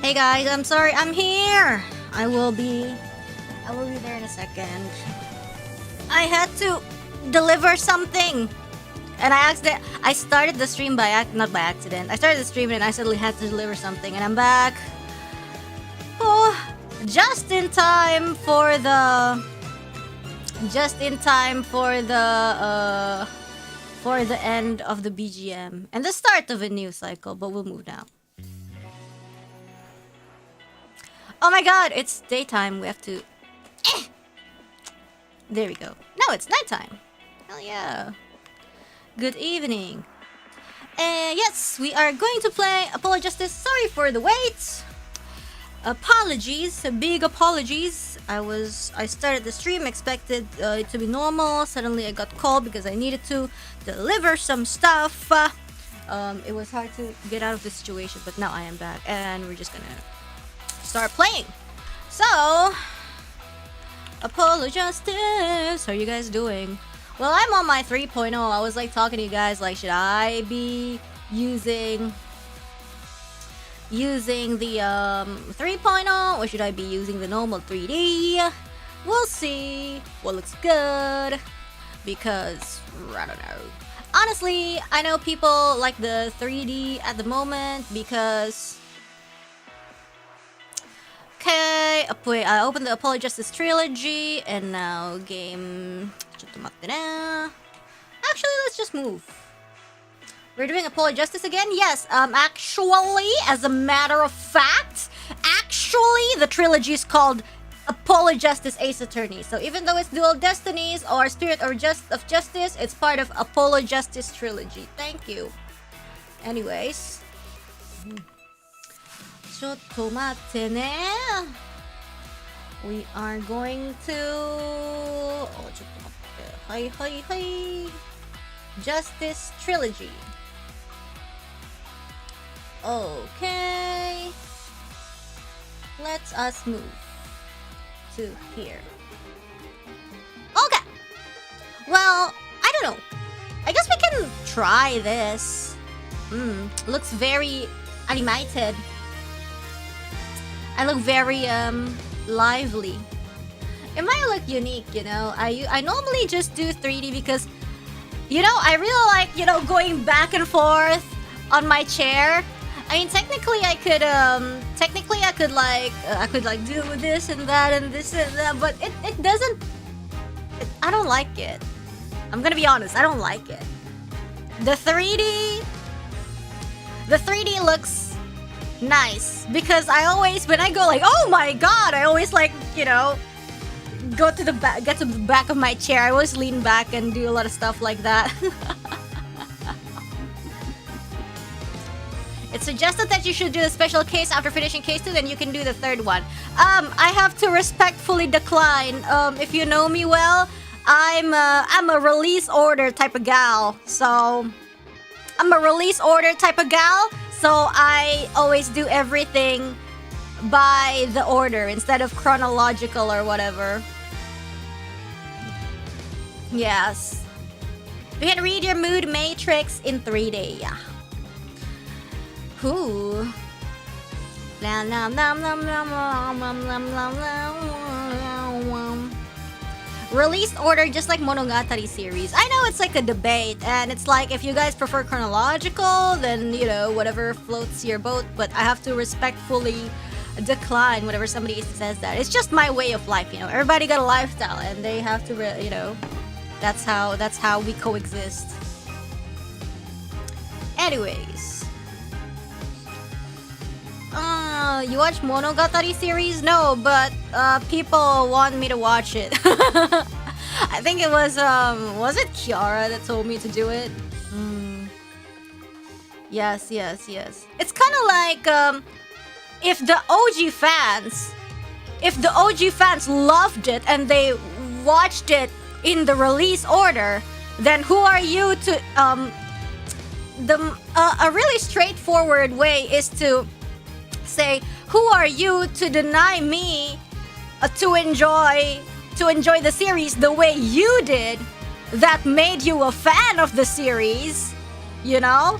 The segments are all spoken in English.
Hey guys, I'm sorry, I'm here. I will be there in a second. I had to deliver something, and I started the stream not by accident. I started the stream and I suddenly had to deliver something, and I'm back. Oh, just in time for the end of the BGM and the start of a new cycle. But we'll move now. Oh my god, it's daytime. We have to... There we go. No, it's nighttime. Hell yeah. Good evening. Yes, we are going to play Apologies. Sorry for the wait. Apologies, big apologies. I started the stream, expected it to be normal. Suddenly I got called because I needed to deliver some stuff. It was hard to get out of the situation, but now I am back and we're just gonna start playing. So, Apologies. How are you guys doing? Well, I'm on my 3.0. I was like talking to you guys like, should I be using the 3.0 or should I be using the normal 3D? We'll see what looks good, because I don't know. Honestly, I know people like the 3D at the moment because... Okay, I opened the Apologies Trilogy and now game... Actually, let's just move. We're doing Apologies again? Yes, actually, as a matter of fact, the trilogy is called Apologies Ace Attorney. So even though it's Dual Destinies or Spirit of Justice, it's part of Apologies Trilogy. Thank you. Anyways. ちょっと待ってね. We are going to... Oh, ちょっと待って。はいはいはい。Justice Trilogy. Okay. Let's us move to here. Okay. Well, I don't know. I guess we can try this. Looks very animated. I look very lively. It might look unique, you know. I normally just do 3D because, you know, I really like, you know, going back and forth on my chair. I mean, technically I could do this and that and this and that, but it doesn't. I don't like it. I'm gonna be honest. I don't like it. The 3D looks nice because I always, when I go like, oh my god, I always like, you know, get to the back of my chair. I always lean back and do a lot of stuff like that. It's suggested that you should do a special case after finishing case 2, then you can do the third one. I have to respectfully decline. If you know me well, I'm a release order type of gal. So So I always do everything by the order instead of chronological or whatever. Yes. You can read your mood matrix in 3D. Yeah. Ooh. Release order just like Monogatari series. I know it's like a debate, and it's like if you guys prefer chronological, then, you know, whatever floats your boat, but I have to respectfully decline whenever somebody says that. It's just my way of life, you know. Everybody got a lifestyle and they have to, you know, that's how we coexist. Anyways. You watch Monogatari series? No, but people want me to watch it. I think it was it Kiara that told me to do it? Yes. It's kind of like if the OG fans loved it and they watched it in the release order, then who are you to a really straightforward way is to say, who are you to deny me to enjoy the series the way you did that made you a fan of the series, you know?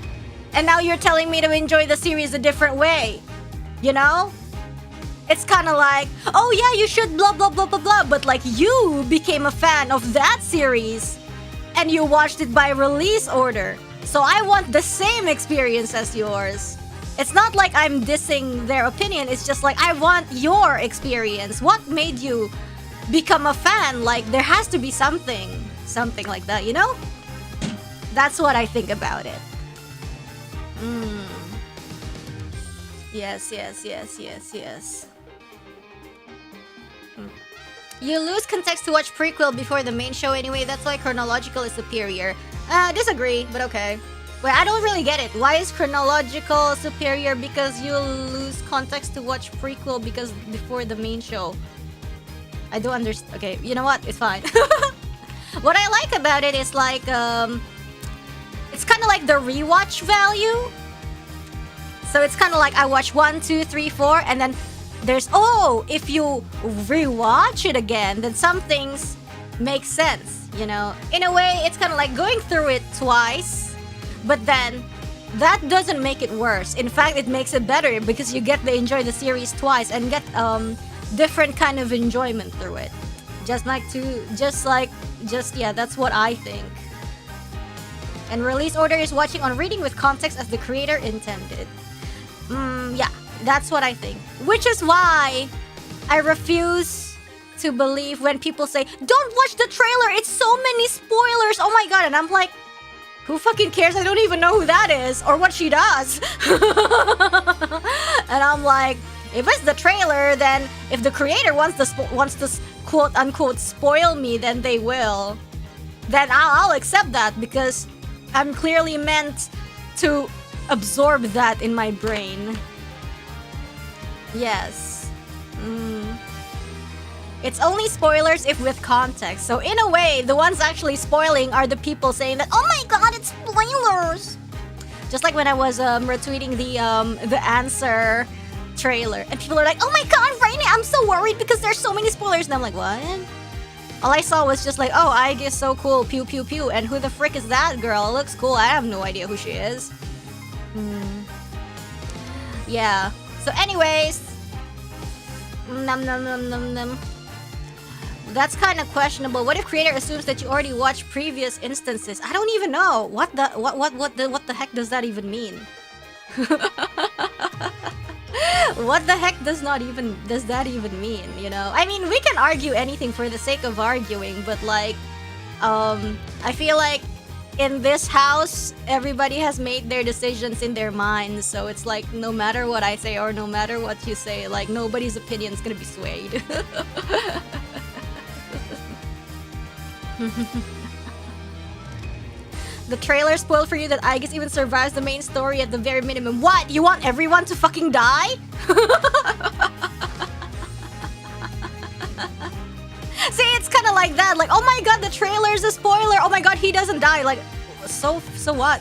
And now you're telling me to enjoy the series a different way. You know? It's kind of like, oh yeah, you should blah blah blah blah blah, but like you became a fan of that series and you watched it by release order. So I want the same experience as yours. It's not like I'm dissing their opinion, it's just like I want your experience. What made you become a fan? Like there has to be something like that, you know? That's what I think about it. Yes. You lose context to watch prequel before the main show anyway, that's why chronological is superior. Disagree, but okay. Wait, I don't really get it. Why is chronological superior? Because you lose context to watch prequel because before the main show. I don't understand. Okay, you know what? It's fine. What I like about it is like, it's kind of like the rewatch value. So it's kind of like I watch 1, 2, 3, 4, and then there's, oh, if you rewatch it again, then some things make sense, you know? In a way, it's kind of like going through it twice, but then that doesn't make it worse. In fact, it makes it better because you get to enjoy the series twice and get different kind of enjoyment through it. Yeah, that's what I think. And release order is watching on reading with context as the creator intended. Yeah, that's what I think. Which is why I refuse to believe when people say, don't watch the trailer, it's so many spoilers, oh my god. And I'm like, who fucking cares? I don't even know who that is or what she does. And I'm like, if it's the trailer, then if the creator wants to quote unquote spoil me, then they will. Then I'll accept that because I'm clearly meant to absorb that in my brain. Yes. It's only spoilers if with context. So in a way, the ones actually spoiling are the people saying that, oh my god, it's spoilers! Just like when I was retweeting the answer trailer. And people are like, oh my god, Reine, I'm so worried because there's so many spoilers. And I'm like, what? All I saw was just like, oh, Aig is so cool, pew pew pew. And who the frick is that girl? It looks cool. I have no idea who she is. Yeah. So anyways. That's kind of questionable. What if creator assumes that you already watched previous instances? I don't even know. What the heck does that even mean? What the heck does that even mean, you know? I mean, we can argue anything for the sake of arguing, but like I feel like in this house, everybody has made their decisions in their minds, so it's like no matter what I say or no matter what you say, like nobody's opinion is gonna be swayed. The trailer spoiled for you that Aigis even survives the main story at the very minimum. What? You want everyone to fucking die? See, it's kind of like that. Like, oh my god, the trailer's a spoiler. Oh my god, he doesn't die. Like, so what?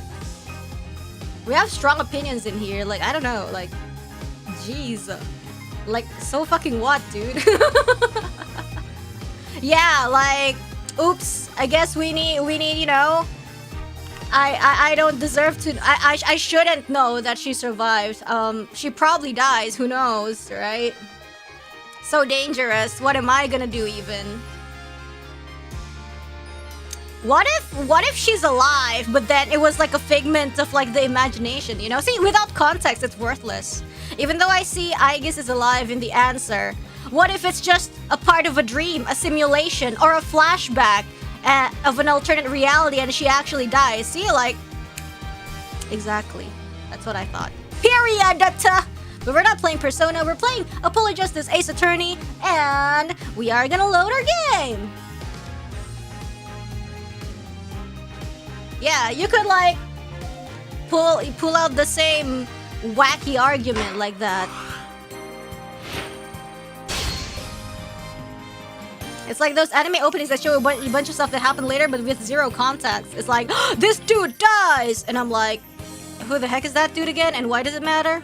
We have strong opinions in here. Like, I don't know. Like, jeez. Like, so fucking what, dude? Yeah, like, oops. I guess we need, you know. I don't deserve to. I shouldn't know that she survived. She probably dies. Who knows, right? So dangerous. What am I gonna do even? What if she's alive, but then it was like a figment of like the imagination, you know? See, without context, it's worthless. Even though I see Aigis is alive in the answer, what if it's just a part of a dream, a simulation, or a flashback of an alternate reality and she actually dies? See, like, exactly. That's what I thought. Period! But we're not playing Persona, we're playing Apollo Justice Ace Attorney, and we are gonna load our game! Yeah, you could like pull out the same wacky argument like that. It's like those anime openings that show a bunch of stuff that happened later but with zero context. It's like, oh, this dude dies! And I'm like, who the heck is that dude again? And why does it matter?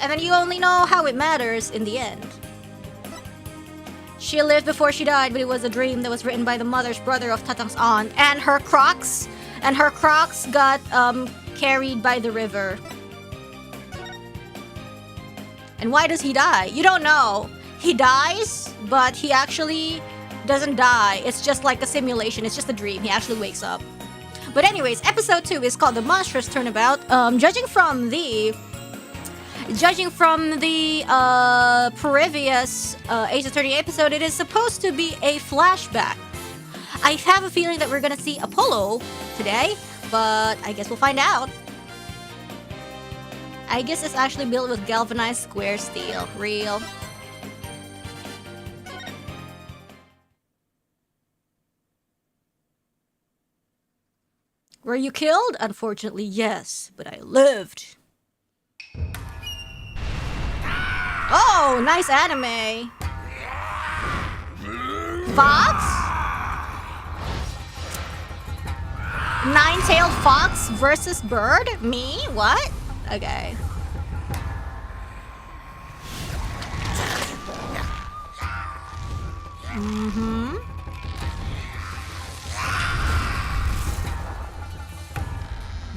And then you only know how it matters in the end. She lived before she died, but it was a dream that was written by the mother's brother of Tatang's aunt. And her Crocs got carried by the river. And why does he die? You don't know. He dies, but he actually doesn't die. It's just like a simulation. It's just a dream. He actually wakes up. But anyways, episode 2 is called The Monstrous Turnabout. Judging from the previous Age of 30 episode, it is supposed to be a flashback. I have a feeling that we're gonna see Apollo today, but I guess we'll find out. I guess it's actually built with galvanized square steel. Real. Were you killed? Unfortunately, yes, but I lived. Oh, nice anime. Fox? Nine-tailed fox versus bird? Me? What? Okay. Mm-hmm.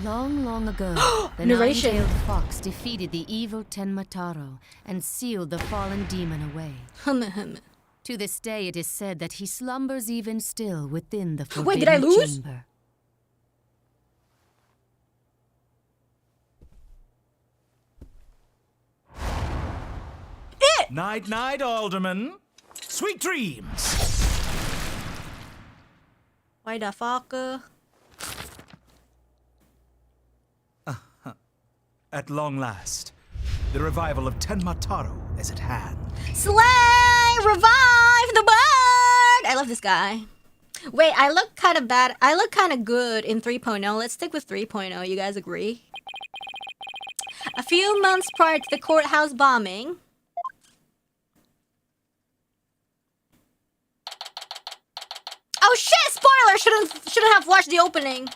Long, long ago, the Narration. nine-tailed fox defeated the evil Tenmataro and sealed the fallen demon away. To this day, it is said that he slumbers even still within the forbidden Wait, did I lose? chamber. Night, night, Alderman. Sweet dreams. Why the fuck? At long last, the revival of Tenmataro is at hand. Slay! Revive the bird! I love this guy. Wait, I look kind of bad. I look kind of good in 3.0. Let's stick with 3.0. You guys agree? A few months prior to the courthouse bombing. Oh shit! Spoiler! Shouldn't have watched the opening.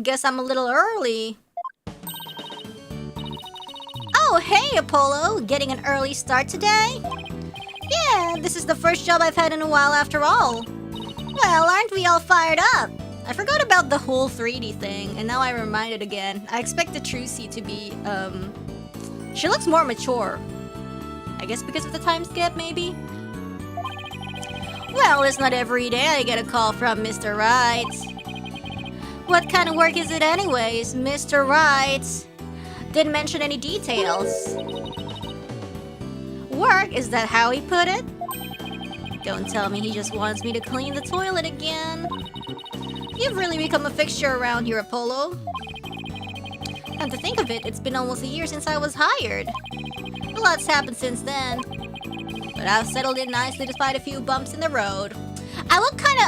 Guess I'm a little early. Oh, hey, Apollo. Getting an early start today? Yeah, this is the first job I've had in a while after all. Well, aren't we all fired up? I forgot about the whole 3D thing, and now I'm reminded again. I expect the Trucy to be, she looks more mature. I guess because of the time skip, maybe? Well, it's not every day I get a call from Mr. Wright. What kind of work is it anyways, Mr. Wright? Didn't mention any details. Work? Is that how he put it? Don't tell me he just wants me to clean the toilet again. You've really become a fixture around here, Apollo. Come to think of it, it's been almost a year since I was hired. A lot's happened since then. But I've settled in nicely despite a few bumps in the road. I look kind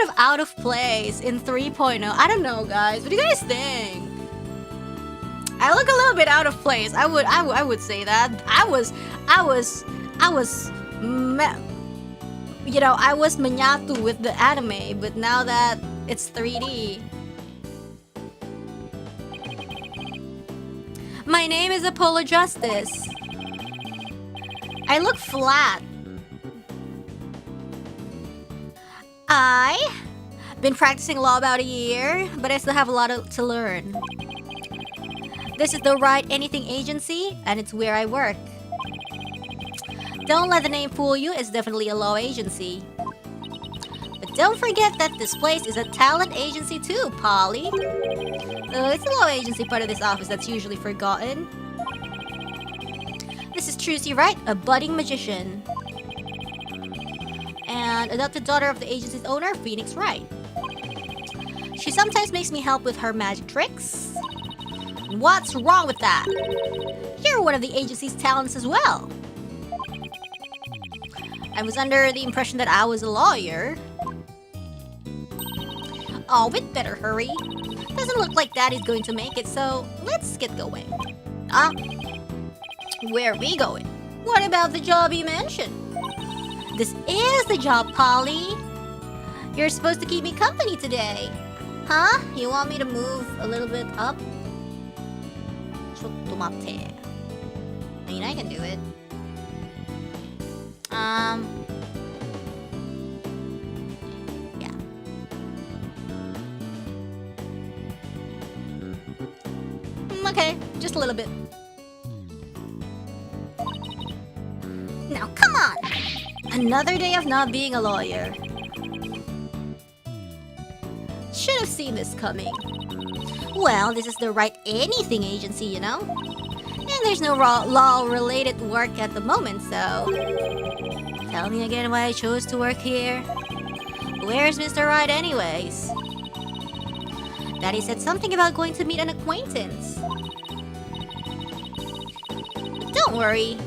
of out of place in 3.0. I don't know, guys. What do you guys think? I look a little bit out of place. I would say that. I was manyatu with the anime, but now that it's 3D. My name is Apollo Justice. I look flat. I've been practicing law about a year, but I still have a lot to learn. This is the Wright Anything Agency, and it's where I work. Don't let the name fool you, it's definitely a law agency. But don't forget that this place is a talent agency too, Polly. It's the law agency part of this office that's usually forgotten. This is Trucy Wright, a budding magician. And adopted daughter of the agency's owner, Phoenix Wright. She sometimes makes me help with her magic tricks. What's wrong with that? You're one of the agency's talents as well. I was under the impression that I was a lawyer. Oh, we'd better hurry. Doesn't look like Daddy's going to make it, so let's get going. Where are we going? What about the job you mentioned? This is the job, Polly. You're supposed to keep me company today. Huh? You want me to move a little bit up? I mean, I can do it. Yeah. Okay, just a little bit. Now, come on! Another day of not being a lawyer. Should have seen this coming. Well, this is the Wright anything agency, you know? And there's no law-related work at the moment, so... Tell me again why I chose to work here. Where's Mr. Wright anyways? Daddy said something about going to meet an acquaintance. But don't worry.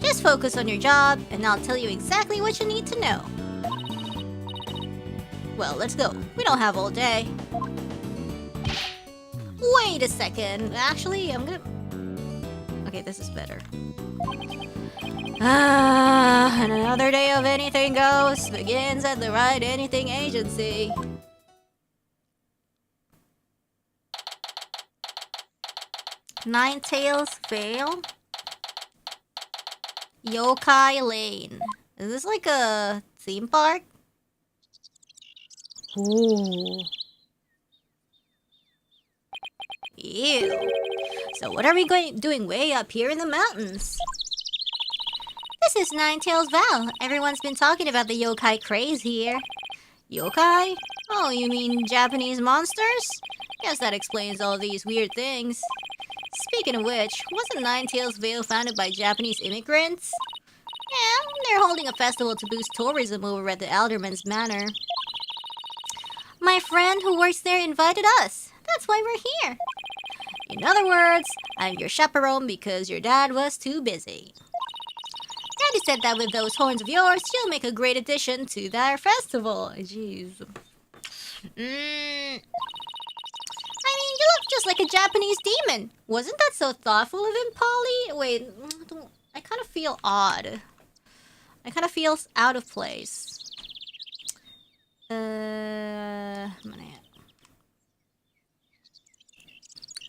Just focus on your job, and I'll tell you exactly what you need to know. Well, let's go. We don't have all day. Wait a second. Actually, I'm gonna... Okay, this is better. And another day of anything goes begins at the Wright Anything Agency. Nine Tails Vale? Yokai Lane. Is this like a theme park? Ooh. Ew. So what are we doing way up here in the mountains? This is Nine Tails Val. Everyone's been talking about the yokai craze here. Yokai? Oh, you mean Japanese monsters? Guess that explains all these weird things. Speaking of which, wasn't Nine Tails Vale founded by Japanese immigrants? Yeah, they're holding a festival to boost tourism over at the Alderman's Manor. My friend who works there invited us. That's why we're here. In other words, I'm your chaperone because your dad was too busy. Daddy said that with those horns of yours, you'll make a great addition to their festival. Jeez. I mean, you look just like a Japanese demon. Wasn't that so thoughtful of him, Polly? Wait, I kind of feel odd. I kind of feel out of place. Kind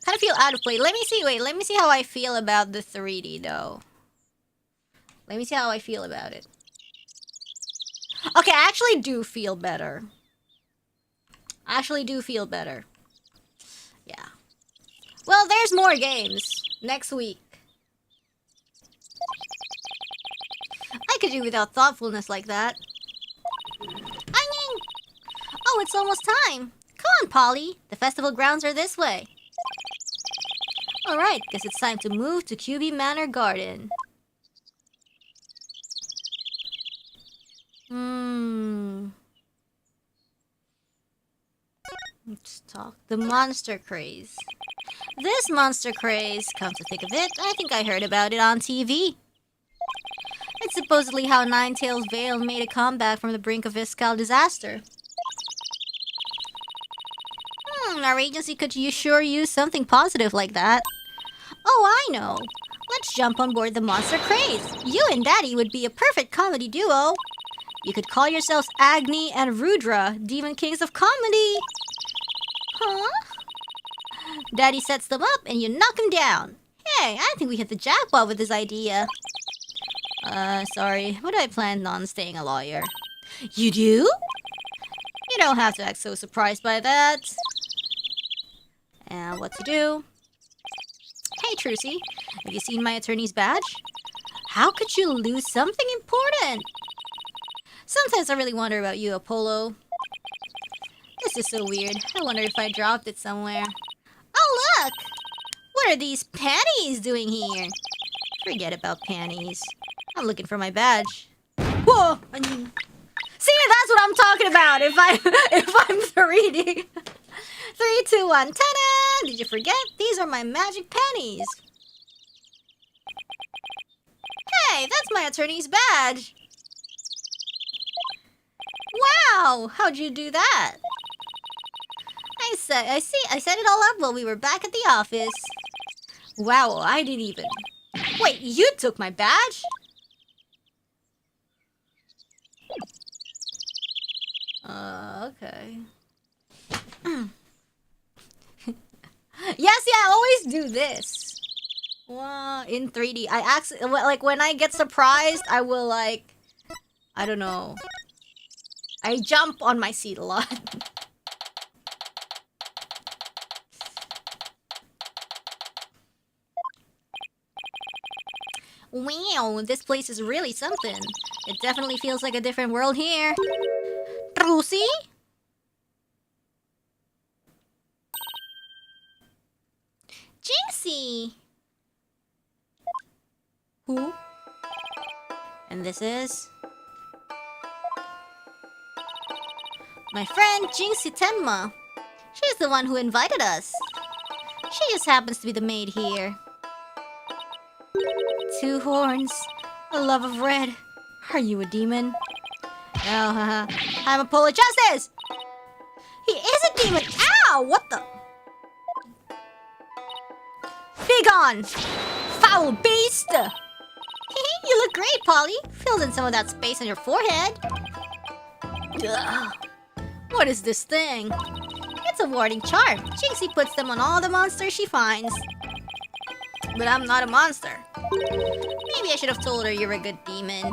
of feel out of place. Let me see. Wait, let me see how I feel about the 3D though. Let me see how I feel about it. Okay, I actually do feel better. I actually do feel better. Yeah. Well, there's more games next week. I could do without thoughtfulness like that. Oh, it's almost time. Come on, Polly. The festival grounds are this way. Alright, guess it's time to move to QB Manor Garden. Let's talk. The monster craze. This monster craze, come to think of it, I think I heard about it on TV. It's supposedly how Nine Tails Vale made a comeback from the brink of fiscal disaster. Our agency could sure use something positive like that. Oh, I know. Let's jump on board the monster craze. You and Daddy would be a perfect comedy duo. You could call yourselves Agni and Rudra, Demon Kings of Comedy. Huh? Daddy sets them up and you knock them down. Hey, I think we hit the jackpot with this idea. Sorry, but I planned on staying a lawyer. You do? You don't have to act so surprised by that. And what to do? Hey, Trucy, have you seen my attorney's badge? How could you lose something important? Sometimes I really wonder about you, Apollo. This is so weird. I wonder if I dropped it somewhere. Oh, look! What are these panties doing here? Forget about panties. I'm looking for my badge. Whoa! See, that's what I'm talking about if I'm 3D. 3, 2, 1, ta-da! Did you forget? These are my magic pennies. Hey, that's my attorney's badge. Wow, how'd you do that? I set it all up while we were back at the office. Wow, I didn't even... Wait, you took my badge? Okay. Yes, yeah, I always do this. Wow, in 3D. Like, when I get surprised, I will, like... I don't know. I jump on my seat a lot. Wow, this place is really something. It definitely feels like a different world here. Trucy? Jinxie! Who? And this is... my friend Jinxie Tenma. She's the one who invited us. She just happens to be the maid here. 2 horns, a love of red. Are you a demon? Oh, haha. I'm Pavolia Justice! He is a demon! Ow! What the? Begone! Foul beast! You look great, Polly. Filled in some of that space on your forehead. Ugh. What is this thing? It's a warding charm. Jinxie puts them on all the monsters she finds. But I'm not a monster. Maybe I should have told her you're a good demon.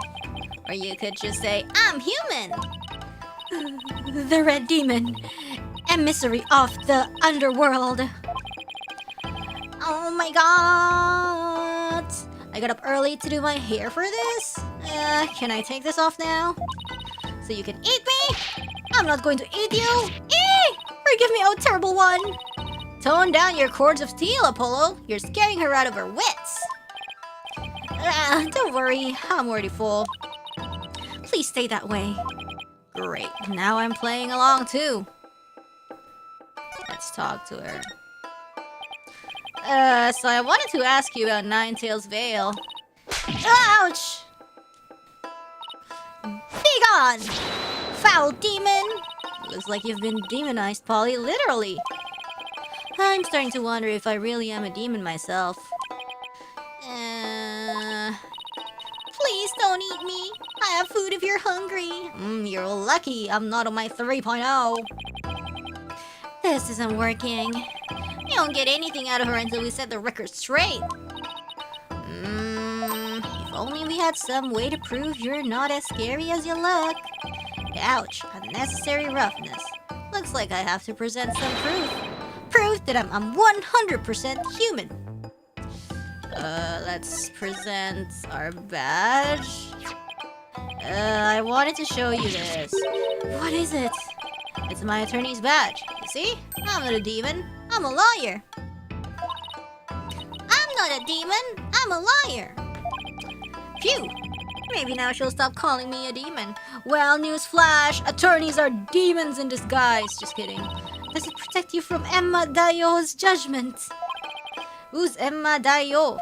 Or you could just say, I'm human. The red demon. Emissary of the underworld. Oh my god. I got up early to do my hair for this. Can I take this off now? So you can eat me? I'm not going to eat you. Forgive me, oh terrible one. Tone down your cords of steel, Apollo. You're scaring her out of her wits. Don't worry, I'm already full. Please stay that way. Great, now I'm playing along too. Let's talk to her. So I wanted to ask you about Ninetales Veil. Ouch! Begone! Foul demon! Looks like you've been demonized, Polly, literally. I'm starting to wonder if I really am a demon myself. Please don't eat me. I have food if you're hungry. You're lucky I'm not on my 3.0. This isn't working. You don't get anything out of her until we set the record straight. If only we had some way to prove you're not as scary as you look. Ouch, unnecessary roughness. Looks like I have to present some proof. Proof that I'm 100% human. Let's present our badge. I wanted to show you this. What is it? It's my attorney's badge. You see? I'm not a demon. I'm a lawyer. I'm not a demon. I'm a liar. Phew. Maybe now she'll stop calling me a demon. Well, newsflash. Attorneys are demons in disguise. Just kidding. Does it protect you from Emma Daio's judgment? Who's Emma Daio?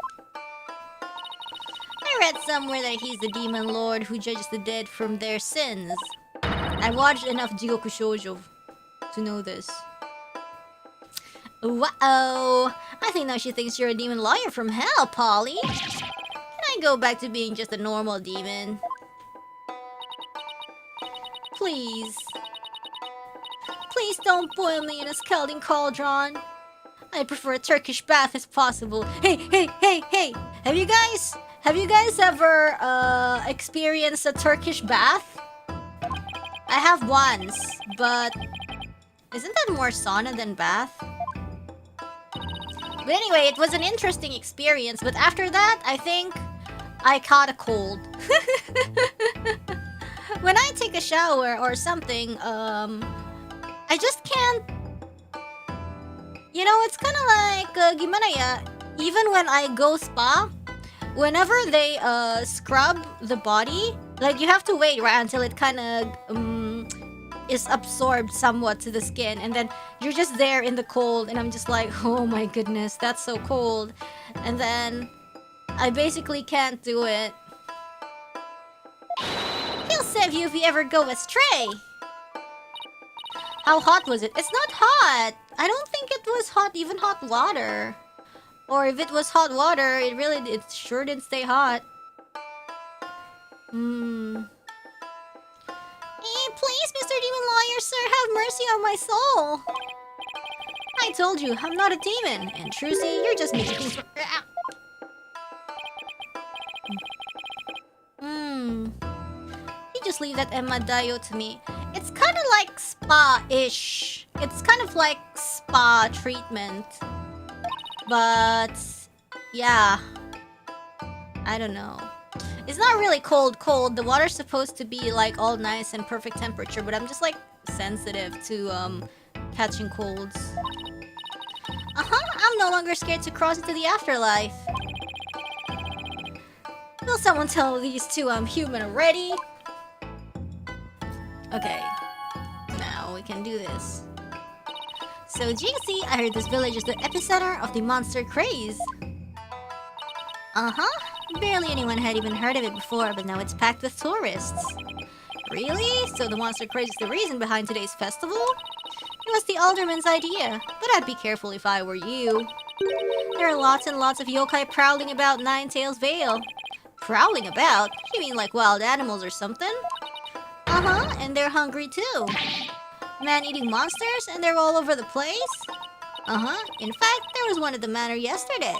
I read somewhere that he's the demon lord who judges the dead from their sins. I watched enough Jigoku Shoujo to know this. Uh-oh. I think now she thinks you're a demon lawyer from hell, Polly. Can I go back to being just a normal demon? Please. Please don't boil me in a scalding cauldron. I prefer a Turkish bath if possible. Hey! Have you guys ever experienced a Turkish bath? I have once, but isn't that more sauna than bath? But anyway, it was an interesting experience, but after that, I think I caught a cold. When I take a shower or something, I just can't. You know, it's kind of like, gimana ya? Even when I go spa, whenever they scrub the body, like you have to wait right until it kind of is absorbed somewhat to the skin, and then you're just there in the cold, and I'm just like, oh my goodness, that's so cold. And then I basically can't do it. He'll save you if you ever go astray. How hot was it? It's not hot. I don't think it was hot, even hot water. Or if it was hot water, it sure didn't stay hot. Hey, please, Mr. Demon Lawyer, sir, have mercy on my soul. I told you, I'm not a demon. And Trucy, you're just making things... You just leave that Emma Daio to me. It's kind of like spa-ish. It's kind of like spa treatment. But, yeah. I don't know. It's not really cold. The water's supposed to be like all nice and perfect temperature, but I'm just like sensitive to catching colds. I'm no longer scared to cross into the afterlife. Will someone tell these two I'm human already? Okay. Now we can do this. So Jinxie, I heard this village is the epicenter of the monster craze. Barely anyone had even heard of it before, but now it's packed with tourists. Really? So the monster craze is the reason behind today's festival? It was the alderman's idea, but I'd be careful if I were you. There are lots and lots of yokai prowling about Nine-Tails Vale. Prowling about? You mean like wild animals or something? And they're hungry too. Man-eating monsters, and they're all over the place? In fact, there was one at the manor yesterday.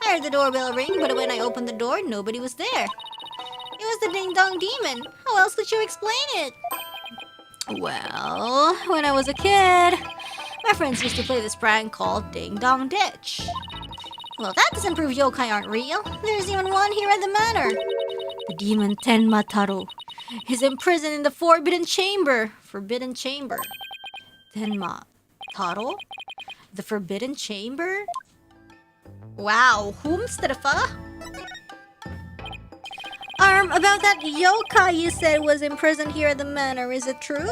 I heard the doorbell ring, but when I opened the door, nobody was there. It was the ding-dong demon. How else could you explain it? Well, when I was a kid, my friends used to play this prank called Ding Dong Ditch. Well, that doesn't prove yokai aren't real. There's even one here at the manor. The demon Tenmataro is imprisoned in the Forbidden Chamber. Forbidden Chamber. Tenmataro? The Forbidden Chamber? Wow, whomstefa? About that yokai you said was imprisoned here at the manor, is it true?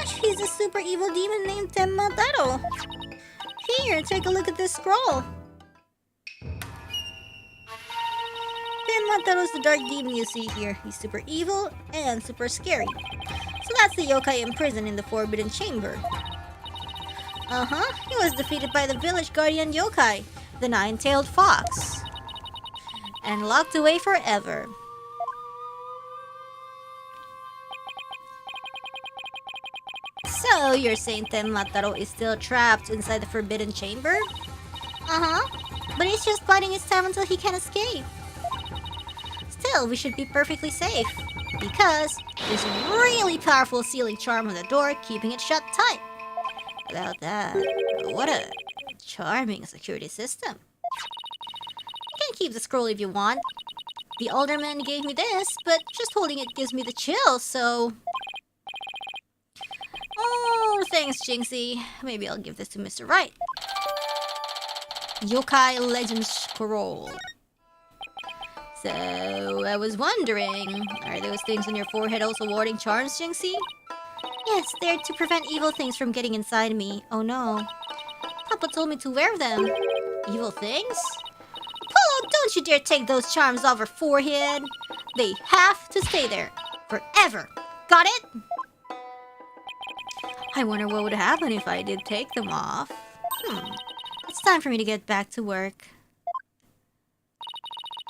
She's a super evil demon named Tenmataro. Here, take a look at this scroll. Tenmataro's the dark demon you see here. He's super evil and super scary. So that's the yokai imprisoned in the Forbidden Chamber. He was defeated by the village guardian yokai, the Nine-Tailed Fox, and locked away forever. So, you're saying Tenmataro is still trapped inside the Forbidden Chamber? But he's just biding his time until he can escape. Still, we should be perfectly safe, because there's a really powerful sealing charm on the door, keeping it shut tight. About that, what a charming security system. You can keep the scroll if you want. The alderman gave me this, but just holding it gives me the chills, so... Oh, thanks, Jinxie. Maybe I'll give this to Mr. Wright. Yokai Legend Scroll. So, I was wondering, are those things on your forehead also warding charms, Jinxie? Yes, they're to prevent evil things from getting inside me. Oh no. Papa told me to wear them. Evil things? Polo, don't you dare take those charms off her forehead. They have to stay there. Forever. Got it? I wonder what would happen if I did take them off. It's time for me to get back to work.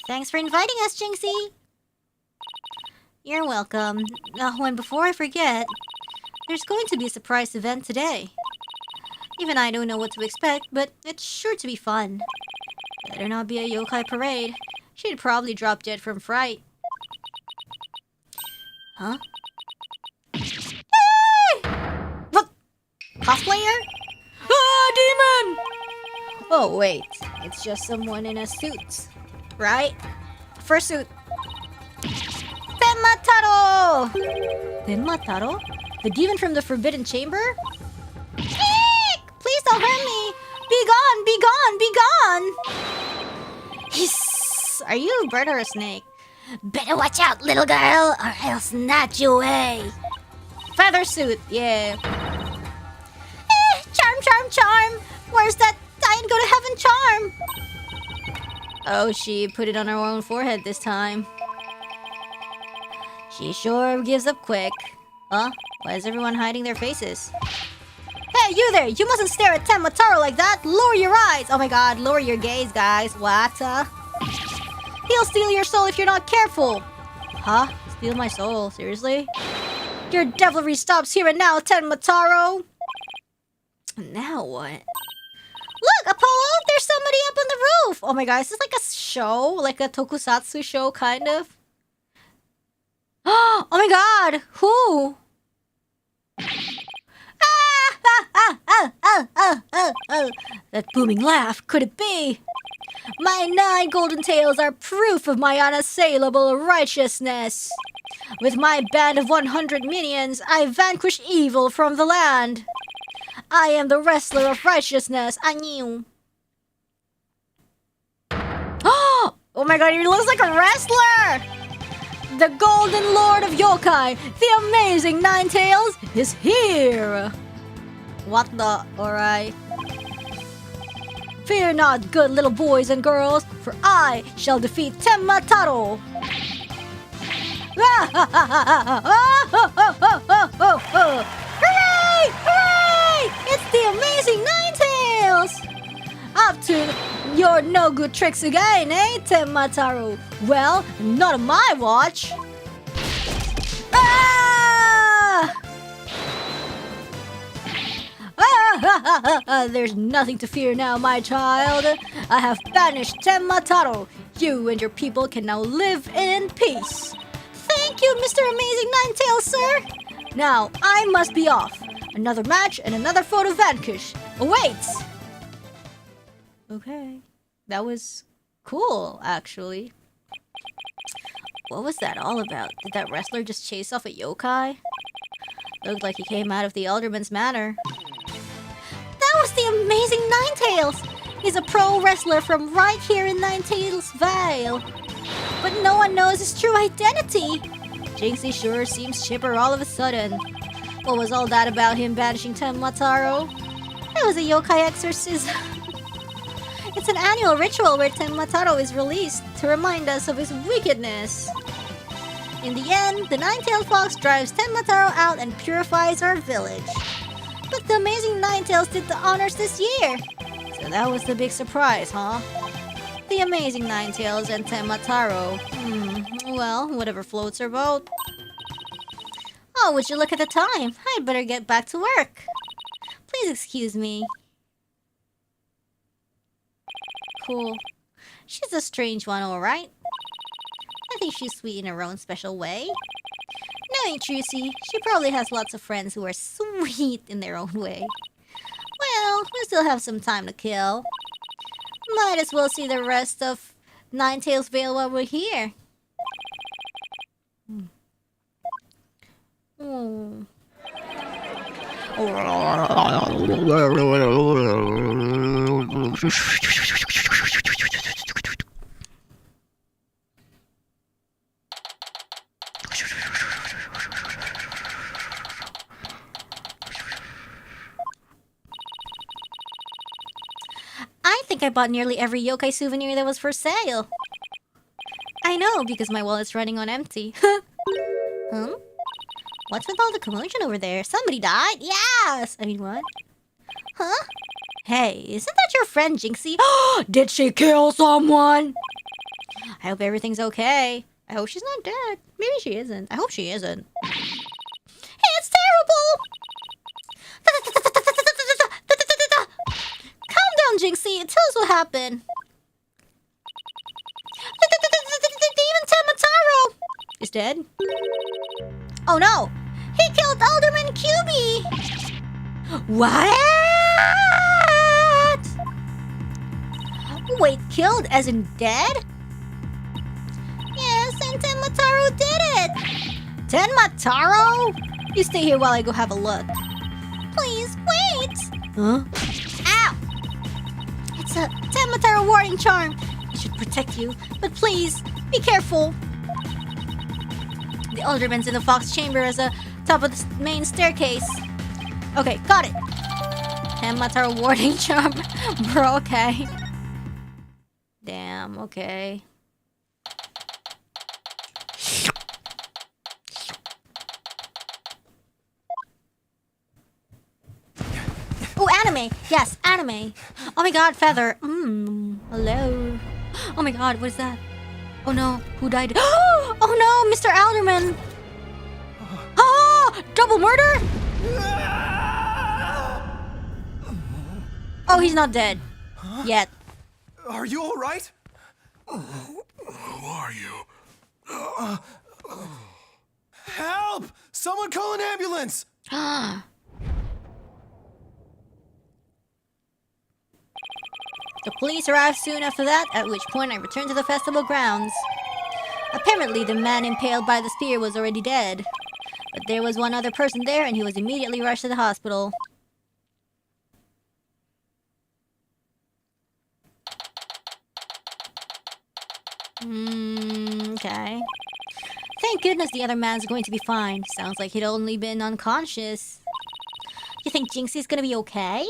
Thanks for inviting us, Jinxie. You're welcome. Oh, and before I forget, there's going to be a surprise event today. Even I don't know what to expect, but it's sure to be fun. Better not be a yokai parade. She'd probably drop dead from fright. Huh? Hey! What? Cosplayer? Ah, demon! Oh, wait. It's just someone in a suit. Right? Fursuit. Tenmataro! Tenmataro? The demon from the Forbidden Chamber? Eek! Please don't hurt me! Be gone! Be gone! Be gone! Hiss! Are you a bird or a snake? Better watch out, little girl, or I'll snatch you away. Feather suit, yeah. Charm, charm, charm! Where's that die and go to heaven charm? Oh, she put it on her own forehead this time. She sure gives up quick. Huh? Why is everyone hiding their faces? Hey, you there! You mustn't stare at Tenmataro like that! Lower your eyes! Oh my god, lower your gaze, guys. What? He'll steal your soul if you're not careful! Huh? Steal my soul? Seriously? Your devilry stops here and now, Tenmataro! Now what? Look, Apollo! There's somebody up on the roof! Oh my god, is this like a show? Like a tokusatsu show, kind of? Oh my god! Who? Ah! That booming laugh, could it be? My 9 golden tails are proof of my unassailable righteousness. With my band of 100 minions, I vanquish evil from the land. I am the wrestler of righteousness. I knew. Oh my god, he looks like a wrestler! The Golden Lord of Yokai, the amazing Nine Tails, is here! What the? Alright. Fear not, good little boys and girls, for I shall defeat Tenmataro! Hooray! Hooray! It's the amazing Nine Tails! Up to your no good tricks again, eh, Tenmataro? Well, not on my watch. Ah! There's nothing to fear now, my child. I have banished Tenmataro. You and your people can now live in peace. Thank you, Mr. Amazing Ninetails, sir. Now, I must be off. Another match and another photo vanquish awaits. Okay. That was cool, actually. What was that all about? Did that wrestler just chase off a yokai? Looked like he came out of the Alderman's Manor. That was the amazing Ninetails! He's a pro wrestler from right here in Ninetails Vale. But no one knows his true identity. Jinxie sure seems chipper all of a sudden. What was all that about him banishing Tenmataro? It was a yokai exorcism. It's an annual ritual where Tenmataro is released to remind us of his wickedness. In the end, the Nine-Tailed Fox drives Tenmataro out and purifies our village. But the amazing Ninetails did the honors this year. So that was the big surprise, huh? The amazing Ninetails and Tenmataro. Well, whatever floats our boat. Oh, would you look at the time? I'd better get back to work. Please excuse me. Cool. She's a strange one, alright. I think she's sweet in her own special way. Knowing Trucy, she probably has lots of friends who are sweet in their own way. Well, we still have some time to kill. Might as well see the rest of Ninetails Vale while we're here. I think I bought nearly every yokai souvenir that was for sale. I know, because my wallet's running on empty. What's with all the commotion over there? Somebody died? Yes! I mean, what? Huh? Hey, isn't that your friend Jinxie? Did she kill someone? I hope everything's okay. I hope she's not dead. Maybe she isn't. I hope she isn't. It's terrible! Calm down, Jinxie. Tell us what happened. Even Tenmataro is dead. Oh no! He killed Alderman QB! What? Wait, killed as in dead? Yes, and Tenmataro did it! Tenmataro? You stay here while I go have a look. Please, wait! Huh? Ow! It's a Tenmataro warding charm. It should protect you, but please, be careful. The Alderman's in the Fox Chamber as a top of the main staircase. Okay, got it. Tenmataro warding charm. Bro, okay. Damn, okay. Oh, anime! Yes, anime! Oh my god, Feather! Hello. Oh my god, what is that? Oh no, who died? Oh no, Mr. Alderman! Oh, double murder? Oh, he's not dead. Yet. Are you all right? Who are you? Help! Someone call an ambulance! The Police arrived soon after that, at which point I returned to the festival grounds. Apparently, the man impaled by the spear was already dead. But there was one other person there, and he was immediately rushed to the hospital. Okay. Thank goodness the other man's going to be fine. Sounds like he'd only been unconscious. You think Jinxie's gonna be okay?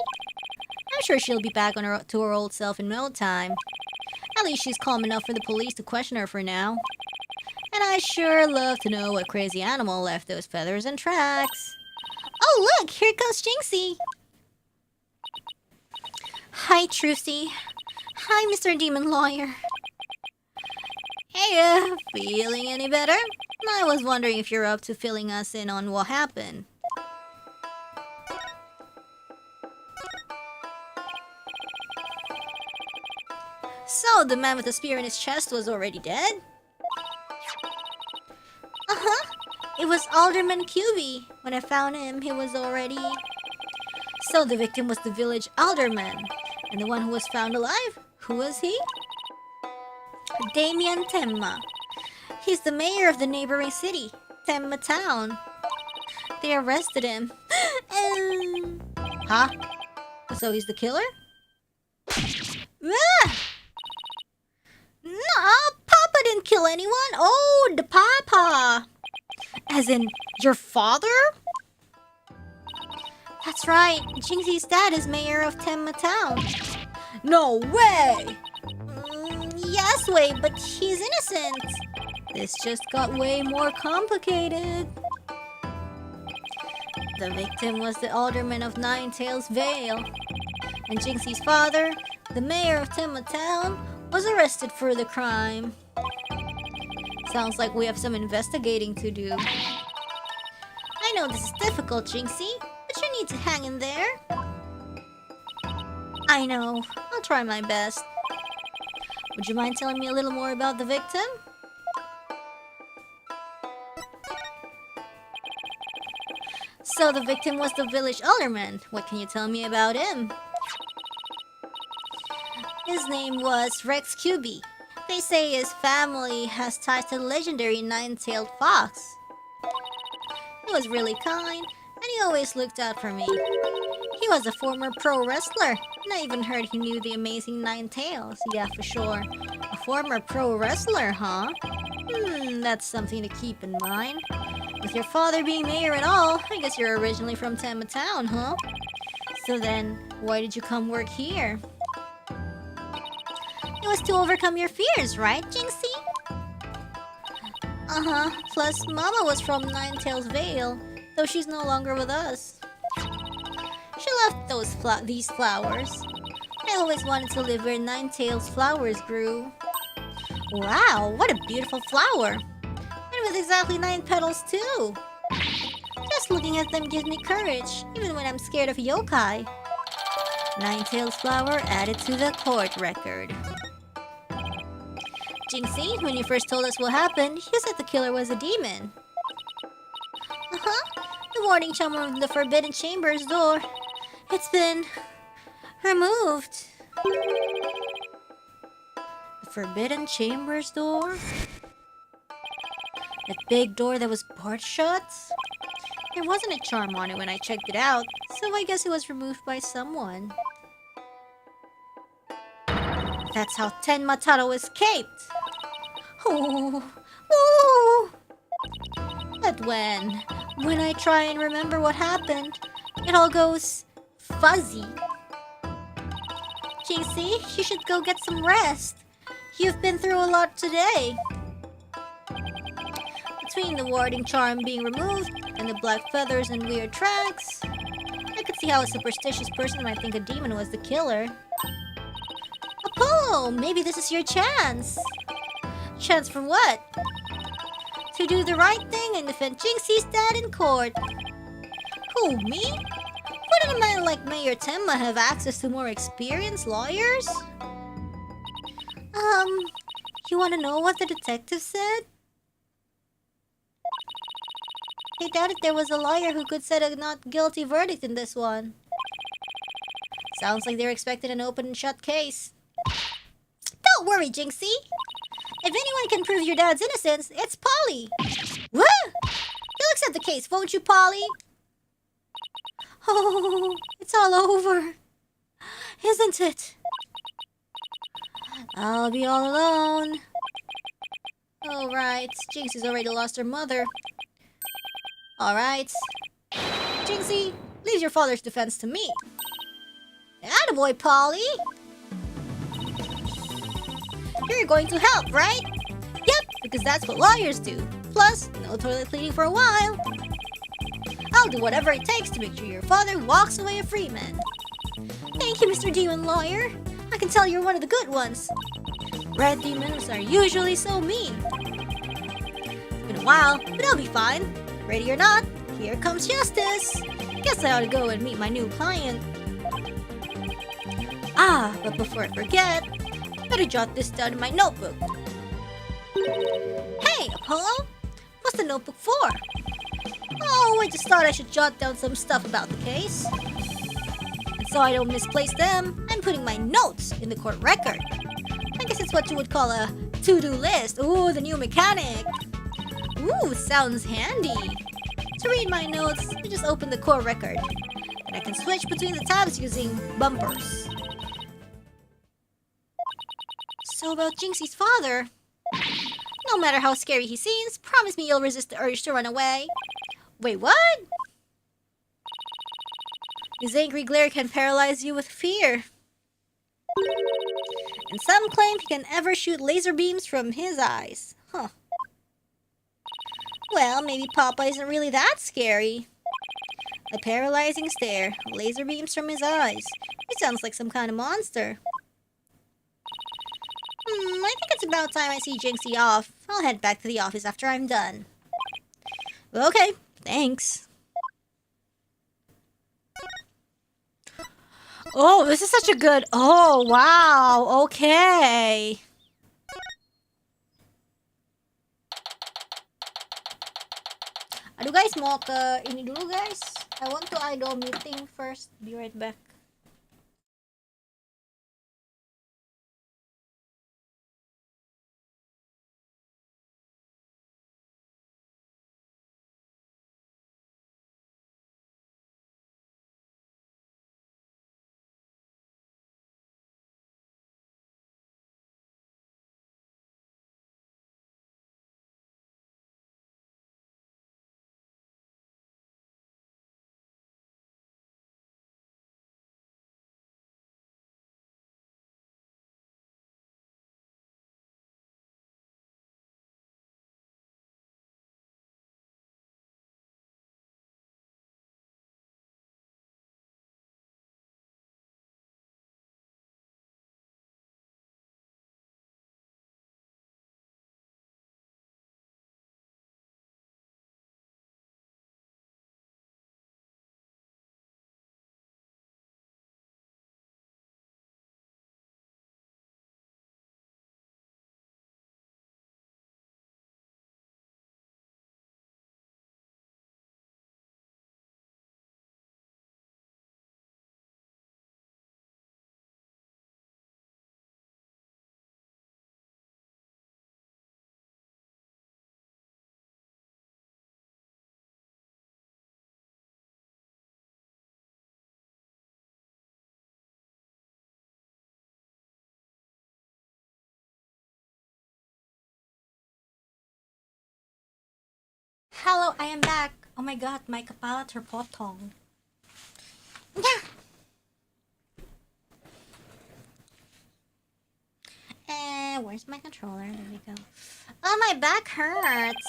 I'm sure she'll be back to her old self in no time. At least she's calm enough for the police to question her for now. And I sure love to know what crazy animal left those feathers and tracks. Oh look, here comes Jinxie! Hi, Trucy. Hi, Mr. Demon Lawyer. Hey, feeling any better? I was wondering if you're up to filling us in on what happened. So, the man with the spear in his chest was already dead? Uh-huh. It was Alderman QB. When I found him, he was already... So, the victim was the village alderman. And the one who was found alive? Who was he? Damien Temma. He's the mayor of the neighboring city, Temma Town. They arrested him. Huh? So he's the killer? Ah! No, Papa didn't kill anyone. Oh, the Papa. As in, your father? That's right. Jinxie's dad is mayor of Temma Town. No way! Yes, way, but he's innocent. This just got way more complicated. The victim was the alderman of Ninetails Vale. And Jinxie's father, the mayor of Temma Town, was arrested for the crime. Sounds like we have some investigating to do. I know this is difficult, Jinxie, but you need to hang in there. I know. I'll try my best. Would you mind telling me a little more about the victim? So the victim was the village alderman. What can you tell me about him? His name was Rex QB. They say his family has ties to the legendary nine-tailed fox. He was really kind, and he always looked out for me. He was a former pro wrestler, and I even heard he knew the amazing Nine Tails. Yeah, for sure. A former pro wrestler, huh? That's something to keep in mind. With your father being mayor and all, I guess you're originally from Temma Town, huh? So then, why did you come work here? It was to overcome your fears, right, Jinxie? Uh-huh. Plus, Mama was from Ninetails Vale, though she's no longer with us. She left these flowers. I always wanted to live where Ninetails flowers grew. Wow, what a beautiful flower! And with exactly 9 petals too! Just looking at them gives me courage, even when I'm scared of yokai. Ninetails flower added to the court record. Jinxie, when you first told us what happened, you said the killer was a demon. Uh-huh. The warning charm on the Forbidden Chamber's door. It's been... removed. The Forbidden Chamber's door? That big door that was barred shut? There wasn't a charm on it when I checked it out, so I guess it was removed by someone. That's how Tenma Taro escaped. Oh, oh. But when I try and remember what happened, it all goes fuzzy. Jinxie, you should go get some rest. You've been through a lot today. Between the warding charm being removed and the black feathers and weird tracks, I could see how a superstitious person might think a demon was the killer. Apollo, maybe this is your chance. Chance for what? To do the right thing and defend Jinxie's dad in court. Who, me? Wouldn't a man like Mayor Temma have access to more experienced lawyers? You wanna know what the detective said? They doubted there was a lawyer who could set a not guilty verdict in this one. Sounds like they're expecting an open and shut case. worry, Jinxie. If anyone can prove your dad's innocence, it's Polly. What? You'll accept the case, won't you, Polly? Oh, it's all over. Isn't it? I'll be all alone. Oh, right. Jinxie's already lost her mother. Alright. Jinxie, leave your father's defense to me. Attaboy, Polly. You're going to help, right? Yep, because that's what lawyers do. Plus, no toilet cleaning for a while. I'll do whatever it takes to make sure your father walks away a free man. Thank you, Mr. Demon Lawyer. I can tell you're one of the good ones. Red demons are usually so mean. It's been a while, but I'll be fine. Ready or not, here comes justice. Guess I ought to go and meet my new client. But before I forget, better jot this down in my notebook. Hey, Apollo! What's the notebook for? Oh, I just thought I should jot down some stuff about the case. And so I don't misplace them, I'm putting my notes in the court record. I guess it's what you would call a to-do list. Ooh, the new mechanic. Ooh, sounds handy. To read my notes, I just open the court record. And I can switch between the tabs using bumpers. So about Jinxie's father. No matter how scary he seems, promise me you'll resist the urge to run away. Wait, what? His angry glare can paralyze you with fear. And some claim he can ever shoot laser beams from his eyes. Huh. Well, maybe Papa isn't really that scary. A paralyzing stare, laser beams from his eyes. He sounds like some kind of monster. I think it's about time I see Jinxie off. I'll head back to the office after I'm done. Okay, thanks. Oh, this is such a good... Oh, wow, okay. Aduh guys, mau ke ini dulu guys. I want to idol meeting first. Be right back. Hello, I am back. Oh my god, my kepala terpotong. Where's my controller? There we go. Oh, my back hurts.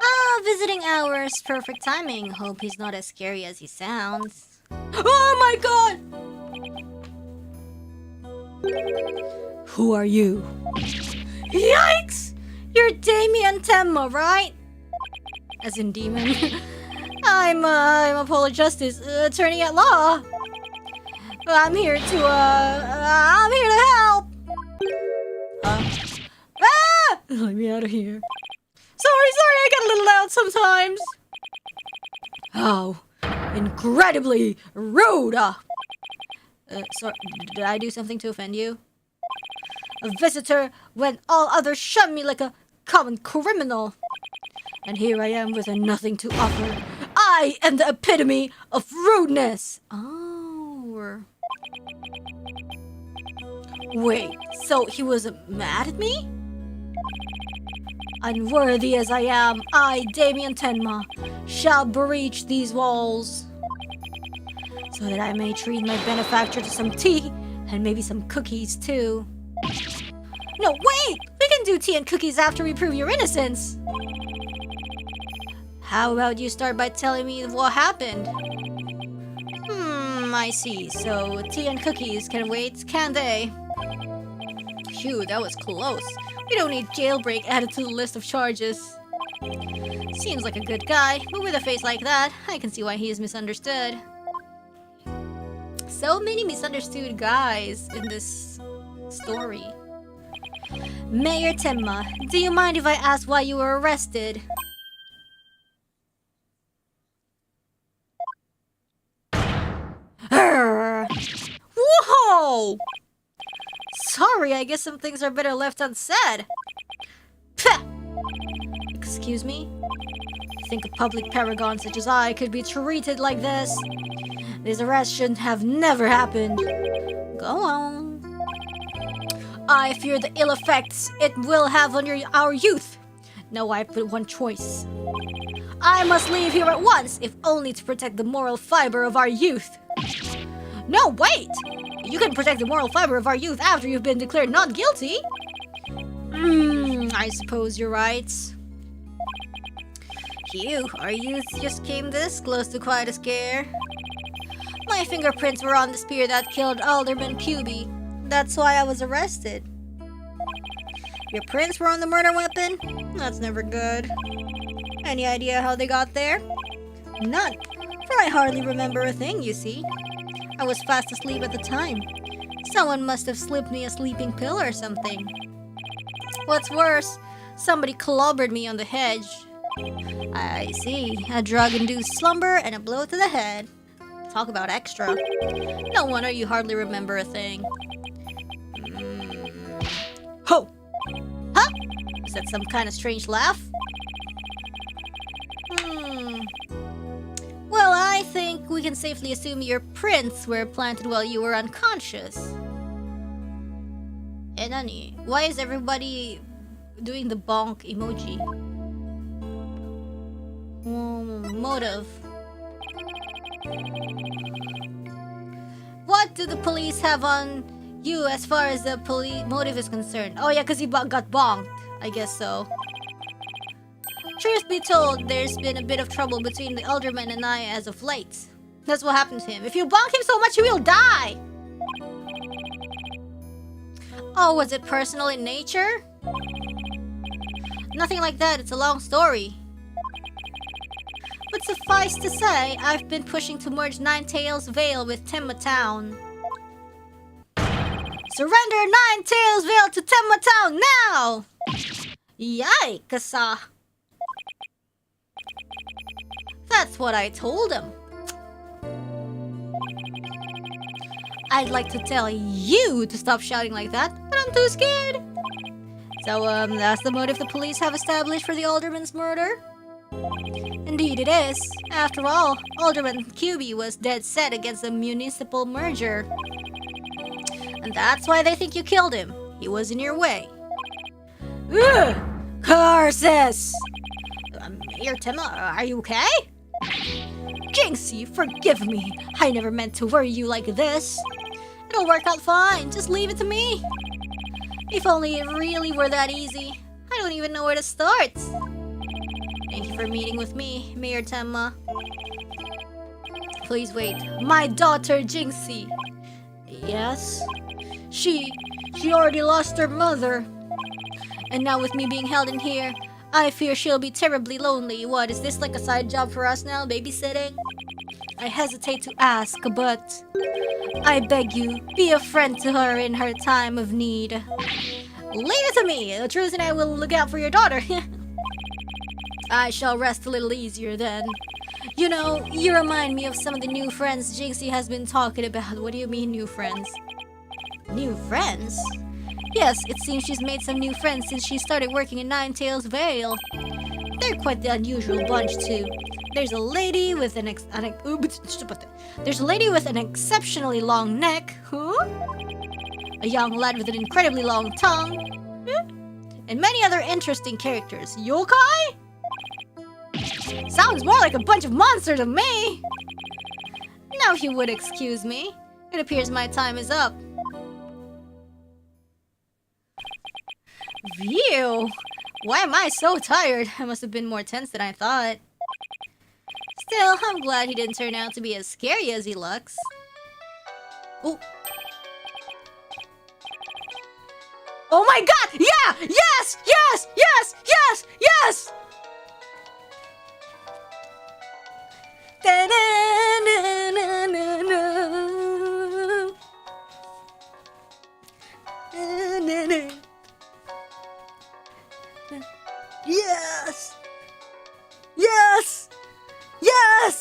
Oh, visiting hours. Perfect timing. Hope he's not as scary as he sounds. Oh my god! Who are you? Yikes! You're Damien Temma, right? As in demon. I'm Apollo Justice, attorney at law. I'm here to help. Let me out of here. Sorry, I get a little loud sometimes. Oh, incredibly rude. Sorry, did I do something to offend you? a visitor when all others shun me like a common criminal. And here I am with nothing to offer. I am the epitome of rudeness. Oh. Wait, so he was mad at me? Unworthy as I am, I, Damien Tenma, shall breach these walls, so that I may treat my benefactor to some tea, and maybe some cookies too. No, wait! We can do tea and cookies after we prove your innocence! How about you start by telling me what happened? I see. So, tea and cookies can wait, can they? Phew, that was close. We don't need jailbreak added to the list of charges. Seems like a good guy, but with a face like that, I can see why he is misunderstood. So many misunderstood guys in this story. Mayor Tenma, do you mind if I ask why you were arrested? Whoa! Sorry, I guess some things are better left unsaid. Pah! Excuse me? Think a public paragon such as I could be treated like this? This arrest shouldn't have never happened. Go on. I fear the ill effects it will have on our youth. Now I have but one choice. I must leave here at once, if only to protect the moral fiber of our youth. No, wait! You can protect the moral fiber of our youth after you've been declared not guilty. I suppose you're right. Phew, our youth just came this close to quite a scare. My fingerprints were on the spear that killed Alderman Cuby. That's why I was arrested. Your prints were on the murder weapon? That's never good. Any idea how they got there? None, for I hardly remember a thing, you see. I was fast asleep at the time. Someone must have slipped me a sleeping pill or something. What's worse, somebody clobbered me on the hedge. I see, a drug-induced slumber and a blow to the head. Talk about extra. No wonder you hardly remember a thing. Ho! Huh? Is that some kind of strange laugh? Well, I think we can safely assume your prints were planted while you were unconscious. Nani? Why is everybody doing the bonk emoji? Motive. What do the police have on you as far as the motive is concerned? Oh yeah, because he got bonked. I guess so. Truth be told, there's been a bit of trouble between the alderman and I as of late. That's what happened to him. If you bonk him so much, he will die! Oh, was it personal in nature? Nothing like that, it's a long story. But suffice to say, I've been pushing to merge Ninetails Vale with Tenma Town. Surrender Ninetails Vale to Tenma Town now! Yikes! That's what I told him. I'd like to tell you to stop shouting like that, but I'm too scared. So, that's the motive the police have established for the alderman's murder? Indeed it is. After all, Alderman Cuby was dead set against the municipal merger. And that's why they think you killed him. He was in your way. Ugh! Curses! Mayor Tenma, are you okay? Jinxie, forgive me. I never meant to worry you like this. It'll work out fine. Just leave it to me. If only it really were that easy. I don't even know where to start. Thank you for meeting with me, Mayor Tenma. Please wait. My daughter, Jinxie. Yes? She already lost her mother. And now with me being held in here, I fear she'll be terribly lonely. What, is this like a side job for us now, babysitting? I hesitate to ask, but I beg you, be a friend to her in her time of need. Leave it to me. The truth and I will look out for your daughter. I shall rest a little easier then. You know, you remind me of some of the new friends Jinxie has been talking about. What do you mean, new friends? New friends? Yes, it seems she's made some new friends since she started working in Ninetales Vale. They're quite the unusual bunch, too. There's a lady with an exceptionally long neck. Huh? A young lad with an incredibly long tongue. And many other interesting characters. Yokai? Sounds more like a bunch of monsters to me. Now if you would excuse me. It appears my time is up. Phew! Why am I so tired? I must have been more tense than I thought. Still, I'm glad he didn't turn out to be as scary as he looks. Oh. Oh my god! Yeah! Yes! Yes! Yes! Yes! Yes! Yes! Yes! Yes!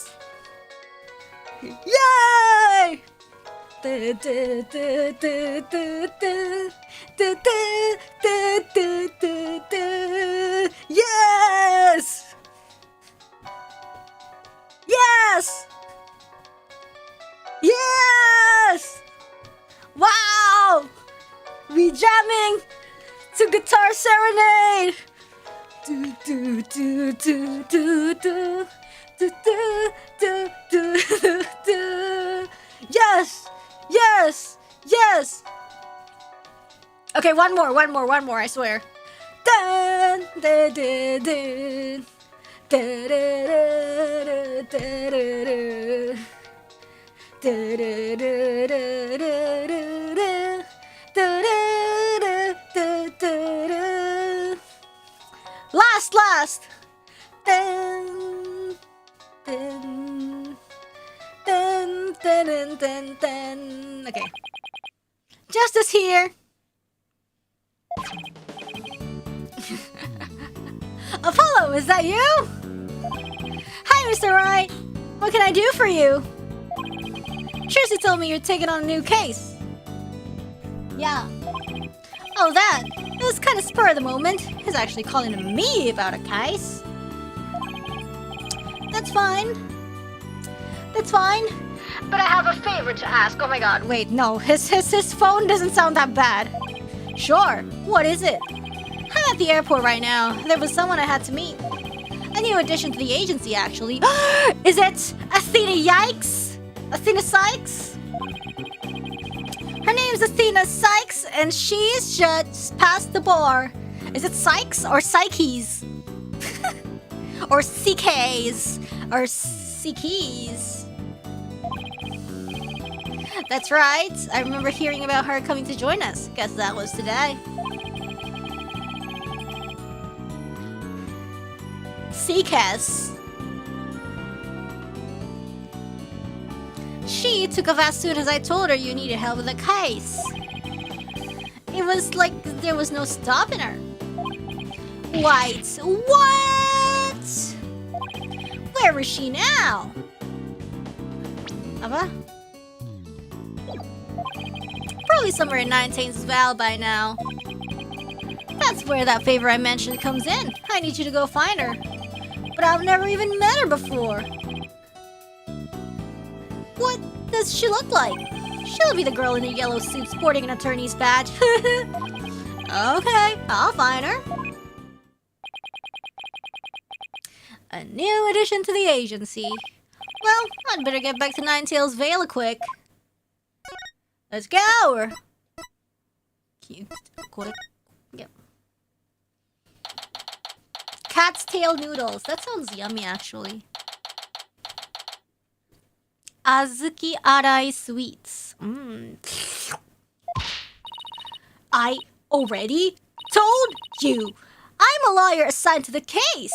Yay! Yes! Yes! Yes! Wow! We jamming to Guitar Serenade! Do do do do do do do do do do do. Yes! Yes! Yes! Okay, one more, I swear. Dun, dun, dun, dun. Dun, dun, dun, dun, dun, dun, dun, dun, dun. Last. Dun, dun, dun, dun, dun, dun. Okay. Justice here. Apollo, is that you? Hi, Mr. Wright. What can I do for you? Tracy told me you're taking on a new case. Yeah. Oh, that. It was kind of spur of the moment. He's actually calling to me about a case. That's fine. That's fine. But I have a favor to ask. Oh my god, wait, no. His phone doesn't sound that bad. Sure. What is it? I'm at the airport right now. There was someone I had to meet. A new addition to the agency, actually. Is it Athena Yikes? Athena Sykes? Her name's Athena Sykes, and she's just past the bar. Is it Sykes or Psyches? Or CKs? Or CKs? That's right. I remember hearing about her coming to join us. Guess that was today. CKs. She took off as soon as I told her you needed help with a case. It was like there was no stopping her. Wait, what? Where is she now? Ava? Probably somewhere in Ninetales Vale by now. That's where that favor I mentioned comes in. I need you to go find her. But I've never even met her before. What does she look like? She'll be the girl in the yellow suit sporting an attorney's badge. Okay, I'll find her. A new addition to the agency. Well, I'd better get back to Ninetales Vale quick. Let's go! Yep. Cat's tail noodles. That sounds yummy, actually. Azuki Arai sweets. I already told you. I'm a lawyer assigned to the case.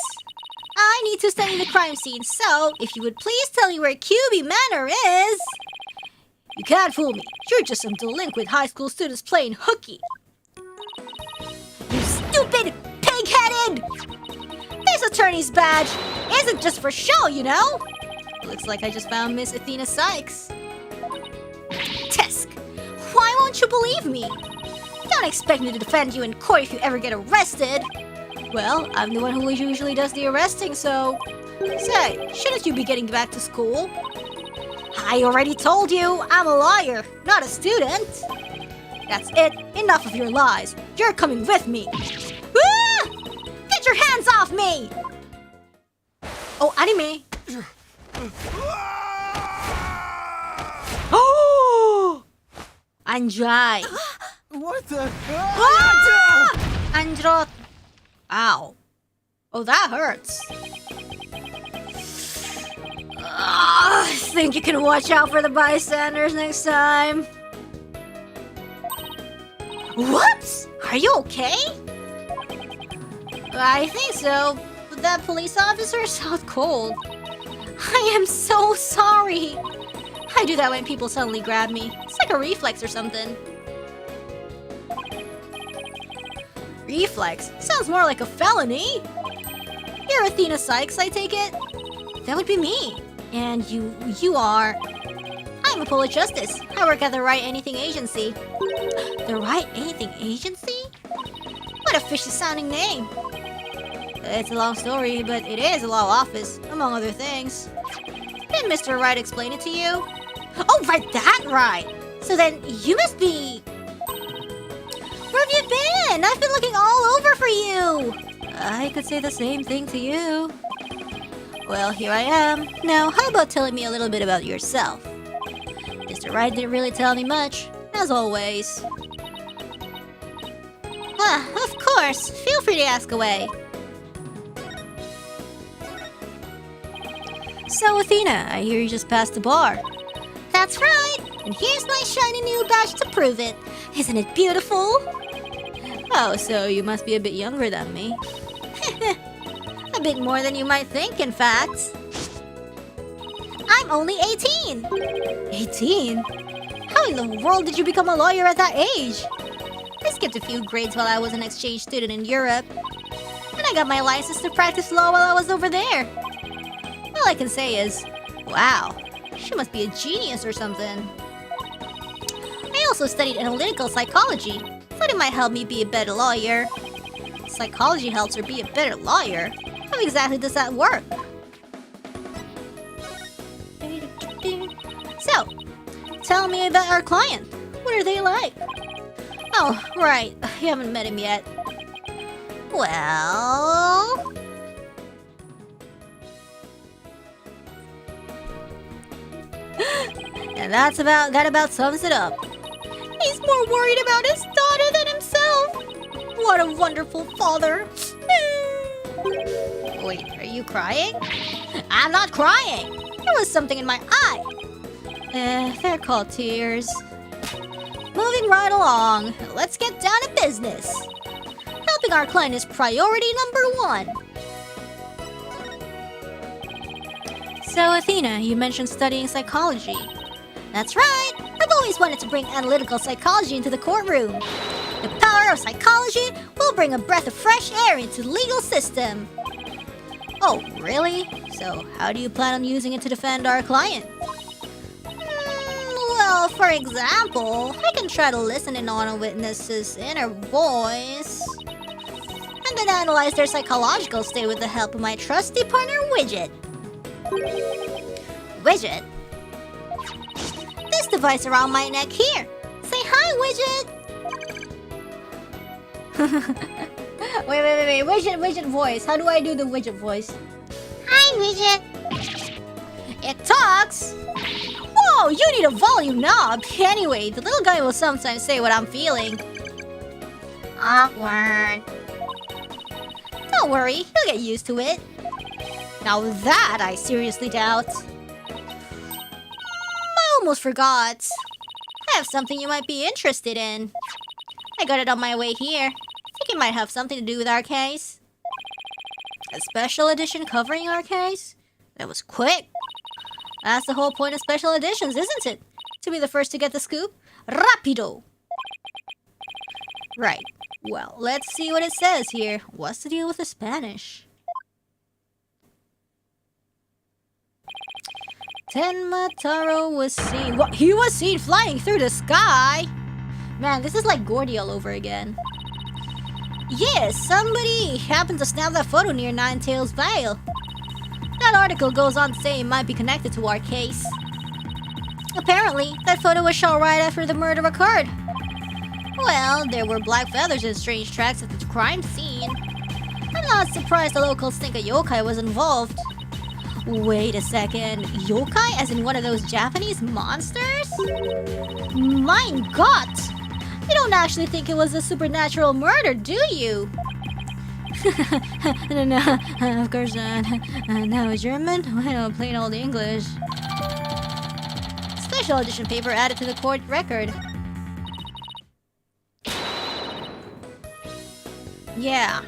I need to study the crime scene, so if you would please tell me where QB Manor is. You can't fool me. You're just some delinquent high school students playing hooky. You stupid pig-headed! This attorney's badge isn't just for show, you know? Looks like I just found Miss Athena Sykes. Tisk! Why won't you believe me? Don't Don't expect me to defend you in court if you ever get arrested. Well, I'm the one who usually does the arresting, so... Say, shouldn't you be getting back to school? I already told you, I'm a lawyer, not a student. That's it. Enough of your lies. You're coming with me. Ah! Get your hands off me! Oh, anime. Oh! Anjay. What the? Ah! Androt. Ow. Oh, that hurts. Think you can watch out for the bystanders next time? What? Are you okay? I think so. But that police officer sounds cold. I am so sorry. I do that when people suddenly grab me. It's like a reflex or something. Reflex? Sounds more like a felony. You're Athena Sykes, I take it? That would be me. And you are... I'm a Polish Justice. I work at the Wright Anything Agency. The Wright Anything Agency? What a fishy-sounding name. It's a long story, but it is a law office, among other things. Did Mr. Wright explain it to you? Oh, right, that right! So then, you must be... Where have you been? I've been looking all over for you! I could say the same thing to you. Well, here I am. Now, how about telling me a little bit about yourself? Mr. Wright didn't really tell me much, as always. Ah, of course. Feel free to ask away. So, Athena, I hear you just passed the bar. That's right. And here's my shiny new badge to prove it. Isn't it beautiful? Oh, so you must be a bit younger than me. A bit more than you might think, in fact. I'm only 18. 18? How in the world did you become a lawyer at that age? I skipped a few grades while I was an exchange student in Europe. And I got my license to practice law while I was over there. All I can say is, wow, she must be a genius or something. I also studied analytical psychology. Thought it might help me be a better lawyer. Psychology helps her be a better lawyer? How exactly does that work? So, tell me about our client. What are they like? Oh, right. You haven't met him yet. Well... And that about sums it up. He's more worried about his daughter than himself. What a wonderful father. Wait, are you crying? I'm not crying. There was something in my eye. They're called tears. Moving right along. Let's get down to business. Helping our client is priority number 1. So, Athena, you mentioned studying psychology. That's right. I've always wanted to bring analytical psychology into the courtroom. The power of psychology will bring a breath of fresh air into the legal system. Oh, really? So, how do you plan on using it to defend our client? Well, for example, I can try to listen in on a witness's inner voice, and then analyze their psychological state with the help of my trusty partner, Widget. Widget? This device around my neck here. Say hi, Widget! Wait. Widget voice. How do I do the Widget voice? Hi, Widget. It talks. Whoa, you need a volume knob. Anyway, the little guy will sometimes say what I'm feeling. Awkward. Don't worry, he'll get used to it. Now that I seriously doubt. I almost forgot. I have something you might be interested in. I got it on my way here. Think it might have something to do with our case. A special edition covering our case? That was quick. That's the whole point of special editions, isn't it? To be the first to get the scoop? Rapido! Right. Well, let's see what it says here. What's the deal with the Spanish? Tenmataro was seen... What? He was seen flying through the sky? Man, this is like Gordy all over again. Yes, somebody happened to snap that photo near Ninetales Vale. That article goes on to say it might be connected to our case. Apparently, that photo was shot right after the murder occurred. Well, there were black feathers and strange tracks at the crime scene. I'm not surprised the locals think a yokai was involved. Wait a second, yokai as in one of those Japanese monsters? Mein Gott! You don't actually think it was a supernatural murder, do you? No, of course not. Now a German? Why don't play all the English? Special edition paper added to the court record. Yeah.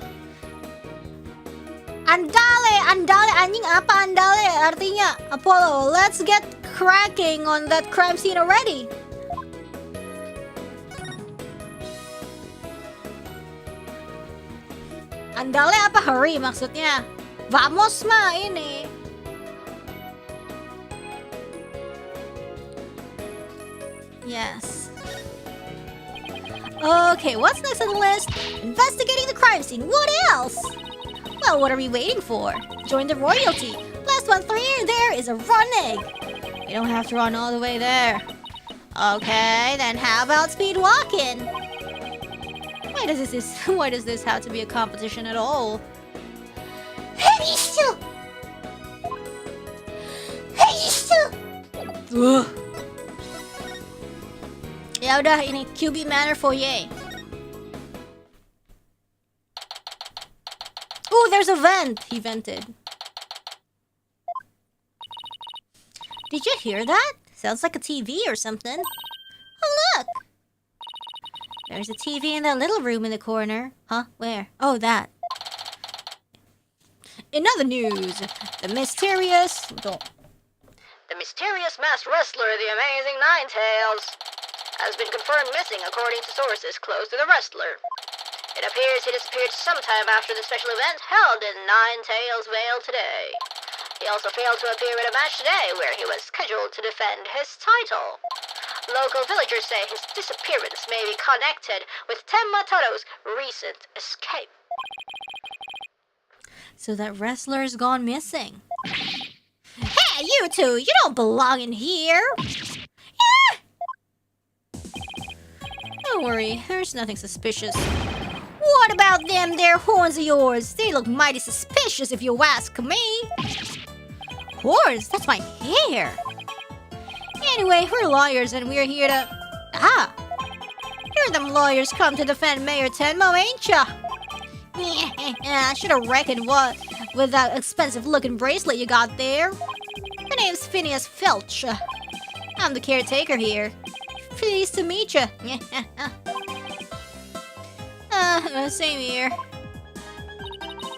Andale, andale, anjing apa andale? Artinya, Apollo, let's get cracking on that crime scene already. Andale apa hurry maksudnya? Vamos ma ini. Yes. Okay, what's next on the list? Investigating the crime scene. What else? Well, what are we waiting for? Join the royalty. Last one through there is a running. We don't have to run all the way there. Okay, then how about speed walking? Why does this have to be a competition at all? Ya udah, ini QB Manor Foyer. Ooh, there's a vent. He vented. Did you hear that? Sounds like a TV or something. Oh, look! There's a TV in that little room in the corner. Huh? Where? Oh, that. In other news, the mysterious masked wrestler, the amazing Ninetales, has been confirmed missing according to sources close to the wrestler. It appears he disappeared sometime after the special event held in Ninetales Vale today. He also failed to appear at a match today where he was scheduled to defend his title. Local villagers say his disappearance may be connected with Tenmataro's recent escape. So that wrestler's gone missing. Hey, you two! You don't belong in here! Yeah! Don't worry, there's nothing suspicious. What about them there horns of yours? They look mighty suspicious if you ask me. Horns? That's my hair. Anyway, we're lawyers and we're here to... Here them lawyers come to defend Mayor Tenmo, ain't ya? I should have reckoned what with that expensive-looking bracelet you got there. My name's Phineas Felch. I'm the caretaker here. Pleased to meet ya. Same here.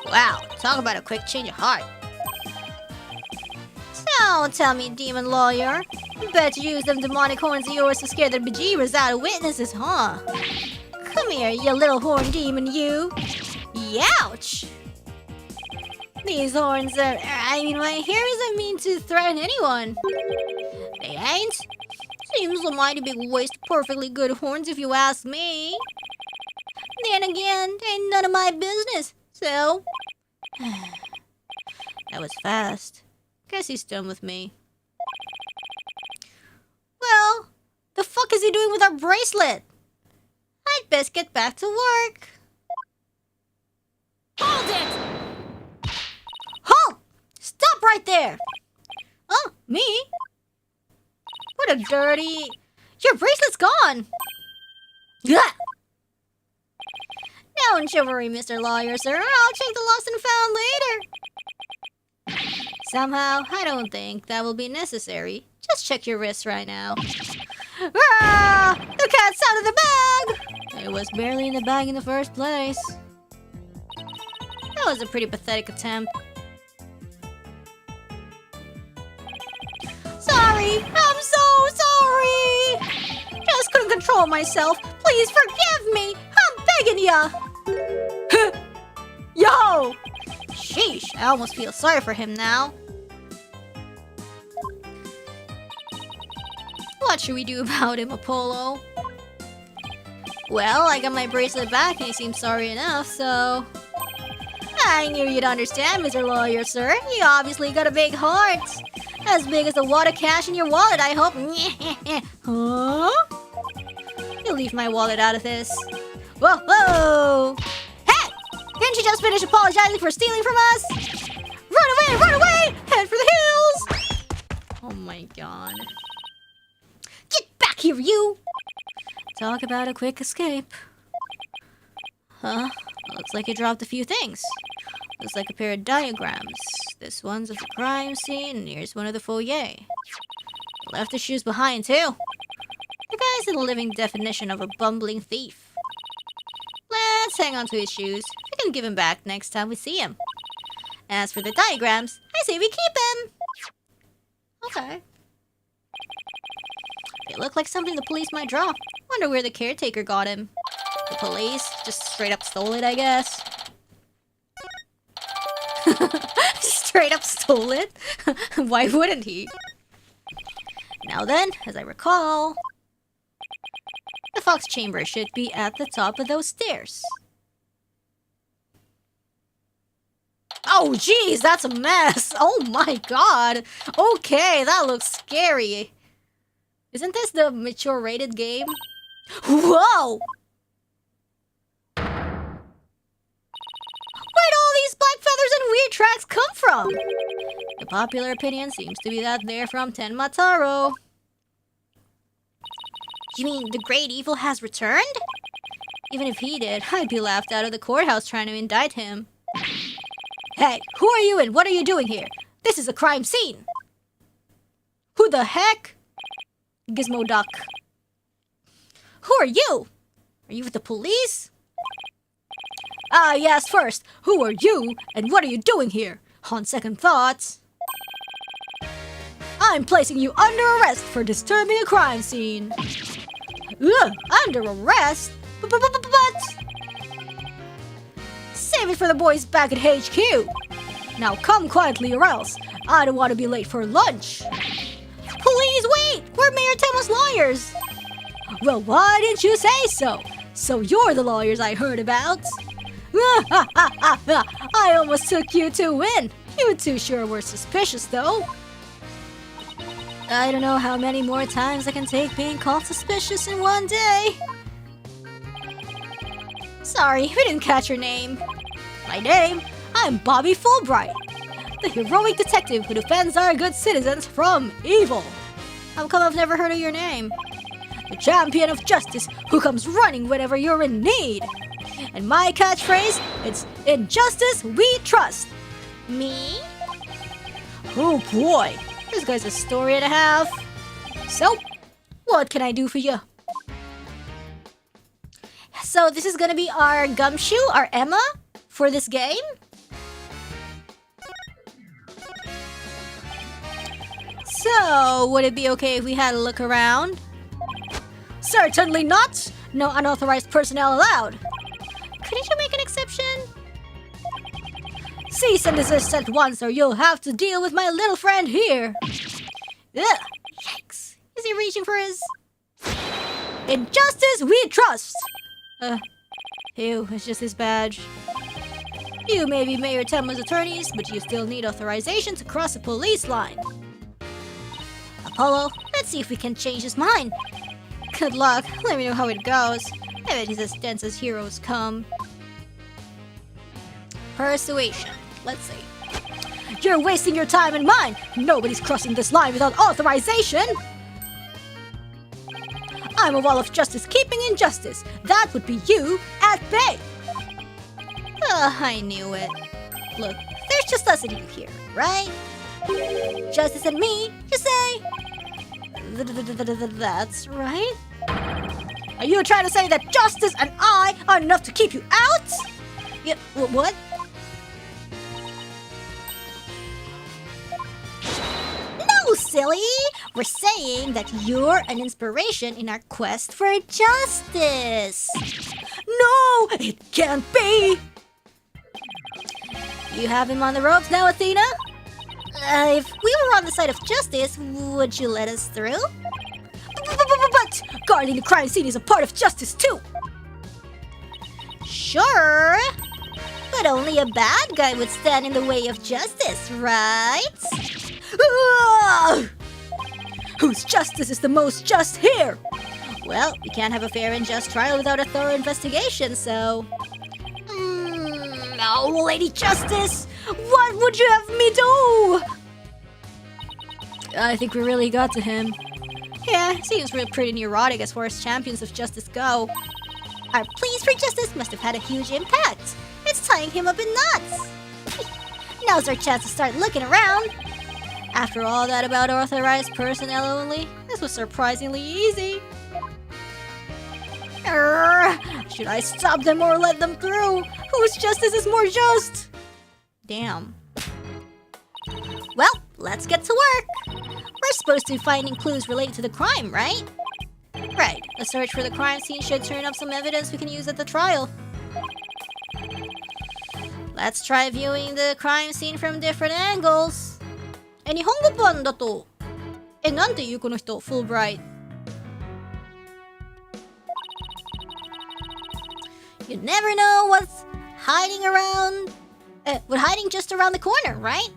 Wow, talk about a quick change of heart. So, tell me, demon lawyer, bet you use them demonic horns of yours to scare the bejeebers out of witnesses, huh? Come here, you little horn demon, you. Youch! These horns are... my hair isn't mean to threaten anyone. They ain't? Seems a mighty big waste of perfectly good horns if you ask me. Then again, ain't none of my business, so... That was fast. Guess he's done with me. Well, the fuck is he doing with our bracelet? I'd best get back to work. Hold it! Halt! Stop right there! Oh, me? What a dirty... Your bracelet's gone! Yeah. Don't you worry, Mr. Lawyer, sir. I'll check the lost and found later. Somehow, I don't think that will be necessary. Just check your wrist right now. Ah! The cat's out of the bag! It was barely in the bag in the first place. That was a pretty pathetic attempt. Sorry! I'm so sorry! Just couldn't control myself. Please forgive me! I'm begging ya! Yo! Sheesh, I almost feel sorry for him now. What should we do about him, Apollo? Well, I got my bracelet back and he seemed sorry enough, so... I knew you'd understand, Mr. Lawyer, sir. You obviously got a big heart. As big as the wad of cash in your wallet, I hope. Huh? You leave my wallet out of this. Whoa, whoa! Hey! Didn't you just finish apologizing for stealing from us? Run away, run away! Head for the hills! Oh my god. Get back here, you! Talk about a quick escape. Huh? Looks like you dropped a few things. Looks like a pair of diagrams. This one's of the crime scene, and here's one of the foyer. Left the shoes behind, too. The guy's the living definition of a bumbling thief. Let's hang on to his shoes. We can give him back next time we see him. As for the diagrams, I say we keep him. Okay. They look like something the police might draw. Wonder where the caretaker got him. The police just straight up stole it, I guess. Straight up stole it? Why wouldn't he? Now then, as I recall, the fox chamber should be at the top of those stairs. Oh jeez, that's a mess. Oh my god. Okay, that looks scary. Isn't this the mature rated game? Whoa! Where'd all these black feathers and weird tracks come from? The popular opinion seems to be that they're from Tenmataro. You mean the great evil has returned? Even if he did, I'd be laughed out of the courthouse trying to indict him. Hey, who are you and what are you doing here? This is a crime scene. Who the heck? Gizmo Duck. Who are you? Are you with the police? Yes, first, who are you and what are you doing here? On second thoughts, I'm placing you under arrest for disturbing a crime scene. Ugh, under arrest? But... Save it for the boys back at HQ. Now come quietly or else. I don't want to be late for lunch. Please wait! We're Mayor Temo's lawyers. Well, why didn't you say so? So you're the lawyers I heard about. I almost took you to win. You two sure were suspicious, though. I don't know how many more times I can take being called suspicious in one day. Sorry, we didn't catch your name. My name? I'm Bobby Fulbright, the heroic detective who defends our good citizens from evil. How come I've never heard of your name? The champion of justice who comes running whenever you're in need. And my catchphrase, it's in justice we trust. Me? Oh boy, this guy's a story and a half. So, what can I do for you? So this is gonna be our gumshoe, our Emma, for this game. So, would it be okay if we had a look around? Certainly not! No unauthorized personnel allowed. Couldn't you make an exception? Cease and desist at once or you'll have to deal with my little friend here. Ugh, yikes. Is he reaching for his... In justice we trust! Ew, it's just his badge. You may be Mayor Temo's attorneys, but you still need authorization to cross the police line. Apollo, let's see if we can change his mind. Good luck. Let me know how it goes. I bet he's as dense as heroes come. Persuasion. Let's see. You're wasting your time and mine. Nobody's crossing this line without authorization. I'm a wall of justice keeping injustice. That would be you at bay. I knew it. Look, there's just us and you here, right? Justice and me, you say? That's right. Are you trying to say that justice and I are enough to keep you out? Yeah, what? No, silly! We're saying that you're an inspiration in our quest for justice. No, it can't be! You have him on the ropes now, Athena? If we were on the side of justice, would you let us through? But guarding the crime scene is a part of justice too. Sure. But only a bad guy would stand in the way of justice, right? Whose justice is the most just here? Well, we can't have a fair and just trial without a thorough investigation, so... No, Lady Justice! What would you have me do? I think we really got to him. Yeah, seems really pretty neurotic as far as champions of justice go. Our pleas for justice must have had a huge impact. It's tying him up in knots. Now's our chance to start looking around. After all that about authorized personnel only, this was surprisingly easy. Should I stop them or let them through? Whose justice is more just? Damn. Well, let's get to work. We're supposed to be finding clues related to the crime, right? Right. A search for the crime scene should turn up some evidence we can use at the trial. Let's try viewing the crime scene from different angles. 日本語版だと、なんていうこの人、Fulbright. You never know what's hiding around. We're hiding just around the corner, right?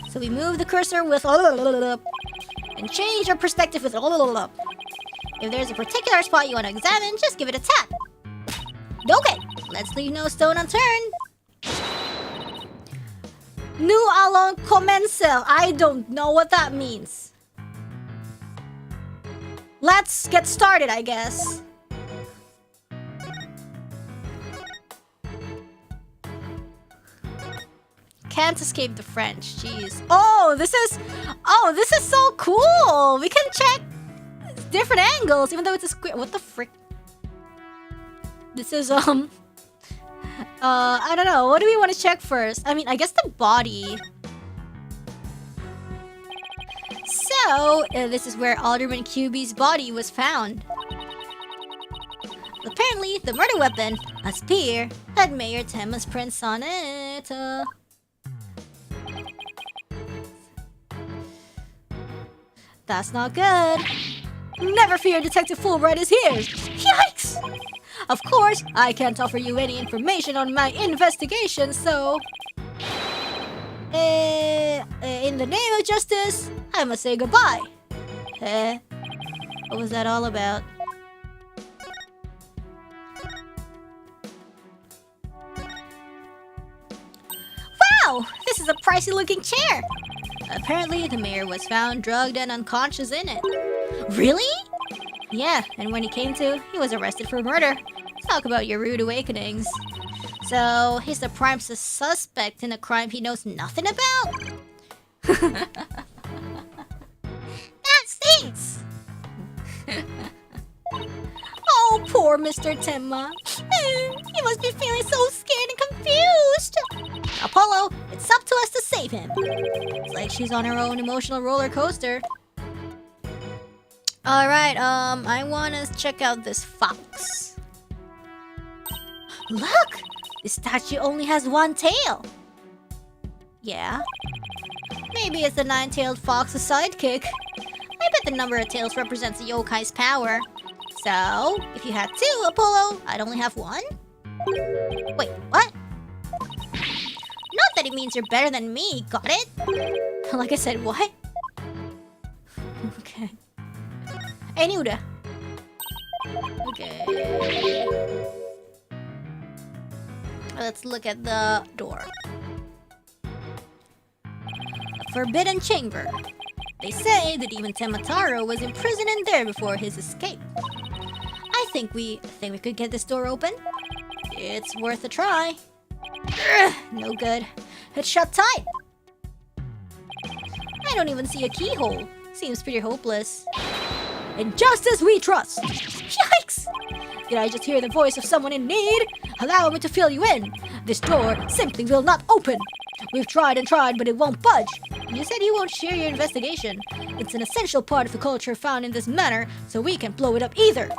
So we move the cursor with and change our perspective with If there's a particular spot you want to examine, just give it a tap. Okay, let's leave no stone unturned. Nous allons commencer. I don't know what that means. Let's get started, I guess. Can't escape the French. Jeez. Oh, this is so cool. We can check different angles, even though it's a square. What the frick? This is I don't know. What do we want to check first? I mean, I guess the body. So this is where Alderman QB's body was found. Apparently, the murder weapon, a spear, had Mayor Tenma's prints on it. That's not good. Never fear, Detective Fulbright is here. Yikes! Of course, I can't offer you any information on my investigation, so... in the name of justice, I must say goodbye. What was that all about? Wow! This is a pricey-looking chair. Apparently, the mayor was found drugged and unconscious in it. Really? Yeah, and when he came to, he was arrested for murder. Talk about your rude awakenings. So, he's the prime suspect in a crime he knows nothing about? That stinks! Oh, poor Mr. Tenma. He must be feeling so scared and confused. Apollo, it's up to us to save him. It's like she's on her own emotional roller coaster. Alright, I wanna check out this fox. Look! This statue only has one tail. Yeah. Maybe it's the nine-tailed fox's sidekick. I bet the number of tails represents the yokai's power. So, if you had two, Apollo, I'd only have one? Wait, what? Not that it means you're better than me, got it? Like I said, what? Okay. Anyway. Okay. Let's look at the door. A forbidden chamber. They say that even Temataro was imprisoned in there before his escape. I think we could get this door open. It's worth a try. No good. It's shut tight. I don't even see a keyhole. Seems pretty hopeless. In justice we trust. Yikes! Did I just hear the voice of someone in need? Allow me to fill you in. This door simply will not open. We've tried and tried, but it won't budge. You said you won't share your investigation. It's an essential part of the culture found in this manor, so we can't blow it up either.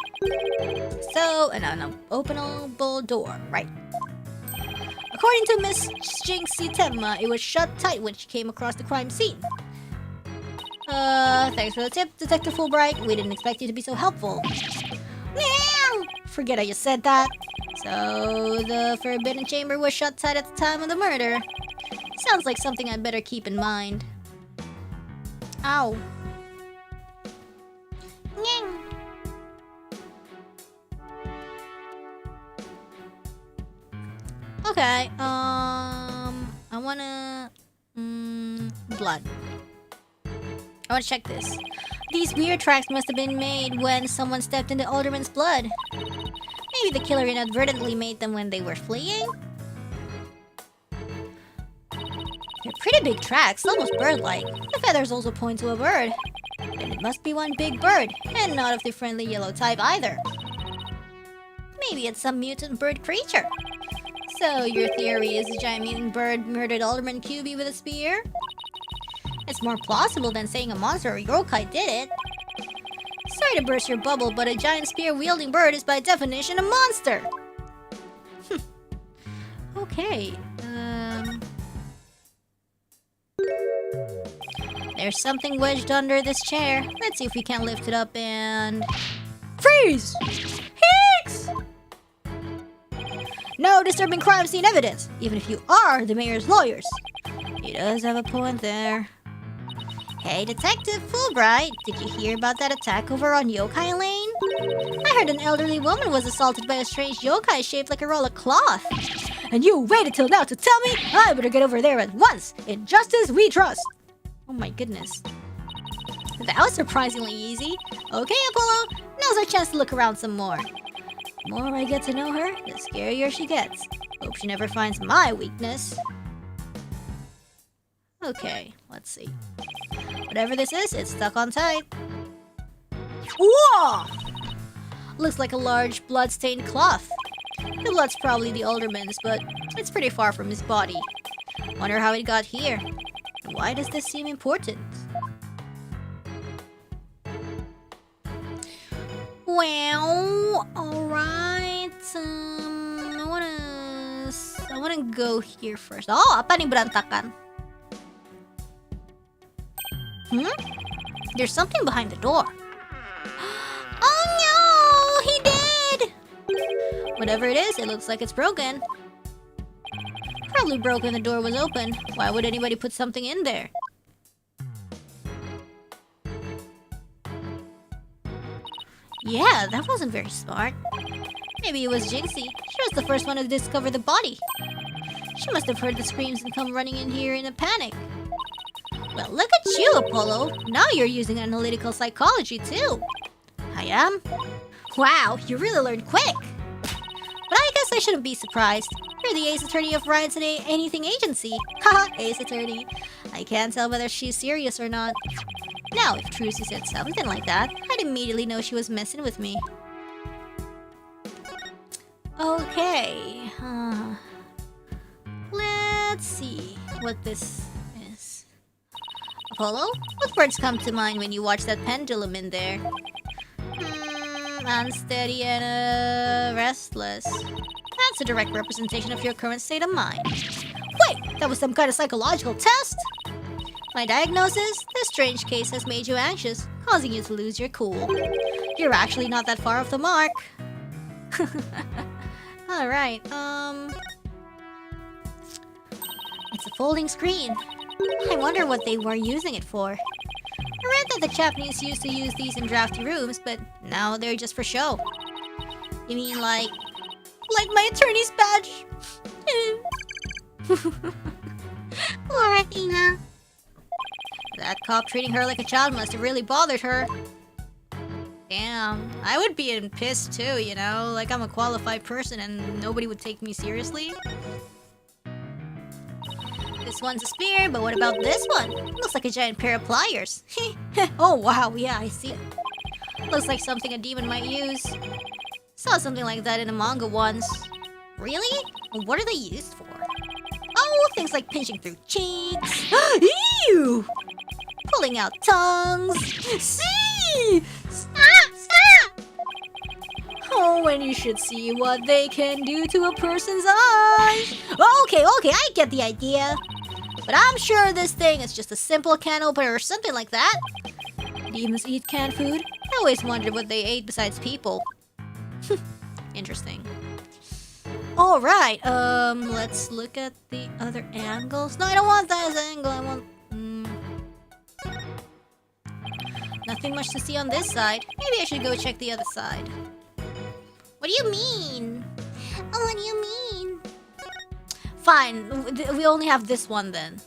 So, an unopenable door, right? According to Miss Jinxie Tenma, it was shut tight when she came across the crime scene. Thanks for the tip, Detective Fulbright. We didn't expect you to be so helpful. Forget I just said that. So, the forbidden chamber was shut tight at the time of the murder. Sounds like something I'd better keep in mind. Ow. Nying. Okay, I wanna... blood. I wanna check this. These weird tracks must have been made when someone stepped in the alderman's blood. Maybe the killer inadvertently made them when they were fleeing? They're pretty big tracks, almost bird-like. The feathers also point to a bird. Then it must be one big bird, and not of the friendly yellow type either. Maybe it's some mutant bird creature. So, your theory is a giant mutant bird murdered Alderman QB with a spear? It's more plausible than saying a monster or yokai did it. Sorry to burst your bubble, but a giant spear-wielding bird is by definition a monster! Okay, There's something wedged under this chair. Let's see if we can lift it up and... Freeze! Hicks! No disturbing crime scene evidence, even if you are the mayor's lawyers. He does have a point there. Hey, Detective Fulbright, did you hear about that attack over on Yokai Lane? I heard an elderly woman was assaulted by a strange yokai shaped like a roll of cloth. And you waited till now to tell me? I better get over there at once. In justice we trust. Oh my goodness. That was surprisingly easy. Okay, Apollo, now's our chance to look around some more. The more I get to know her, the scarier she gets. Hope she never finds my weakness. Okay, let's see. Whatever this is, it's stuck on tight. Whoa! Looks like a large blood-stained cloth. The blood's probably the alderman's, but it's pretty far from his body. Wonder how it got here. Why does this seem important? Well, alright. I wanna go here first. Oh, apa nih berantakan? There's something behind the door. Oh no! He did! Whatever it is, it looks like it's broken. Probably broke when the door was open. Why would anybody put something in there? Yeah, that wasn't very smart. Maybe it was Jinxie. She was the first one to discover the body. She must have heard the screams and come running in here in a panic. Well, look at you, Apollo. Now you're using analytical psychology, too. I am? Wow, you really learned quick. But I guess I shouldn't be surprised. You're the ace attorney of Wright's anything agency. Haha, ace attorney. I can't tell whether she's serious or not. Now, if Trucy said something like that, I'd immediately know she was messing with me. Okay. Let's see what this is. Apollo? What words come to mind when you watch that pendulum in there? Unsteady and restless. That's a direct representation of your current state of mind. Wait, that was some kind of psychological test? My diagnosis? This strange case has made you anxious, causing you to lose your cool. You're actually not that far off the mark. Alright, it's a folding screen. I wonder what they were using it for. I read that the Japanese used to use these in drafty rooms, but now they're just for show. You mean like my attorney's badge? Poor Athena. That cop treating her like a child must have really bothered her. Damn, I would be pissed too, you know? Like I'm a qualified person and nobody would take me seriously. This one's a spear, but what about this one? Looks like a giant pair of pliers. Oh wow, yeah, I see it. Looks like something a demon might use. Saw something like that in a manga once. Really? What are they used for? Oh, things like pinching through cheeks. Ew! Pulling out tongues. See! Stop! Oh, and you should see what they can do to a person's eyes. Okay, I get the idea. But I'm sure this thing is just a simple can opener or something like that. Demons eat canned food? I always wondered what they ate besides people. Interesting. Alright, let's look at the other angles. No, I don't want that as an angle. I want... Nothing much to see on this side. Maybe I should go check the other side. What do you mean? Oh, what do you mean? Fine, we only have this one then.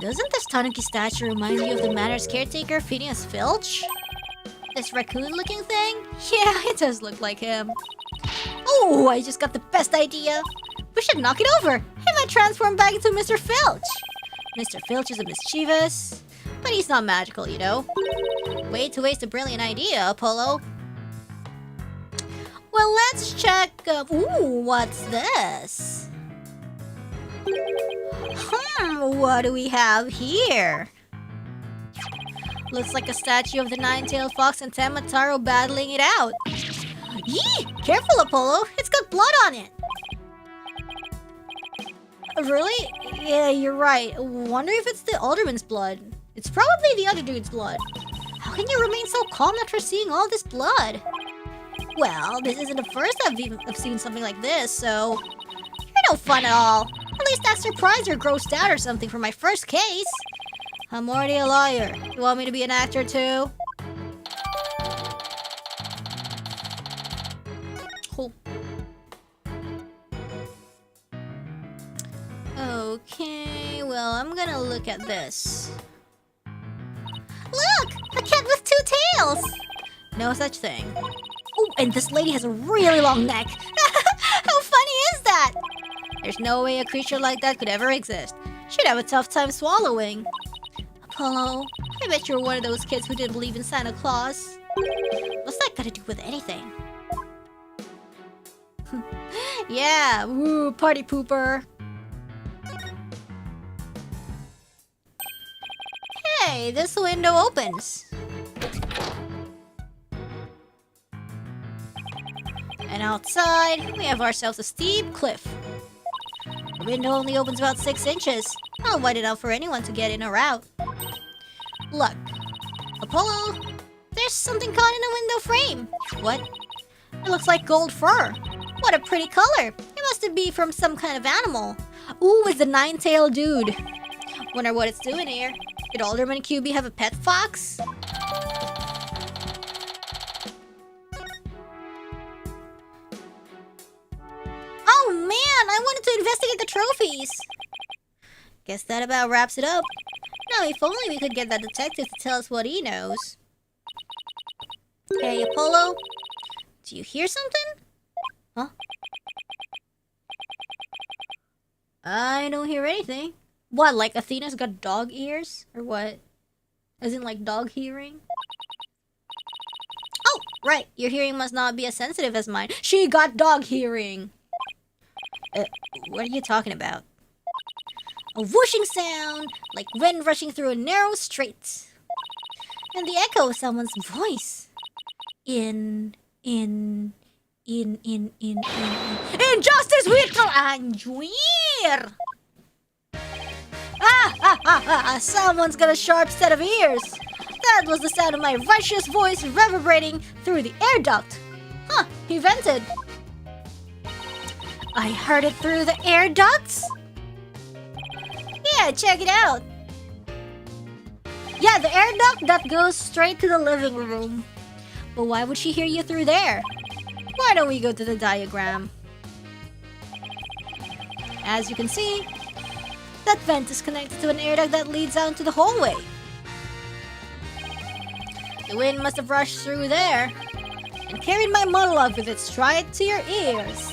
Doesn't this Tanuki statue remind you of the manor's caretaker, Phineas Filch? This raccoon-looking thing? Yeah, it does look like him. Oh, I just got the best idea. We should knock it over. He might transform back into Mr. Filch. Mr. Filch is a mischievous, but he's not magical, you know. Way to waste a brilliant idea, Apollo. Well, let's check. Ooh, what's this? What do we have here? Looks like a statue of the nine-tailed fox and Tamataro battling it out. Yee! Careful, Apollo! It's got blood on it! Really? Yeah, you're right. Wonder if it's the alderman's blood. It's probably the other dude's blood. How can you remain so calm after seeing all this blood? Well, this isn't the first I've seen something like this, so... You're no fun at all. At least act surprised or grossed out or something for my first case. I'm already a lawyer. You want me to be an actor too? Oh. Okay, well, I'm gonna look at this. Look! A cat with two tails! No such thing. Oh, and this lady has a really long neck. How funny is that? There's no way a creature like that could ever exist. She'd have a tough time swallowing. Apollo, I bet you're one of those kids who didn't believe in Santa Claus. What's that got to do with anything? Yeah, woo, party pooper. Hey, this window opens. And outside, we have ourselves a steep cliff. The window only opens about 6 inches. Not wide enough for anyone to get in or out. Look, Apollo, there's something caught in a window frame. What? It looks like gold fur. What a pretty color. It must be from some kind of animal. Ooh, it's the nine-tailed dude. Wonder what it's doing here. Did Alderman QB have a pet fox? Oh man, I wanted to investigate the trophies. Guess that about wraps it up. Now, if only we could get that detective to tell us what he knows. Hey, Apollo? Do you hear something? Huh? I don't hear anything. What, like Athena's got dog ears? Or what? As in, like, dog hearing? Oh, right. Your hearing must not be as sensitive as mine. She got dog hearing! What are you talking about? A whooshing sound, like wind rushing through a narrow strait. And the echo of someone's voice. Injustice with Anjuir! Someone's got a sharp set of ears. That was the sound of my righteous voice reverberating through the air duct. Huh, he vented. I heard it through the air ducts? Yeah, check it out. Yeah, the air duct that goes straight to the living room. But why would she hear you through there? Why don't we go to the diagram? As you can see, that vent is connected to an air duct that leads out into the hallway. The wind must have rushed through there and carried my monologue with it straight to your ears.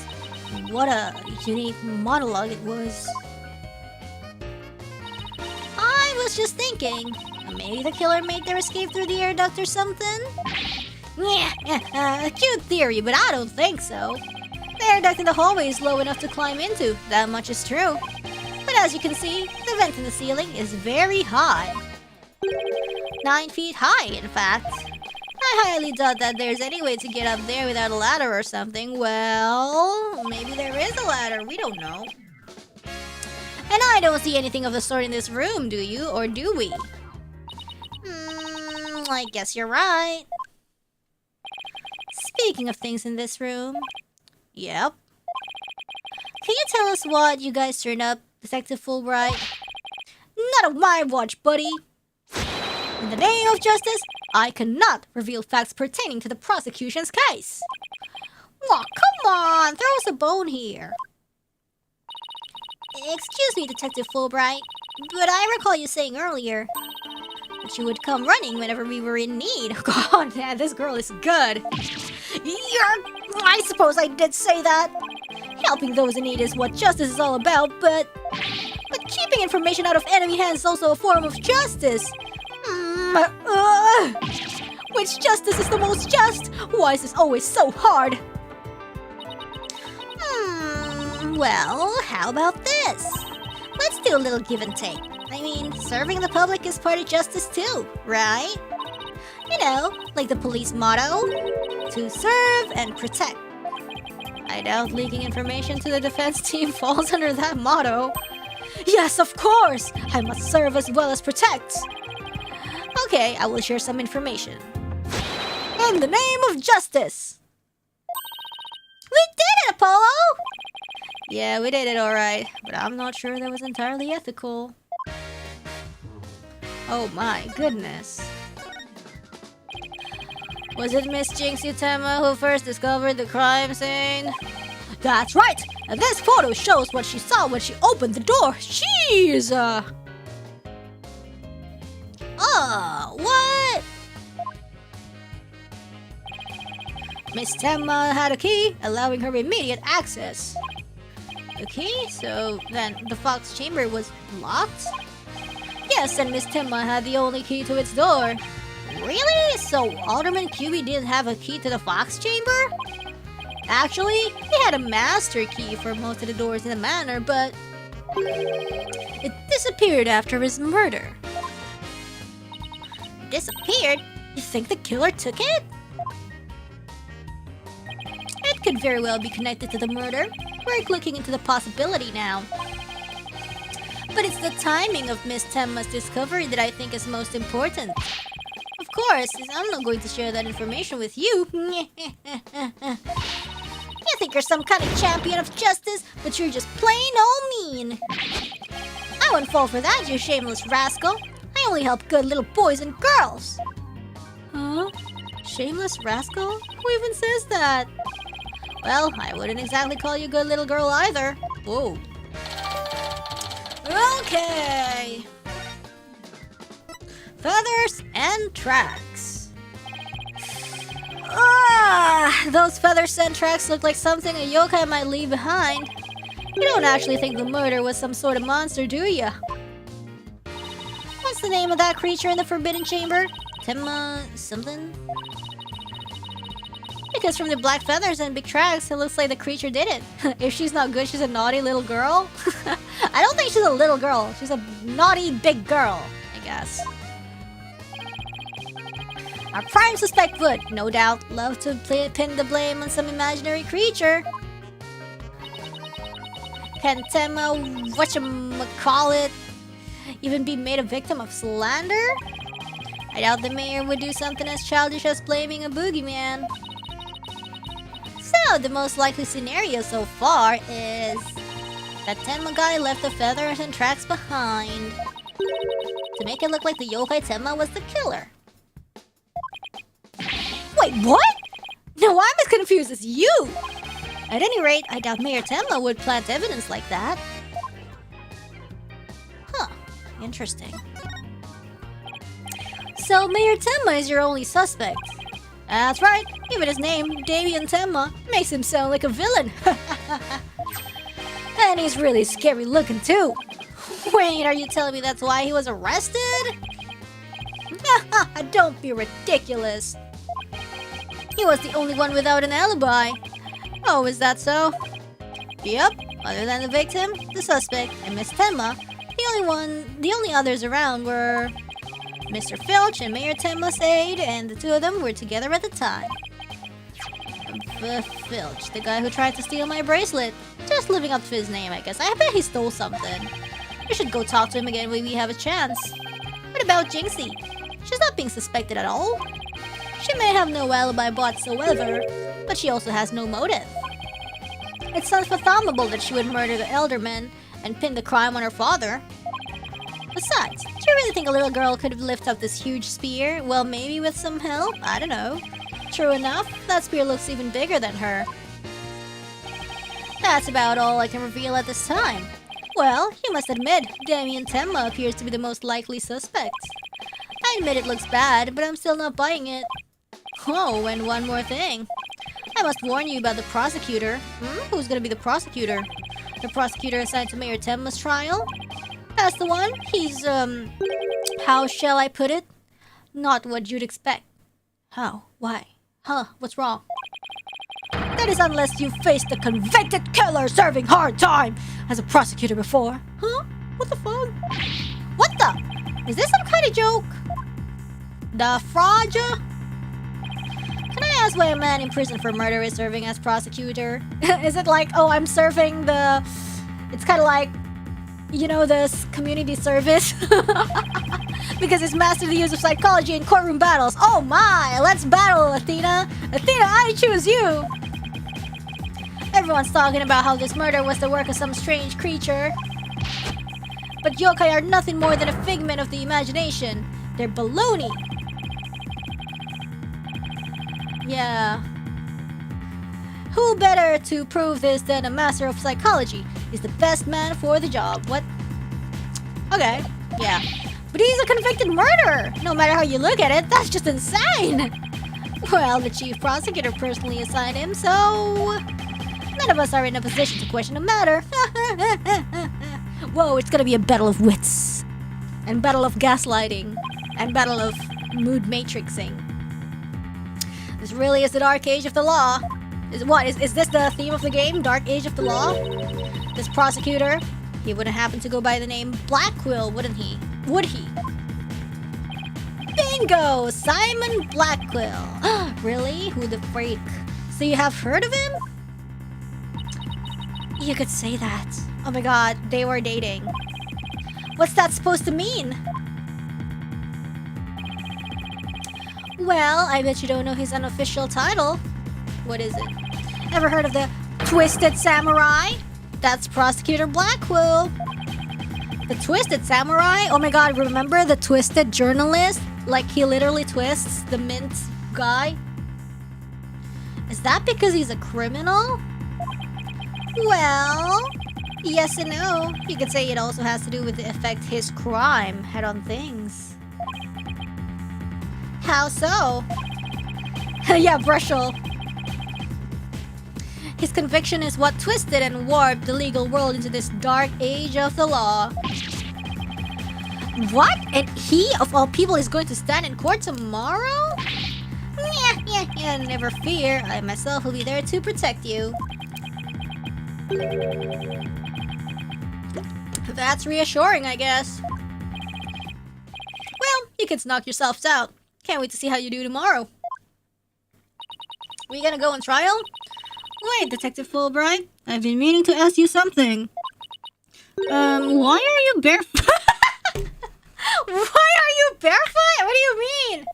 What a unique monologue it was. I was just thinking, maybe the killer made their escape through the air duct or something? Yeah, cute theory, but I don't think so. The air duct in the hallway is low enough to climb into, that much is true. But as you can see, the vent in the ceiling is very high. 9 feet high, in fact. I highly doubt that there's any way to get up there without a ladder or something. Well, maybe there is a ladder, we don't know. And I don't see anything of the sort in this room, do you? Or do we? I guess you're right. Speaking of things in this room, Yep. Can you tell us what you guys turned up, Detective Fulbright? Not of my watch, buddy. In the name of justice, I cannot reveal facts pertaining to the prosecution's case. Aw, come on, throw us a bone here. Excuse me, Detective Fulbright, but I recall you saying earlier that you would come running whenever we were in need. God, man, this girl is good. I suppose I did say that. Helping those in need is what justice is all about, but keeping information out of enemy hands is also a form of justice. Which justice is the most just? Why is this always so hard? Well, how about this? Let's do a little give and take. I mean, serving the public is part of justice too, right? You know, like the police motto, to serve and protect. I doubt leaking information to the defense team falls under that motto. Yes, of course! I must serve as well as protect. Okay, I will share some information. In the name of justice! We did it, Apollo! Yeah, we did it alright, but I'm not sure that was entirely ethical. Oh my goodness. Was it Miss Jinx Utama who first discovered the crime scene? That's right! And this photo shows what she saw when she opened the door. Jeez! What? Miss Tenma had a key, allowing her immediate access. A key? So then the Fox chamber was locked? Yes, and Miss Tenma had the only key to its door. Really? So Alderman QB didn't have a key to the Fox chamber? Actually, he had a master key for most of the doors in the manor, but it disappeared after his murder. Disappeared? You think the killer took it? It could very well be connected to the murder. We're looking into the possibility now. But it's the timing of Miss Tenma's discovery that I think is most important. Of course, I'm not going to share that information with you. You think you're some kind of champion of justice, but you're just plain old mean. I wouldn't fall for that, you shameless rascal. I only help good little boys and girls. Huh? Shameless rascal? Who even says that? Well, I wouldn't exactly call you a good little girl either. Whoa. Okay. Feathers and tracks. Those feathers and tracks look like something a yokai might leave behind. You don't actually think the murder was some sort of monster, do you? What's the name of that creature in the Forbidden Chamber? Tenma something? Because from the black feathers and big tracks, it looks like the creature did it. If she's not good, she's a naughty little girl? I don't think she's a little girl. She's a naughty big girl, I guess. Our prime suspect would, no doubt, love to pin the blame on some imaginary creature. Can Tenma, whatchamacallit, even be made a victim of slander? I doubt the mayor would do something as childish as blaming a boogeyman. So, the most likely scenario so far is that Tenma guy left the feathers and tracks behind to make it look like the yokai Tenma was the killer. Wait, what? No, I'm as confused as you! At any rate, I doubt Mayor Tenma would plant evidence like that. Huh, interesting. So Mayor Tenma is your only suspect. That's right, even his name, Damien Tenma, makes him sound like a villain. And he's really scary looking too. Wait, are you telling me that's why he was arrested? Don't be ridiculous. He was the only one without an alibi. Oh, is that so? Yep, other than the victim, the suspect, and Miss Tenma, the only others around were Mr. Filch and Mayor Tenma's aide, and the two of them were together at the time. Filch, the guy who tried to steal my bracelet. Just living up to his name, I guess. I bet he stole something. We should go talk to him again when we have a chance. What about Jinxie? She's not being suspected at all. She may have no alibi whatsoever, but she also has no motive. It's unfathomable that she would murder the elderman and pin the crime on her father. Besides, do you really think a little girl could lift up this huge spear? Well, maybe with some help? I don't know. True enough, that spear looks even bigger than her. That's about all I can reveal at this time. Well, you must admit, Damien Tenma appears to be the most likely suspect. I admit it looks bad, but I'm still not buying it. Oh, and one more thing. I must warn you about the prosecutor. Who's gonna be the prosecutor? The prosecutor assigned to Mayor Tenma's trial? That's the one. He's, how shall I put it? Not what you'd expect. How? Why? Huh? What's wrong? That is unless you've faced a convicted killer serving hard time as a prosecutor before. Huh? What the fuck? What the? Is this some kind of joke? The fraudja? Can I ask why a man in prison for murder is serving as prosecutor? Is it like, oh, I'm serving the... It's kind of like, you know, this community service? Because it's mastered the use of psychology in courtroom battles. Oh my! Let's battle, Athena! Athena, I choose you! Everyone's talking about how this murder was the work of some strange creature. But yokai are nothing more than a figment of the imagination. They're baloney. Yeah. Who better to prove this than a master of psychology? He's the best man for the job. What? Okay, yeah. But he's a convicted murderer! No matter how you look at it, that's just insane! Well, the chief prosecutor personally assigned him, so... None of us are in a position to question the matter. Whoa, it's gonna be a battle of wits. And battle of gaslighting. And battle of mood matrixing. This really is the dark age of the law. Is this the theme of the game? Dark age of the law? This prosecutor, he wouldn't happen to go by the name Blackquill, wouldn't he? Would he? Bingo! Simon Blackquill. Really? Who the freak? So you have heard of him? You could say that. Oh my god, they were dating. What's that supposed to mean? Well, I bet you don't know his unofficial title. What is it? Ever heard of the Twisted Samurai? That's Prosecutor Blackquill. The Twisted Samurai? Oh my god, remember the Twisted Journalist? Like, he literally twists the mint guy? Is that because he's a criminal? Well, yes and no. You could say it also has to do with the effect his crime had on things. How so? Yeah, Brushel. His conviction is what twisted and warped the legal world into this dark age of the law. What? And he, of all people, is going to stand in court tomorrow? Yeah, never fear. I myself will be there to protect you. That's reassuring, I guess. Well, you kids knock yourselves out. Can't wait to see how you do tomorrow. We gonna go on trial? Wait, Detective Fulbright. I've been meaning to ask you something. Why are you barefoot? Why are you barefoot? What do you mean?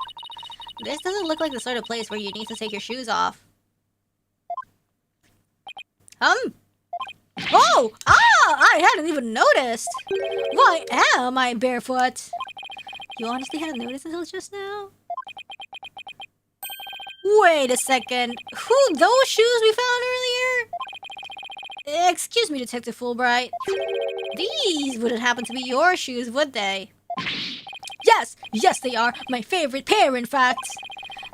This doesn't look like the sort of place where you need to take your shoes off. Oh! Ah! I hadn't even noticed! Why am I barefoot? You honestly hadn't noticed until just now? Wait a second. Who those shoes we found earlier? Excuse me, Detective Fulbright. These wouldn't happen to be your shoes, would they? Yes, they are. My favorite pair, in fact.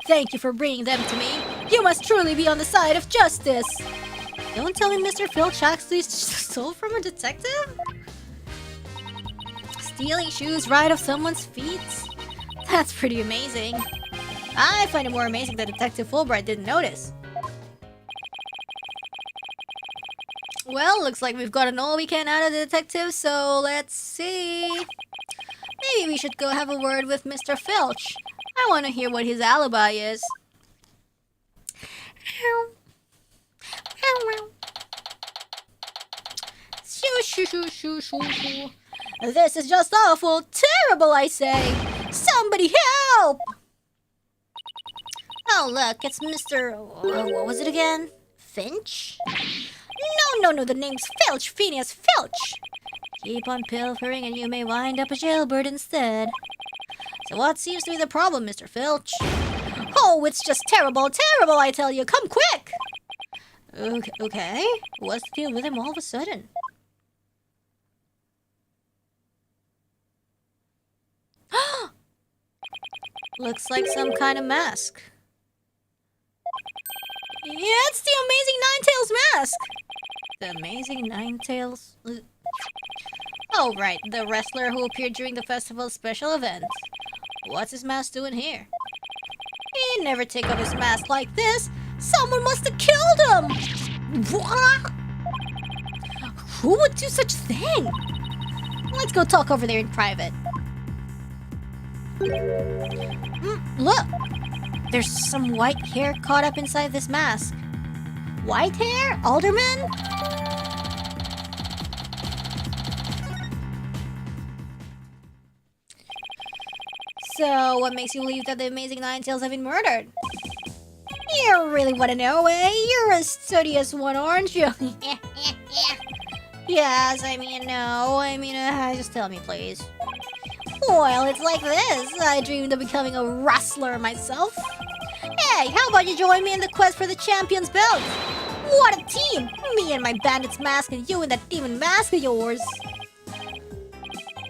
Thank you for bringing them to me. You must truly be on the side of justice. Don't tell me Mr. Filch actually stole from a detective? Stealing shoes right off someone's feet? That's pretty amazing. I find it more amazing that Detective Fulbright didn't notice. Well, looks like we've gotten all we can out of the detective, so let's see. Maybe we should go have a word with Mr. Filch. I want to hear what his alibi is. This is just awful, terrible, I say. Somebody help! Oh, look, it's Mr. what was it again? Finch? No, the name's Filch, Phineas Filch. Keep on pilfering and you may wind up a jailbird instead. So what seems to be the problem, Mr. Filch? Oh, it's just terrible, I tell you. Come quick! Okay. What's the deal with him all of a sudden? Looks like some kind of mask. Yeah, it's the Amazing Ninetales mask! The Amazing Ninetales? Oh, right, the wrestler who appeared during the festival's special event. What's his mask doing here? He'd never take off his mask like this! Someone must have killed him! What? Who would do such a thing? Let's go talk over there in private. Look! There's some white hair caught up inside this mask. White hair? Alderman? So, what makes you believe that the Amazing Ninetales have been murdered? You really want to know, eh? You're a studious one, aren't you? Yes, no. Just tell me, please. Well, it's like this. I dreamed of becoming a wrestler myself. Hey, how about you join me in the quest for the champion's belt? What a team! Me and my bandit's mask and you in that demon mask of yours.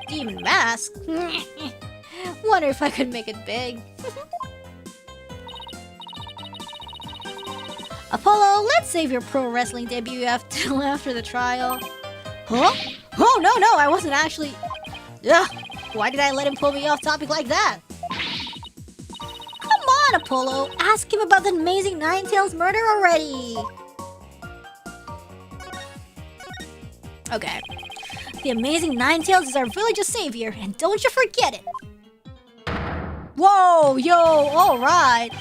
Demon mask? Wonder if I could make it big. Apollo, let's save your pro wrestling debut after the trial. Huh? Oh, no, I wasn't actually... Ugh, why did I let him pull me off topic like that? Come on, Apollo, ask him about the Amazing Ninetales murder already. Okay. The Amazing Ninetales is our village's savior, and don't you forget it. Whoa, yo, alright.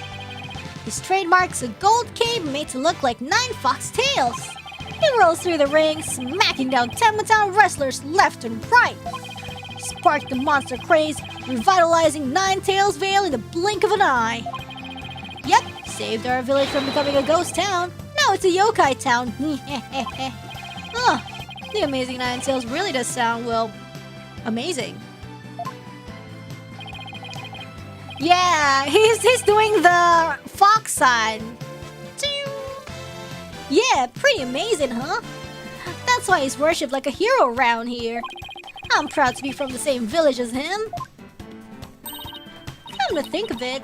His trademark's a gold cape made to look like 9 fox tails. He rolls through the ring, smacking down Tenma wrestlers left and right. Sparked the monster craze, revitalizing Ninetales Vale in the blink of an eye. Yep, saved our village from becoming a ghost town. Now it's a yokai town. The Amazing Ninetales really does sound, well, amazing. Yeah, he's doing the fox sign. Yeah, pretty amazing, huh? That's why he's worshipped like a hero around here. I'm proud to be from the same village as him. Come to think of it,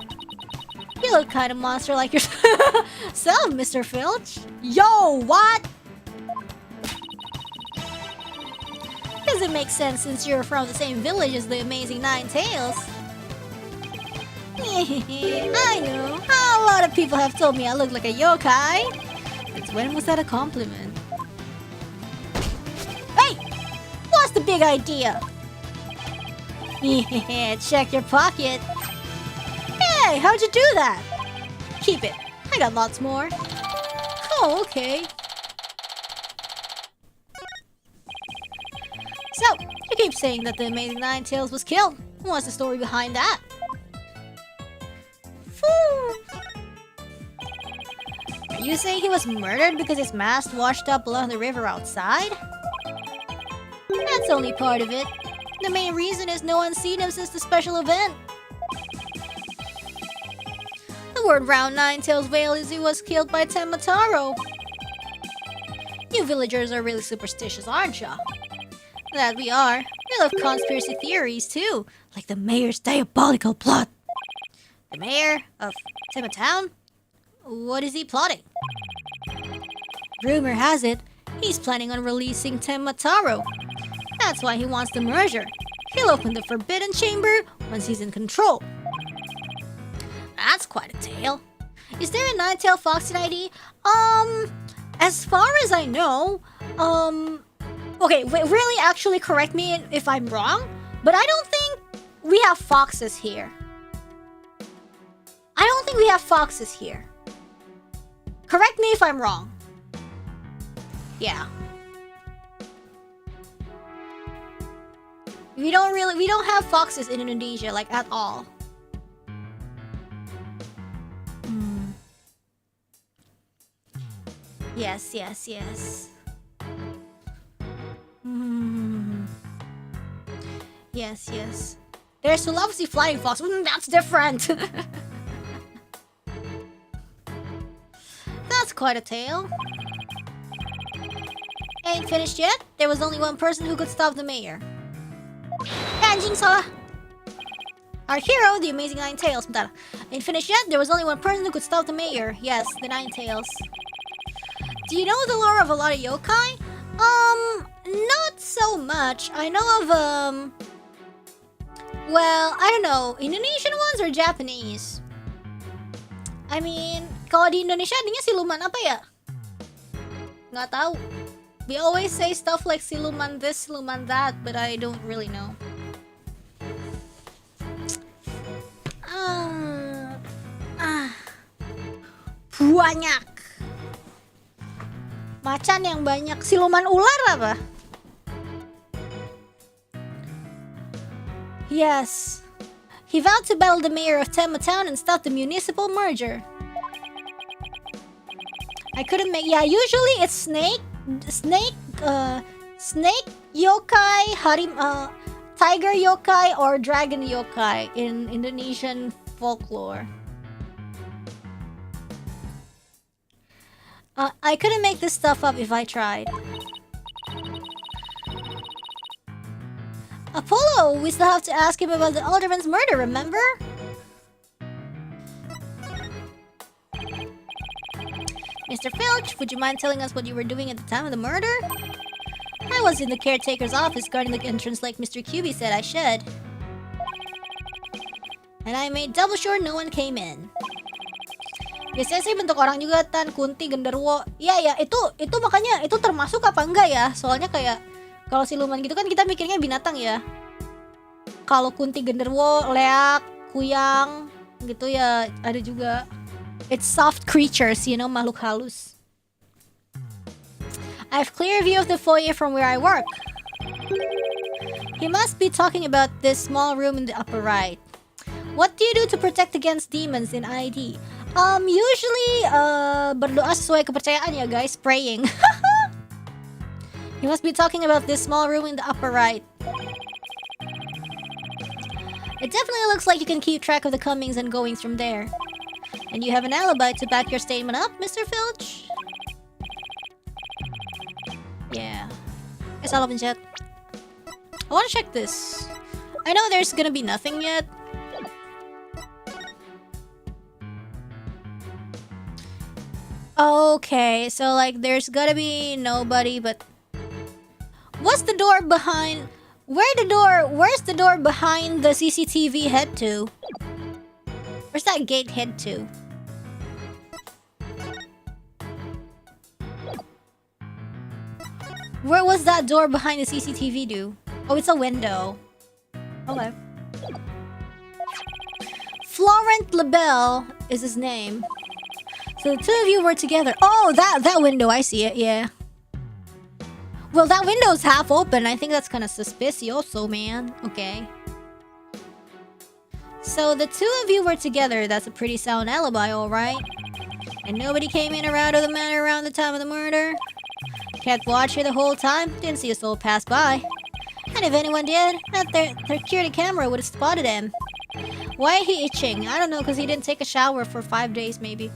you look kind of monster like yourself, Mr. Filch. Yo, what? Doesn't make sense since you're from the same village as the Amazing Ninetales. I know. A lot of people have told me I look like a yokai. Since when was that a compliment? Hey! What's the big idea? Yeah, check your pocket. Hey, how'd you do that? Keep it. I got lots more. Oh, okay. So, you keep saying that the Amazing Ninetales was killed. What's the story behind that? You say he was murdered because his mask washed up along the river outside? That's only part of it. The main reason is no one's seen him since the special event. The word round Ninetales Vale is he was killed by Tenma. You villagers are really superstitious, aren't ya? That we are. We love conspiracy theories too, like the mayor's diabolical plot. The mayor of Tenma Town? What is he plotting? Rumor has it, he's planning on releasing Tenma. That's why he wants the merger. He'll open the Forbidden Chamber once he's in control. That's quite a tale. Is there a Ninetale Foxy ID? As far as I know, okay, really actually correct me if I'm wrong, but I don't think we have foxes here. I don't think we have foxes here. Correct me if I'm wrong. Yeah. We don't have foxes in Indonesia, like, at all. Yes. Yes, yes. There's who loves the flying fox. That's different. That's quite a tale. Ain't finished yet. There was only one person who could stop the mayor. Anjing salah. Our hero, the amazing Nine Tails. Bentar. Ain't finished yet. There was only one person who could stop the mayor. Yes, the Nine Tails. Do you know the lore of a lot of yokai? Not so much. I know of, well, I don't know. Indonesian ones or Japanese? I mean, kalau di Indonesia adanya siluman apa ya? Nggak tahu. We always say stuff like siluman this, siluman that, but I don't really know. Banyak. Macan yang banyak. Siluman ular apa? Yes. He vowed to battle the mayor of Tenma Town and stop the municipal merger. I couldn't make... Yeah, usually it's snake, yokai, tiger yokai, or dragon yokai in Indonesian folklore. I couldn't make this stuff up if I tried. Apollo, we still have to ask him about the alderman's murder, remember? Mr. Filch, would you mind telling us what you were doing at the time of the murder? I was in the caretaker's office guarding the entrance like Mr. QB said I should. And I made double sure no one came in. Biasanya sih bentuk orang juga Tan, kunti, genderuwo. Iya, itu makanya itu termasuk apa enggak ya? Soalnya kayak kalau siluman gitu kan kita mikirnya binatang ya. Kalau kunti, genderuwo, leak, kuyang gitu ya ada juga. It's soft creatures, you know, makhluk halus. I have clear view of the foyer from where I work. He must be talking about this small room in the upper right. What do you do to protect against demons in ID? Usually, berdoa sesuai kepercayaan ya guys, praying. He must be talking about this small room in the upper right. It definitely looks like you can keep track of the comings and goings from there. And you have an alibi to back your statement up, Mr. Filch? Yeah. Guess I'll open chat. I want to check this. I know there's gonna be nothing yet. Okay, so like there's gotta be nobody, but what's the door behind? Where's the door behind the CCTV head to? Where's that gate head to? Where was that door behind the CCTV do? Oh, it's a window. Okay. Florent Lebel is his name. So the two of you were together. Oh, that window, I see it, yeah. Well, that window's half open. I think that's kind of suspicioso, man. Okay. So the two of you were together. That's a pretty sound alibi, alright. And nobody came in or out of the manor around the time of the murder? Kept watch here the whole time? Didn't see a soul pass by. And if anyone did, that security camera would have spotted him. Why is he itching? I don't know, because he didn't take a shower for 5 days, maybe.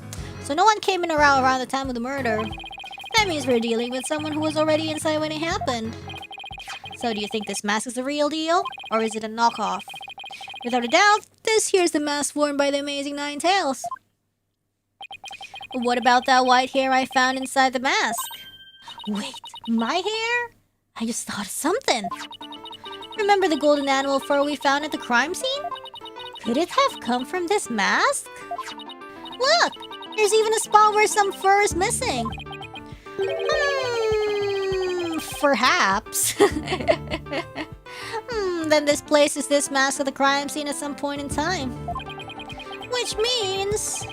So no one came in around the time of the murder. That means we're dealing with someone who was already inside when it happened. So do you think this mask is the real deal? Or is it a knockoff? Without a doubt, this here's the mask worn by the amazing Nine Tails. What about that white hair I found inside the mask? Wait, my hair? I just thought of something. Remember the golden animal fur we found at the crime scene? Could it have come from this mask? Look! There's even a spot where some fur is missing. Perhaps. Then this places this mask at the crime scene at some point in time. Which means...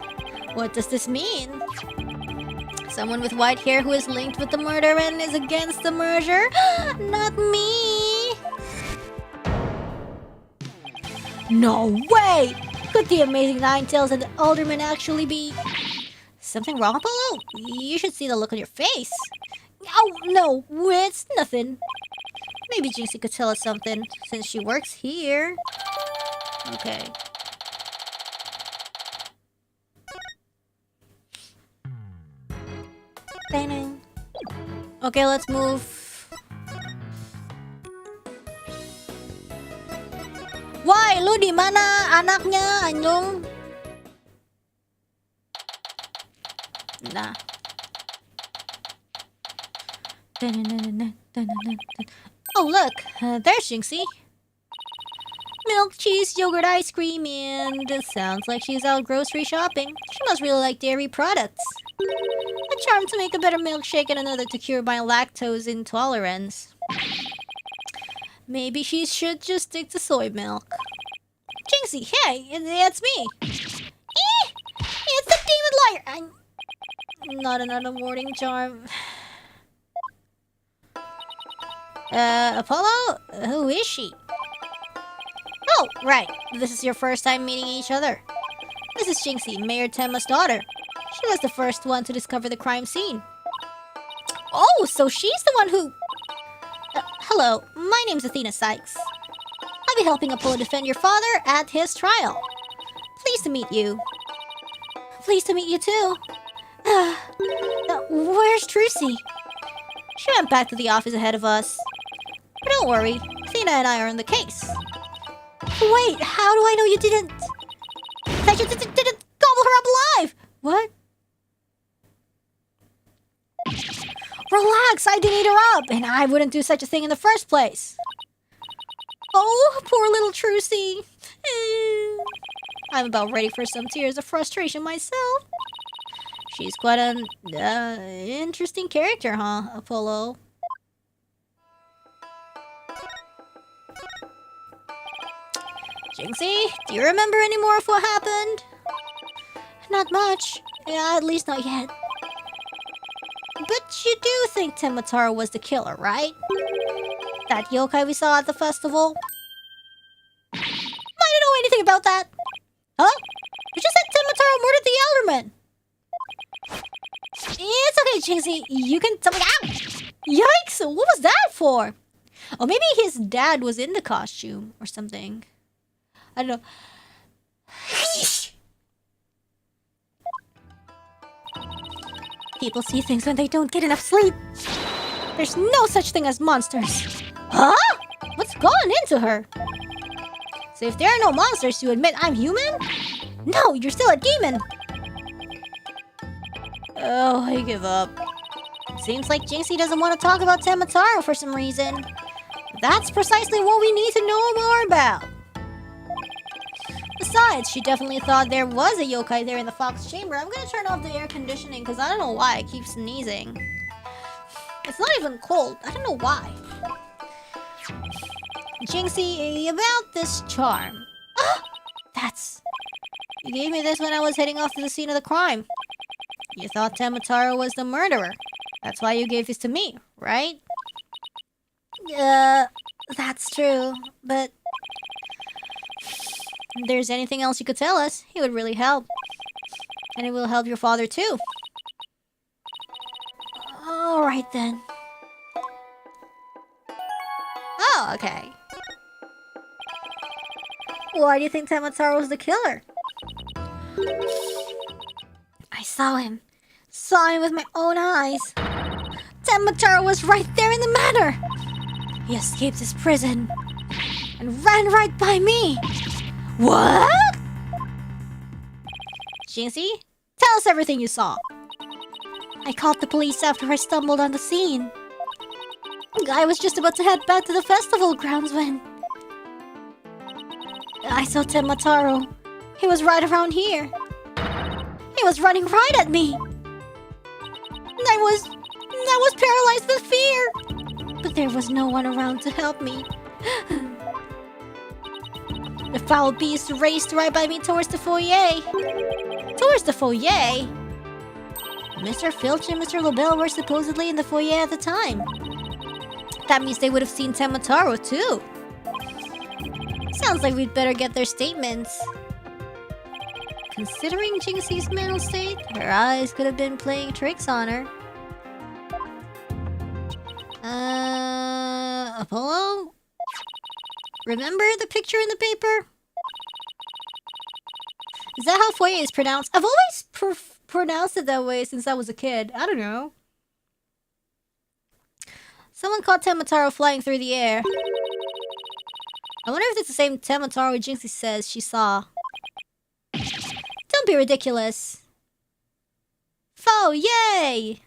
What does this mean? Someone with white hair who is linked with the murder and is against the merger? Not me! No way! Could the amazing Nine Tails and the alderman actually be... Something wrong, Apollo? You should see the look on your face. Oh, no, it's nothing. Maybe Jinxie could tell us something since she works here. Okay. Okay, let's move. Why? Lu di mana anaknya, Anyong? Nah. Oh, look. There's Jinxie. Milk, cheese, yogurt, ice cream, and it sounds like she's out grocery shopping. She must really like dairy products. A charm to make a better milkshake and another to cure my lactose intolerance. Maybe she should just stick to soy milk. Jinxie, hey, it's me. It's the demon liar. Not another morning charm. Apollo? Who is she? Oh, right. This is your first time meeting each other. This is Jinxie, Mayor Tenma's daughter. She was the first one to discover the crime scene. Oh, so she's the one who... hello, my name's Athena Sykes. I'll be helping Apollo defend your father at his trial. Pleased to meet you. Pleased to meet you too. Where's Trucy? She went back to the office ahead of us. But don't worry, Athena and I are on the case. Wait, how do I know you didn't... that you didn't gobble her up alive? What? Relax, I didn't eat her up, and I wouldn't do such a thing in the first place. Oh, poor little Trucy. I'm about ready for some tears of frustration myself. She's quite an interesting character, huh, Apollo? Jinxie, do you remember any more of what happened? Not much. Yeah, at least not yet. But you do think Tenmataro was the killer, right? That yokai we saw at the festival? I don't know anything about that. Huh? You just said Tenmataro murdered the Elderman. It's okay, Jinxie. You can tell me. Ow! Yikes! What was that for? Oh, maybe his dad was in the costume or something. I don't know. People see things when they don't get enough sleep. There's no such thing as monsters. Huh? What's gone into her? So if there are no monsters, you admit I'm human? No, you're still a demon. Oh, I give up. Seems like Jinxie doesn't want to talk about Tenmataro for some reason. That's precisely what we need to know more about. Besides, she definitely thought there was a yokai there in the fox chamber. I'm gonna turn off the air conditioning because I don't know why I keep sneezing. It's not even cold. I don't know why. Jinxie, about this charm. That's... You gave me this when I was heading off to the scene of the crime. You thought Tenmataro was the murderer. That's why you gave this to me, right? That's true, but... If there's anything else you could tell us, it would really help. And it will help your father too. Alright then. Oh, okay. Why do you think Tenmataro was the killer? I saw him. Saw him with my own eyes. Tenmataro was right there in the manor. He escaped his prison and ran right by me. What? Jinxie, tell us everything you saw. I called the police after I stumbled on the scene. I was just about to head back to the festival grounds when... I saw Tenmataro. He was right around here. He was running right at me. I was paralyzed with fear. But there was no one around to help me. The foul beast raced right by me towards the foyer. Towards the foyer? Mr. Filch and Mr. Lobel were supposedly in the foyer at the time. That means they would have seen Tenmataro too. Sounds like we'd better get their statements. Considering Jinxie's mental state, her eyes could have been playing tricks on her. Apollo? Remember the picture in the paper? Is that how Foye is pronounced? I've always pronounced it that way since I was a kid. I don't know. Someone caught Temataro flying through the air. I wonder if it's the same Temataro Jinxie says she saw. Don't be ridiculous. Yay!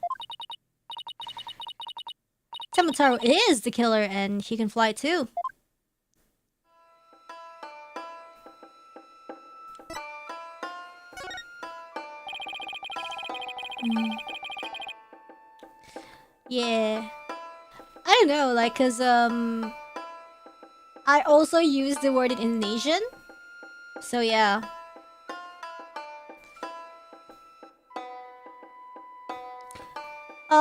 Temataro is the killer and he can fly too. Yeah. I don't know, like, cause, I also use the word in Indonesian. So, yeah.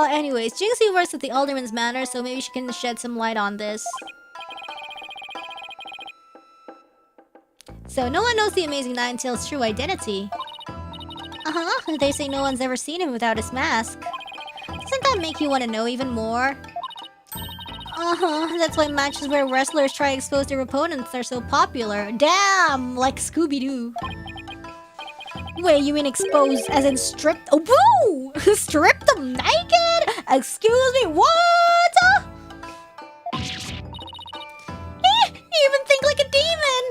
Anyways, Jinxie works at the Alderman's Manor, so maybe she can shed some light on this. So, no one knows the Amazing Ninetales' true identity. Uh-huh, they say no one's ever seen him without his mask. Doesn't that make you want to know even more? Uh-huh, that's why matches where wrestlers try to expose their opponents are so popular. Damn, like Scooby-Doo. Wait, you mean exposed as in stripped? Oh, woo! Stripped them naked? Excuse me, what? You even think like a demon!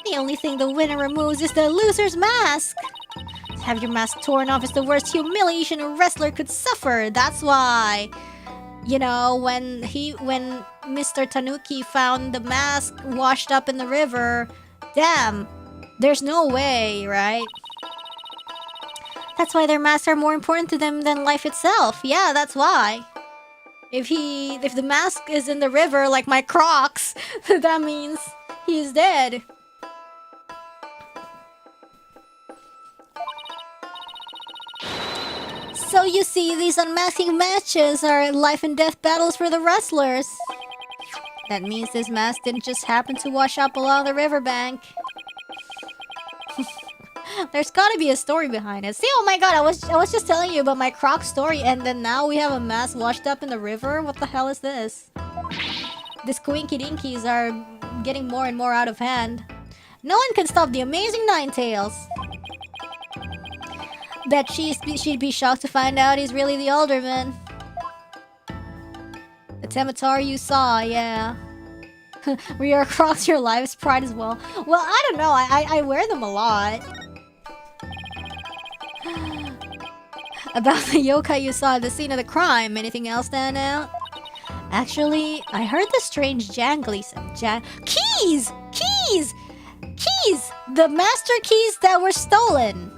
The only thing the winner removes is the loser's mask. To have your mask torn off is the worst humiliation a wrestler could suffer. That's why, you know, when Mr. Tanuki found the mask washed up in the river, damn, there's no way, right? That's why their masks are more important to them than life itself. Yeah, that's why. If the mask is in the river like my Crocs, that means he's dead. So you see, these unmasking matches are life and death battles for the wrestlers. That means this mask didn't just happen to wash up along the riverbank. There's gotta be a story behind it. See, oh my god, I was just telling you about my Croc story, and then now we have a mask washed up in the river? What the hell is this? These Quinky Dinkies are getting more and more out of hand. No one can stop the Amazing Ninetales. Bet she'd be shocked to find out he's really the Alderman. The Temataro you saw, yeah. We are across your life's pride as well. Well, I don't know. I wear them a lot. About the yokai you saw at the scene of the crime, anything else stand out? Actually, I heard the strange jangly sound. Keys! Keys! Keys! The master keys that were stolen!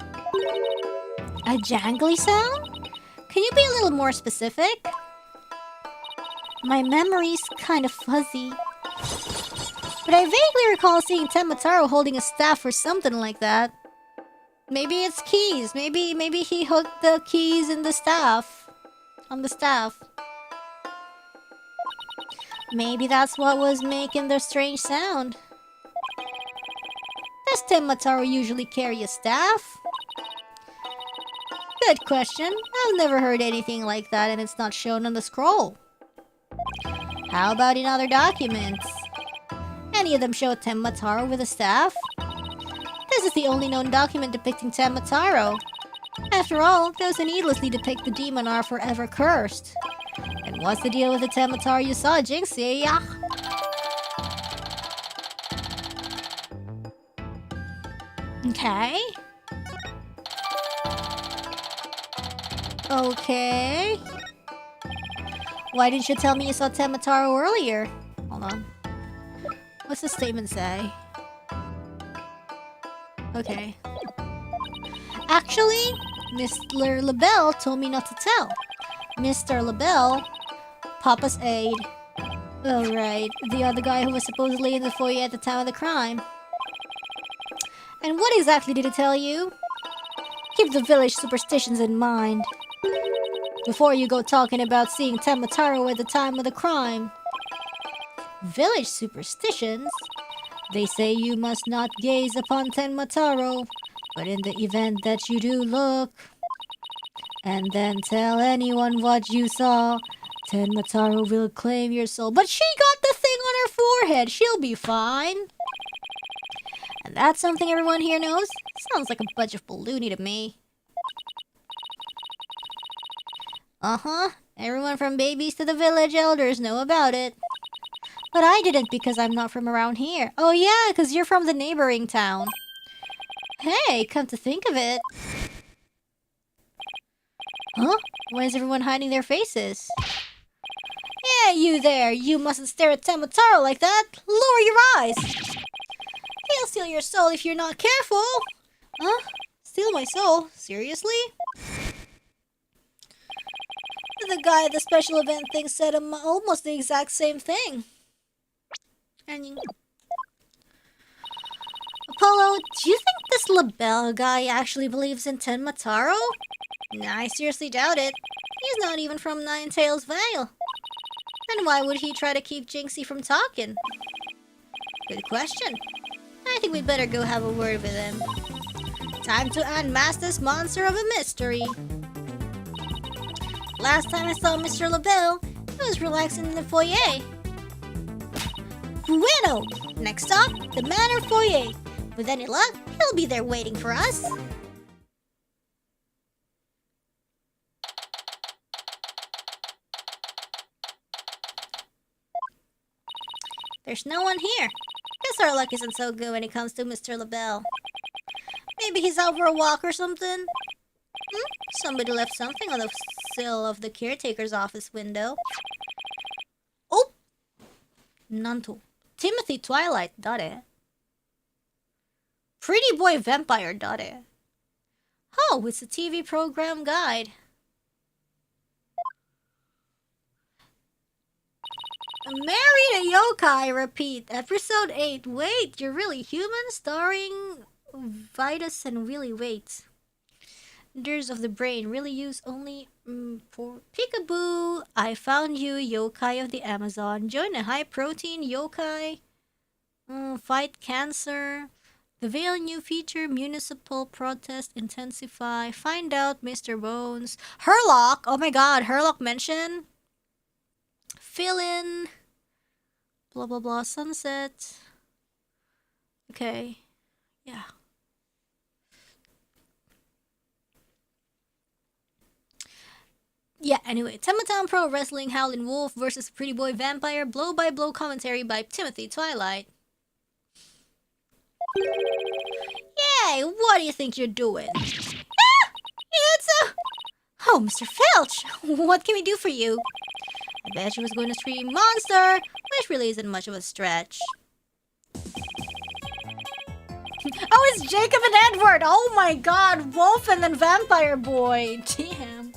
A jangly sound? Can you be a little more specific? My memory's kind of fuzzy. But I vaguely recall seeing Temataro holding a staff or something like that. Maybe it's keys. Maybe he hooked the keys in the staff. On the staff. Maybe that's what was making the strange sound. Does Temataro usually carry a staff? Good question. I've never heard anything like that and it's not shown on the scroll. How about in other documents? Any of them show Temataro with a staff? This is the only known document depicting Temataro. After all, those who needlessly depict the demon are forever cursed. And what's the deal with the Temataro you saw, Jinxie? Okay. Okay. Why didn't you tell me you saw Temataro earlier? Hold on. What's the statement say? Okay. Actually, Mr. LaBelle told me not to tell. Mr. LaBelle, Papa's aide. Oh, right. The other guy who was supposedly in the foyer at the time of the crime. And what exactly did he tell you? Keep the village superstitions in mind. Before you go talking about seeing Temataro at the time of the crime. Village superstitions? They say you must not gaze upon Temataro, but in the event that you do look, and then tell anyone what you saw, Tenmataro will claim your soul, but she got the thing on her forehead. She'll be fine. And that's something everyone here knows? Sounds like a bunch of baloney to me. Uh-huh. Everyone from babies to the village elders know about it. But I didn't because I'm not from around here. Oh yeah, because you're from the neighboring town. Hey, come to think of it. Huh? Why is everyone hiding their faces? Yeah, you there! You mustn't stare at Tenmataro like that! Lower your eyes! He'll steal your soul if you're not careful! Huh? Steal my soul? Seriously? The guy at the special event thing said almost the exact same thing. Apollo, do you think this Labelle guy actually believes in Tenmataro? Nah, I seriously doubt it. He's not even from Ninetales Vale. Then why would he try to keep Jinxie from talking? Good question. I think we'd better go have a word with him. Time to unmask this monster of a mystery. Last time I saw Mr. Labelle, he was relaxing in the foyer. Bueno! Next stop, the Manor Foyer. With any luck, he'll be there waiting for us. There's no one here. Guess our luck isn't so good when it comes to Mr. Labelle. Maybe he's out for a walk or something? Somebody left something on the sill of the caretaker's office window. Oh! Nanto. Timothy Twilight, dare. Pretty Boy Vampire, dare. Oh, it's a TV program guide. Married a yokai, repeat. Episode 8. Wait, you're really human? Starring Vitus and Willy Wait. Wonders of the brain, really use only for peekaboo. I found you, yokai of the Amazon. Join a high-protein yokai. Fight cancer. The Veil new feature, municipal protest intensify. Find out, Mr. Bones. Herlock! Oh my god, Herlock mention. Fill in. Blah blah blah, sunset. Okay. Yeah. Yeah, anyway, Tematown Pro Wrestling Howlin' Wolf versus Pretty Boy Vampire, blow-by-blow commentary by Timothy Twilight. Yay, what do you think you're doing? Ah! It's a... Oh, Mr. Filch, what can we do for you? I bet you was going to scream monster, which really isn't much of a stretch. Oh, it's Jacob and Edward! Oh my god, Wolf and then Vampire Boy. Damn.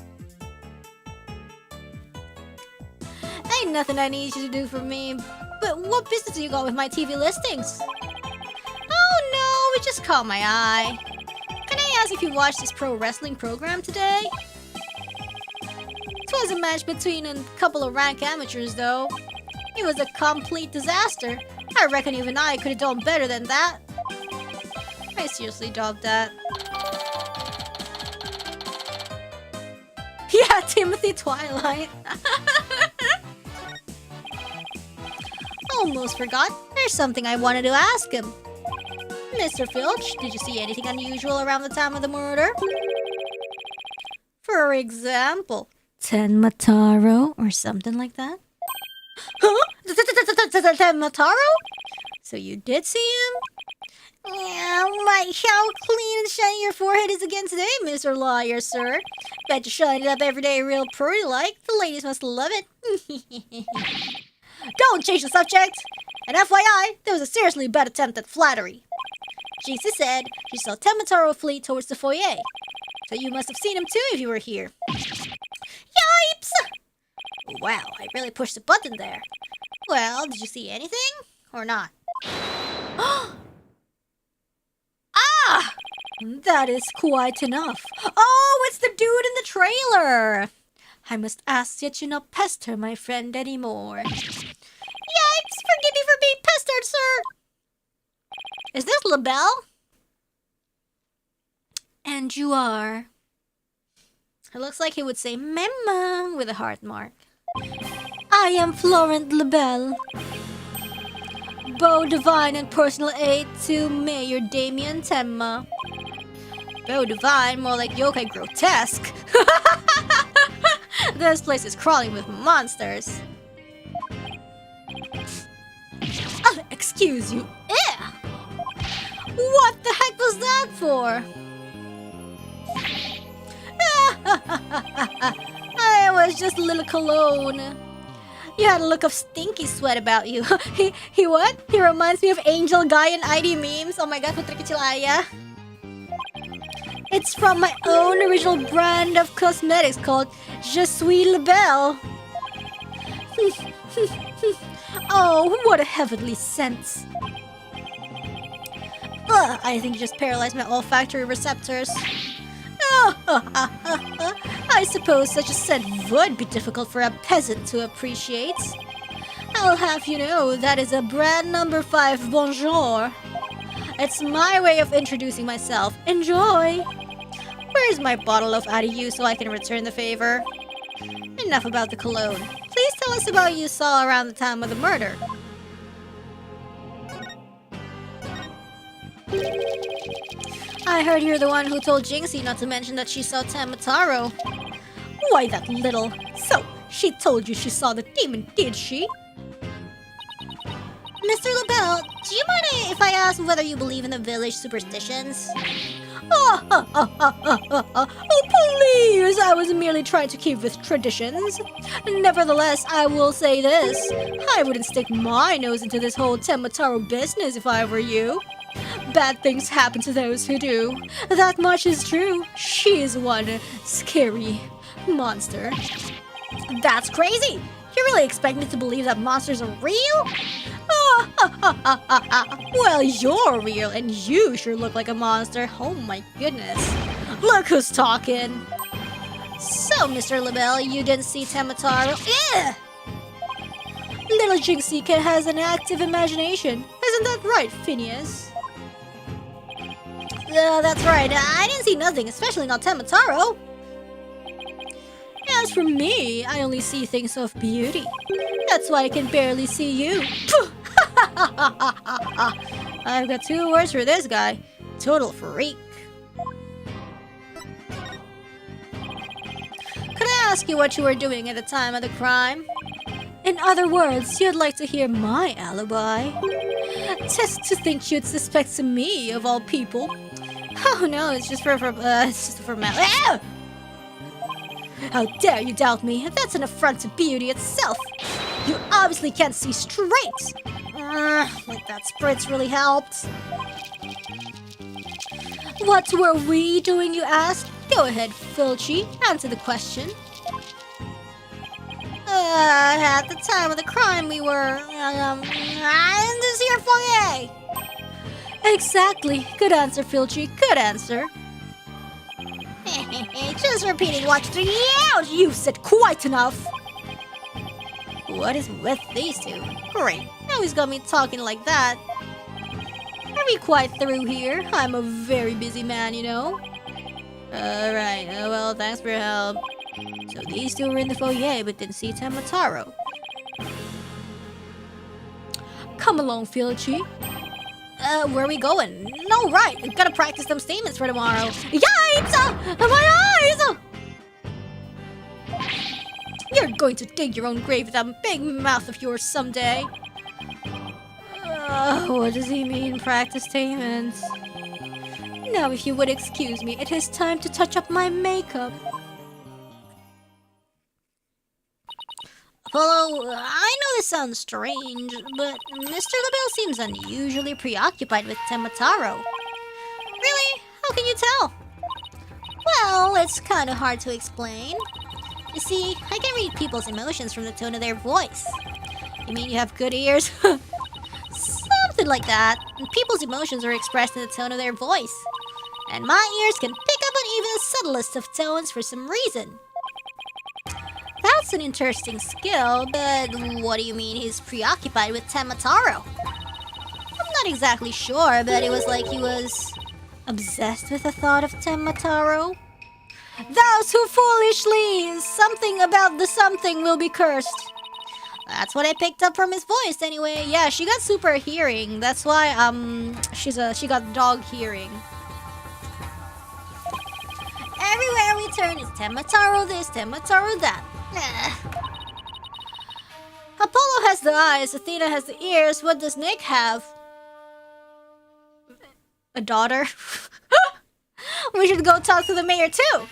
Ain't nothing I need you to do for me, but what business do you got with my TV listings? Oh no, it just caught my eye. Can I ask if you watched this pro wrestling program today? It was a match between a couple of rank amateurs though. It was a complete disaster. I reckon even I could have done better than that. I seriously doubt that. Yeah, Timothy Twilight. Almost forgot. There's something I wanted to ask him. Mr. Filch, did you see anything unusual around the time of the murder? For example, Tenmataro or something like that? Huh? Tenmataro? So you did see him? Yeah, right. How clean and shiny your forehead is again today, Mr. Lawyer, sir. Bet you shine it up every day real pretty like. The ladies must love it. Don't change the subject! And FYI, there was a seriously bad attempt at flattery. Jinxie said she saw Tenmataro flee towards the foyer. So you must have seen him too if you were here. Yipes! Wow, I really pushed the button there. Well, did you see anything? Or not? Ah! That is quite enough. Oh, it's the dude in the trailer! I must ask that you not pester my friend anymore. Yipes! Forgive me for being pestered, sir! Is this Labelle? And you are... It looks like he would say Mema with a heart mark. I am Florent Lebel, Beau Divine and personal aide to Mayor Damien Tenma. Beau Divine, more like Yokai Grotesque. This place is crawling with monsters. Excuse you. What the heck was that for? It was just a little cologne. You had a look of stinky sweat about you. He what? He reminds me of Angel Guy and ID memes. Oh my god, putri kecil ayah. It's from my own original brand of cosmetics called Je suis le Belle. Oh, what a heavenly scent. I think you just paralyzed my olfactory receptors. I suppose such a scent would be difficult for a peasant to appreciate. I'll have you know that is a brand number 5 bonjour. It's my way of introducing myself. Enjoy! Where's my bottle of adieu so I can return the favor? Enough about the cologne. Please tell us about what you saw around the time of the murder. I heard you're the one who told Jinxie not to mention that she saw Tamataro. Why that little? So, she told you she saw the demon, did she? Mr. LaBelle, do you mind if I ask whether you believe in the village superstitions? Oh, please! I was merely trying to keep with traditions. Nevertheless, I will say this. I wouldn't stick my nose into this whole Tamataro business if I were you. Bad things happen to those who do. That much is true. She is one scary monster. That's crazy! You really expect me to believe that monsters are real? Well, you're real and you sure look like a monster. Oh my goodness. Look who's talking. So, Mr. LaBelle, you didn't see Tamataro? Ugh! Little Jinxie has an active imagination. Isn't that right, Phineas? That's right. I didn't see nothing, especially not Tamataro. As for me, I only see things of beauty. That's why I can barely see you. I've got 2 words for this guy. Total freak. Could I ask you what you were doing at the time of the crime? In other words, you'd like to hear my alibi. Just to think you'd suspect me of all people. Oh no, it's just for formality. Ah! How dare you doubt me? That's an affront to beauty itself. You obviously can't see straight. Like that spritz really helped. What were we doing, you ask? Go ahead, Filchi. Answer the question. At the time of the crime, we were in this here foyer. Exactly. Good answer, Filchi. Good answer. Just repeating what you yelled. You said quite enough. What is with these two? Great. Now he's got me talking like that. Are we quite through here? I'm a very busy man, you know. Alright. Well, thanks for your help. So these two were in the foyer but didn't see Tamataro. Come along, Filchi. Where are we going? No, right. We've got to practice some statements for tomorrow. Yikes! My eyes! You're going to dig your own grave with that big mouth of yours someday. What does he mean, practice statements? Now, if you would excuse me, it is time to touch up my makeup. Apollo, I know this sounds strange, but Mr. LaBelle seems unusually preoccupied with Tamataro. Really? How can you tell? Well, it's kind of hard to explain. You see, I can read people's emotions from the tone of their voice. You mean you have good ears? Something like that. People's emotions are expressed in the tone of their voice. And my ears can pick up on even the subtlest of tones for some reason. That's an interesting skill, but what do you mean he's preoccupied with Tamataro? I'm not exactly sure, but it was like he was obsessed with the thought of Tamataro. Those who foolishly something about the something will be cursed. That's what I picked up from his voice anyway. Yeah, she got super hearing. That's why she got dog hearing. Everywhere we turn is Tenmataro this, Tenmataro that. Apollo has the eyes, Athena has the ears. What does Nick have? A daughter? We should go talk to the mayor too.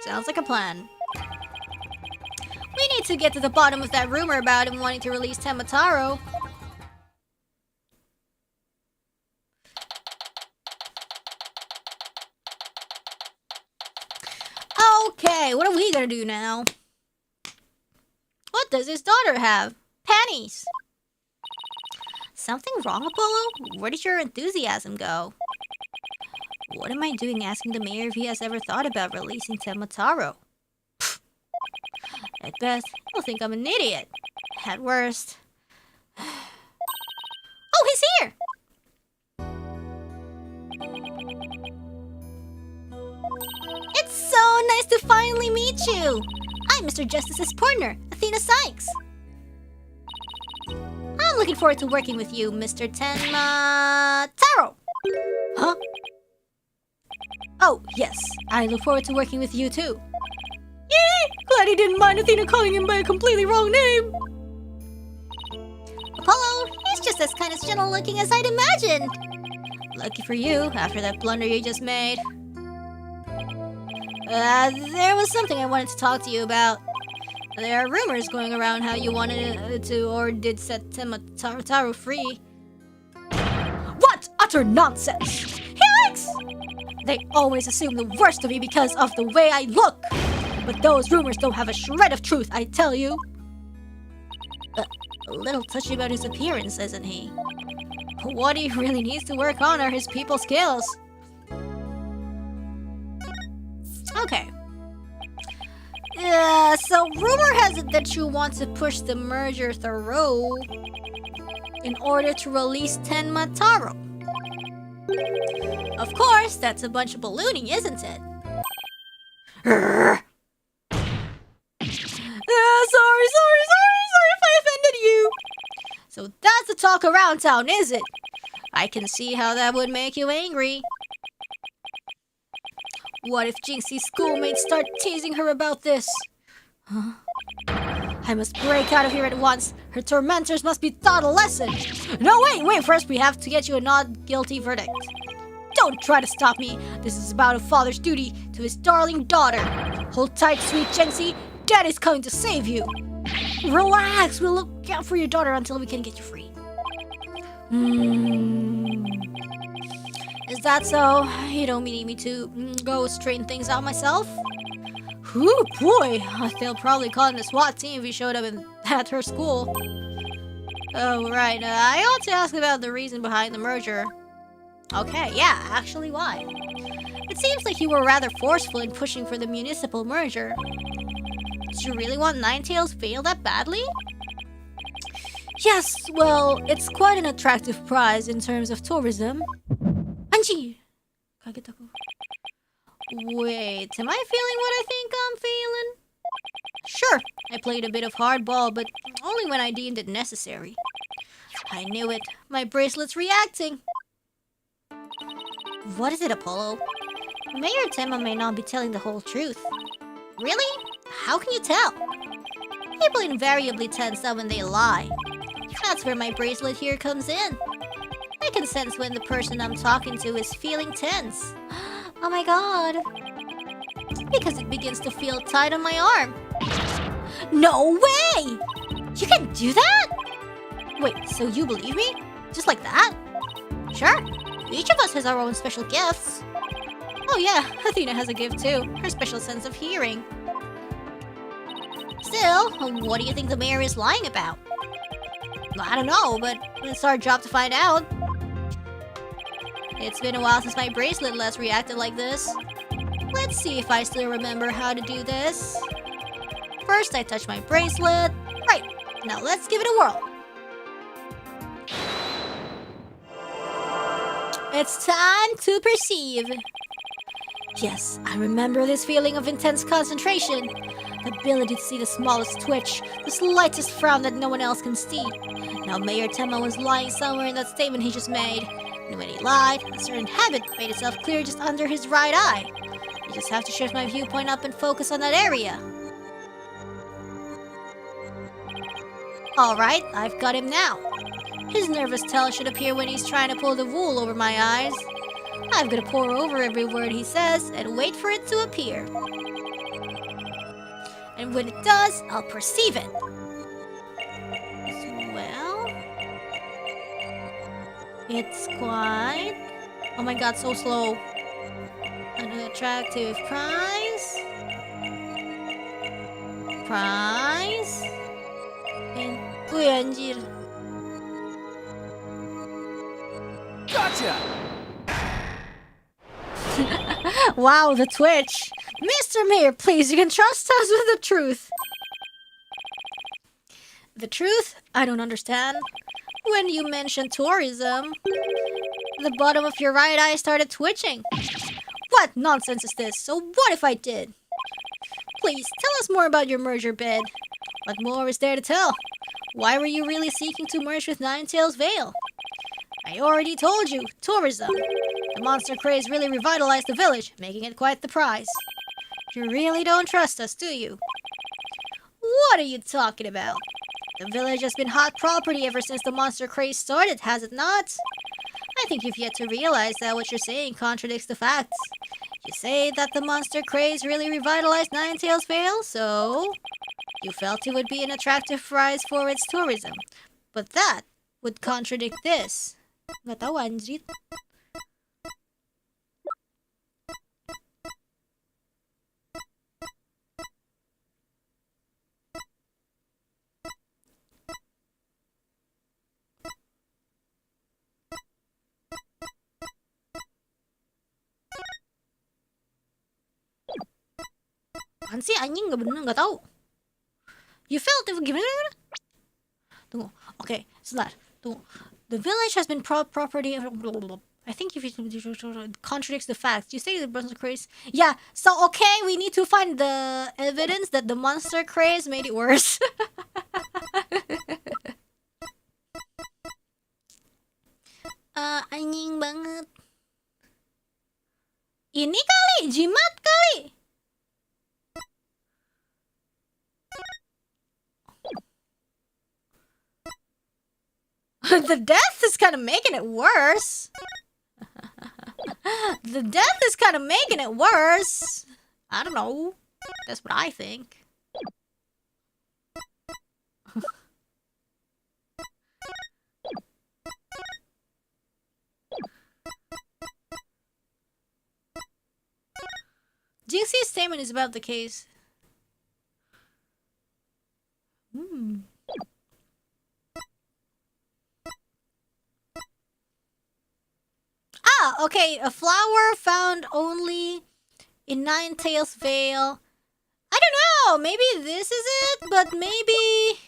Sounds like a plan. We need to get to the bottom of that rumor about him wanting to release Tenmataro. Okay, what are we gonna do now? What does his daughter have? Panties. Something wrong, Apollo? Where did your enthusiasm go? What am I doing asking the mayor if he has ever thought about releasing Tenmataro? At best, he'll think I'm an idiot. At worst... Oh, he's here! It's so nice to finally meet you! I'm Mr. Justice's partner, Athena Sykes. I'm looking forward to working with you, Mr. Tenmataro! Huh? Oh, yes. I look forward to working with you too. Yay! Glad he didn't mind Athena calling him by a completely wrong name. Apollo, he's just as kind of gentle looking as I'd imagined. Lucky for you, after that blunder you just made. There was something I wanted to talk to you about. There are rumors going around how you wanted to or did set Tenmataro free. What utter nonsense! Helix! They always assume the worst of me because of the way I look. But those rumors don't have a shred of truth, I tell you. A little touchy about his appearance, isn't he? What he really needs to work on are his people skills. Okay. So rumor has it that you want to push the merger through in order to release Tenmataro. Of course, that's a bunch of ballooning, isn't it? Sorry if I offended you. So that's the talk around town, is it? I can see how that would make you angry. What if Jinxie's schoolmates start teasing her about this? Huh? I must break out of here at once. Her tormentors must be taught a lesson. No, wait, first we have to get you a not guilty verdict. Don't try to stop me. This is about a father's duty to his darling daughter. Hold tight, sweet Jinxie. Daddy's coming to save you. Relax, we'll look out for your daughter until we can get you free. Is that so? You don't need me to go straighten things out myself? Ooh, boy, they'll probably call in the SWAT team if he showed up at her school. Oh, right, I ought to ask about the reason behind the merger. Okay, yeah, actually why? It seems like you were rather forceful in pushing for the municipal merger. Did you really want Ninetales fail that badly? Yes, well, it's quite an attractive prize in terms of tourism. Anji! Wait, am I feeling what I think I'm feeling? Sure, I played a bit of hardball, but only when I deemed it necessary. I knew it. My bracelet's reacting. What is it, Apollo? Mayor Tenma may not be telling the whole truth. Really? How can you tell? People invariably tense up when they lie. That's where my bracelet here comes in. I can sense when the person I'm talking to is feeling tense. Oh my god. Because it begins to feel tight on my arm. No way! You can do that? Wait, so you believe me? Just like that? Sure. Each of us has our own special gifts. Oh yeah, Athena has a gift too. Her special sense of hearing. Still, what do you think the mayor is lying about? I don't know, but it's our job to find out. It's been a while since my bracelet last reacted like this. Let's see if I still remember how to do this. First, I touch my bracelet. Right, now let's give it a whirl. It's time to perceive. Yes, I remember this feeling of intense concentration. The ability to see the smallest twitch, the slightest frown that no one else can see. Now Mayor Tenma was lying somewhere in that statement he just made. And when he lied, a certain habit made itself clear just under his right eye. I just have to shift my viewpoint up and focus on that area. Alright, I've got him now. His nervous tell should appear when he's trying to pull the wool over my eyes. I'm gonna pour over every word he says and wait for it to appear. And when it does, I'll perceive it. Well, it's quite... Oh my god, so slow. An attractive prize. Prize. And... Uy, anjir. Gotcha! Wow, the twitch. Mr. Mayor, please, you can trust us with the truth. The truth? I don't understand. When you mentioned tourism, the bottom of your right eye started twitching. What nonsense is this? So what if I did? Please, tell us more about your merger bid. What more is there to tell? Why were you really seeking to merge with Ninetales Vale? I already told you, tourism. The monster craze really revitalized the village, making it quite the prize. You really don't trust us, do you? What are you talking about? The village has been hot property ever since the monster craze started, has it not? I think you've yet to realize that what you're saying contradicts the facts. You say that the monster craze really revitalized Ninetales Vale, so... You felt it would be an attractive prize for its tourism. But that would contradict this. Nggak tahu anjir. Apaan sih anjing, nggak bener, nggak tahu. You felt it gimana? Tunggu. Okay, sebentar. Tunggu. The village has been property of... I think if it contradicts the facts. You say the monster craze... Yeah, so okay, we need to find the evidence that the monster craze made it worse. Anjing banget. Ini kali, jimat kali. The death is kind of making it worse. The death is kind of making it worse. I don't know. That's what I think. Jinxie's statement is about the case. Okay, a flower found only in Ninetales Vale. I don't know, maybe this is it, but maybe...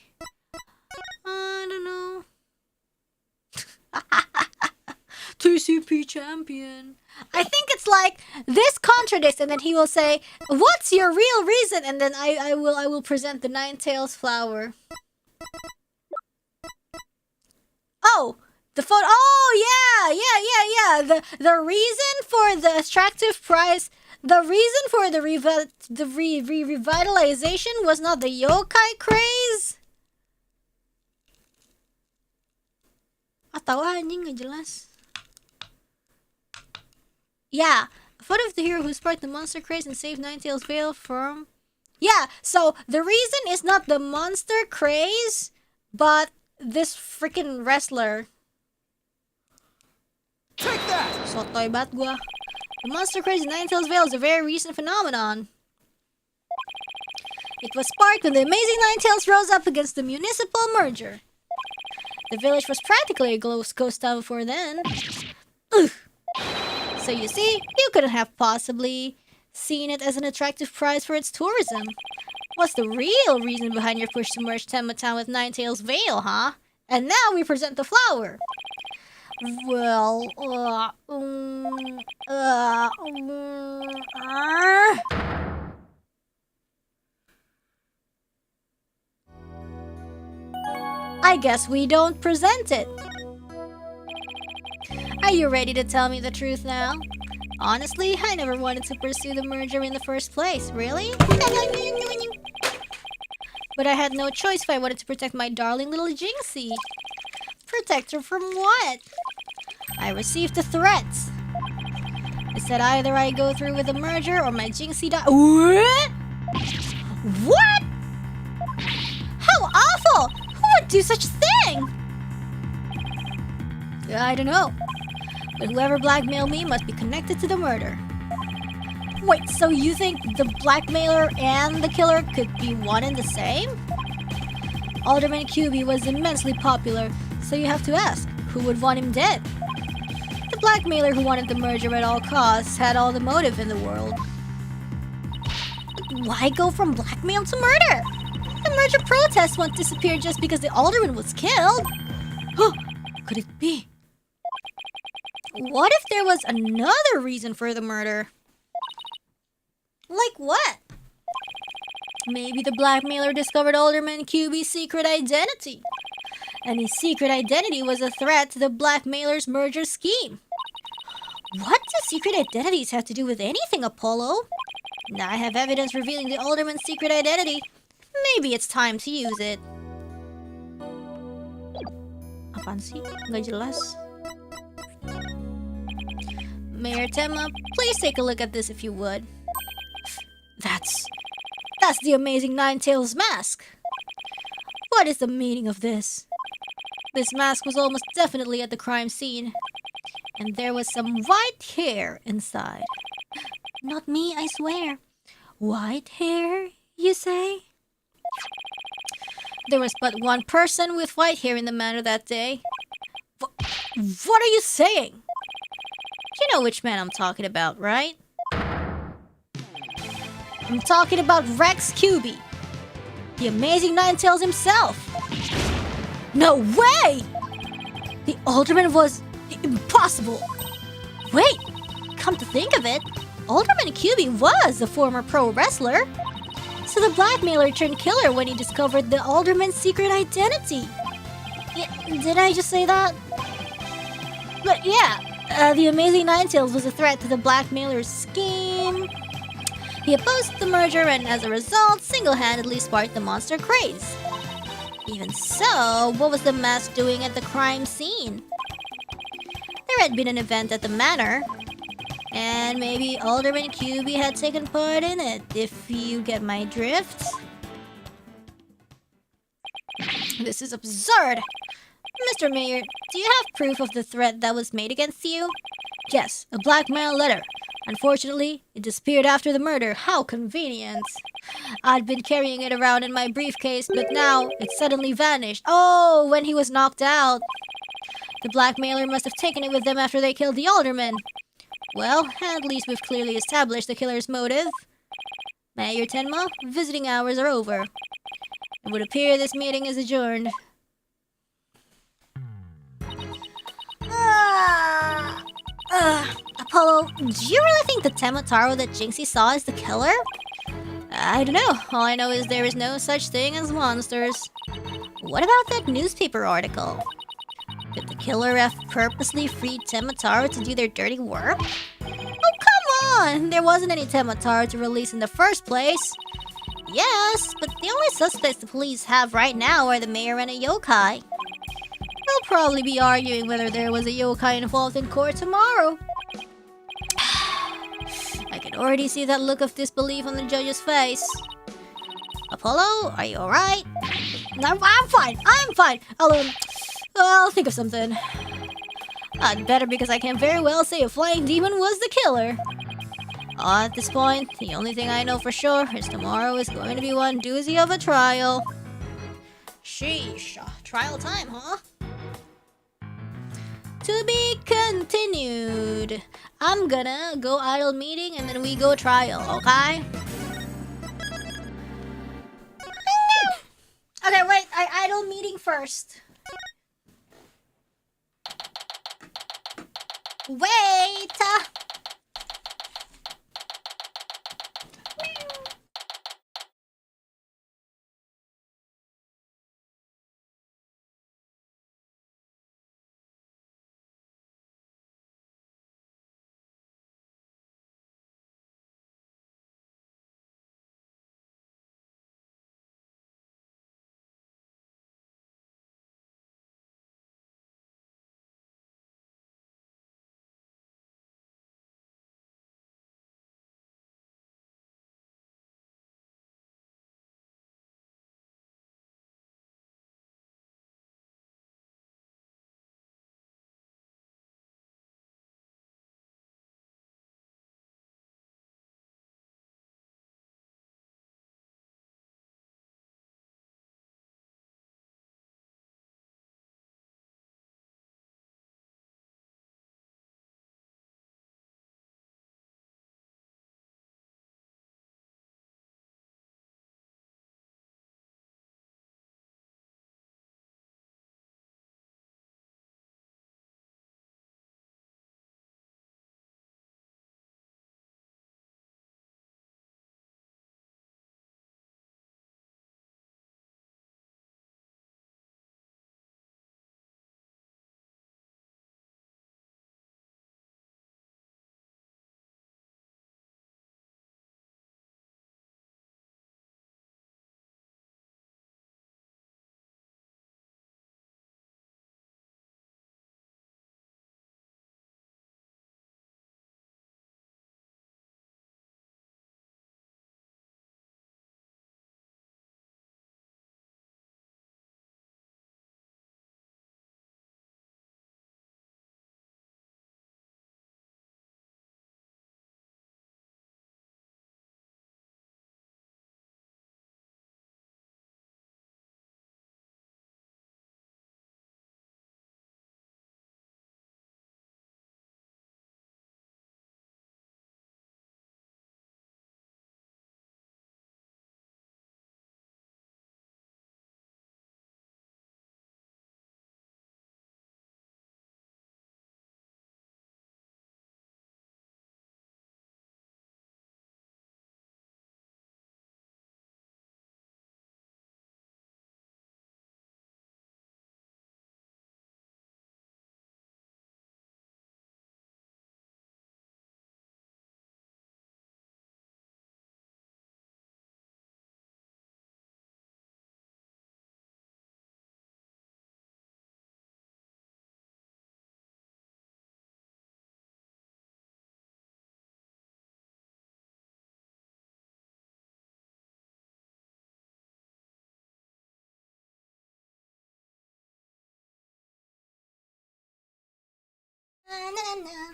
I don't know. TCP champion. I think it's like, this contradicts, and then he will say, what's your real reason? And then I will present the Ninetales flower. Oh! The photo. Oh yeah. The reason for the attractive prize, the reason for the revitalization was not the yokai craze. Atau anjing nggak jelas. Yeah, a photo of the hero who sparked the monster craze and saved Ninetales Vale from. Yeah, so the reason is not the monster craze, but this freaking wrestler. Take that! Sotoy bat gua. The monster craze in Ninetales Vale is a very recent phenomenon. It was sparked when the amazing Ninetales rose up against the municipal merger. The village was practically a ghost town before then. Ugh. So you see, you couldn't have possibly seen it as an attractive prize for its tourism. What's the real reason behind your push to merge Tenma Town with Ninetales Vale, huh? And now we present the flower. Well, I guess we don't present it. Are you ready to tell me the truth now? Honestly, I never wanted to pursue the merger in the first place. Really? But I had no choice if I wanted to protect my darling little Jinxie. Protect her from what? I received a threat. It said either I go through with the merger or my Jinxie die. What? What? How awful! Who would do such a thing? I don't know. But whoever blackmailed me must be connected to the murder. Wait, so you think the blackmailer and the killer could be one and the same? Alderman QB was immensely popular, so you have to ask, who would want him dead? The blackmailer who wanted the merger at all costs had all the motive in the world. But why go from blackmail to murder? The merger protest won't disappear just because the alderman was killed. Could it be? What if there was another reason for the murder? Like what? Maybe the blackmailer discovered Alderman QB's secret identity. And his secret identity was a threat to the blackmailer's merger scheme. What do secret identities have to do with anything, Apollo? Now I have evidence revealing the Alderman's secret identity. Maybe it's time to use it. Apaan sih? Nggak jelas. Mayor Tenma, please take a look at this if you would. That's the amazing Nine-Tails mask. What is the meaning of this? This mask was almost definitely at the crime scene. And there was some white hair inside. Not me, I swear. White hair, you say? There was but one person with white hair in the manor that day. What are you saying? You know which man I'm talking about, right? I'm talking about Rex QB, the amazing Nine-Tails himself. No way! The Alderman was impossible. Wait, come to think of it, Alderman QB was a former pro wrestler. So the blackmailer turned killer when he discovered the Alderman's secret identity. Did I just say that? But yeah, the amazing Nine-Tails was a threat to the blackmailer's scheme. He opposed the merger and as a result, single-handedly sparked the monster craze. Even so, what was the mask doing at the crime scene? There had been an event at the manor, and maybe Alderman QB had taken part in it, if you get my drift. This is absurd! Mr. Mayor, do you have proof of the threat that was made against you? Yes, a blackmail letter. Unfortunately, it disappeared after the murder. How convenient. I'd been carrying it around in my briefcase, but now it suddenly vanished. Oh, when he was knocked out. The blackmailer must have taken it with them after they killed the alderman. Well, at least we've clearly established the killer's motive. Mayor Tenma, visiting hours are over. It would appear this meeting is adjourned. Apollo, do you really think the Temataro that Jinxie saw is the killer? I don't know. All I know is there is no such thing as monsters. What about that newspaper article? Did the killer have purposely freed Temataro to do their dirty work? Oh, come on! There wasn't any Temataro to release in the first place. Yes, but the only suspects the police have right now are the mayor and a yokai. They'll probably be arguing whether there was a yokai involved in court tomorrow. I can already see that look of disbelief on the judge's face. Apollo, are you alright? I'm fine. I'll think of something. I'd better because I can very well say a flying demon was the killer. At this point, the only thing I know for sure is tomorrow is going to be one doozy of a trial. Sheesh, trial time, huh? To be continued. I'm gonna go idle meeting and then we go trial, okay? Okay, wait, I idle meeting first. Wait! Na, na, na.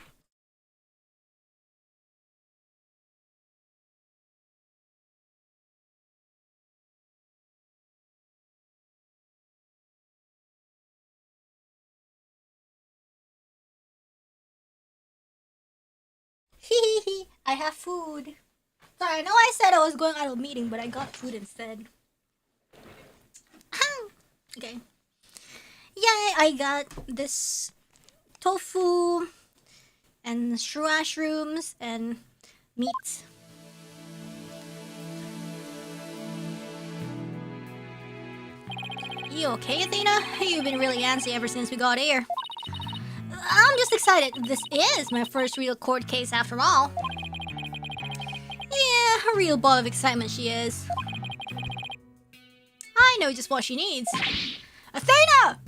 Hehehe, I have food. Sorry, I know I said I was going out of a meeting, but I got food instead. Okay. Yay, I got this tofu and mushrooms and meat. You okay, Athena? You've been really antsy ever since we got here. I'm just excited. This is my first real court case after all. Yeah, a real ball of excitement she is. I know just what she needs. Athena!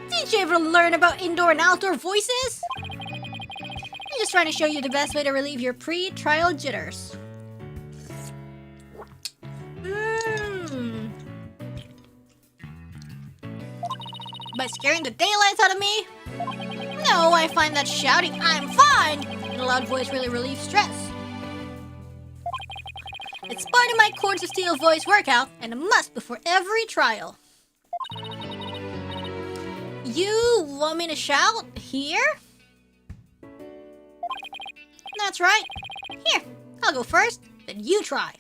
Didn't you ever learn about indoor and outdoor voices? I'm just trying to show you the best way to relieve your pre-trial jitters. By scaring the daylights out of me? No, I find that shouting, "I'm fine!" in a loud voice really relieves stress. It's part of my Chords of Steel voice workout and a must before every trial. You want me to shout here? That's right. Here, I'll go first, then you try.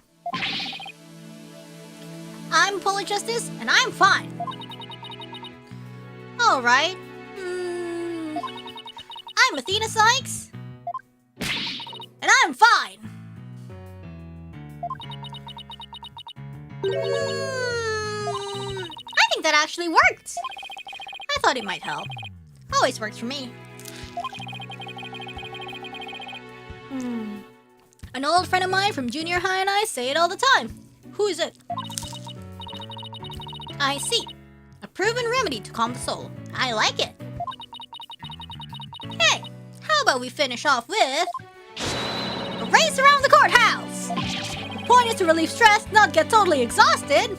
I'm Polo Justice, and I'm fine. Alright. I'm Athena Sykes, and I'm fine. I think that actually worked. I thought it might help. Always works for me. An old friend of mine from junior high and I say it all the time. Who is it? I see. A proven remedy to calm the soul. I like it. Hey, how about we finish off with a race around the courthouse? The point is to relieve stress, not get totally exhausted.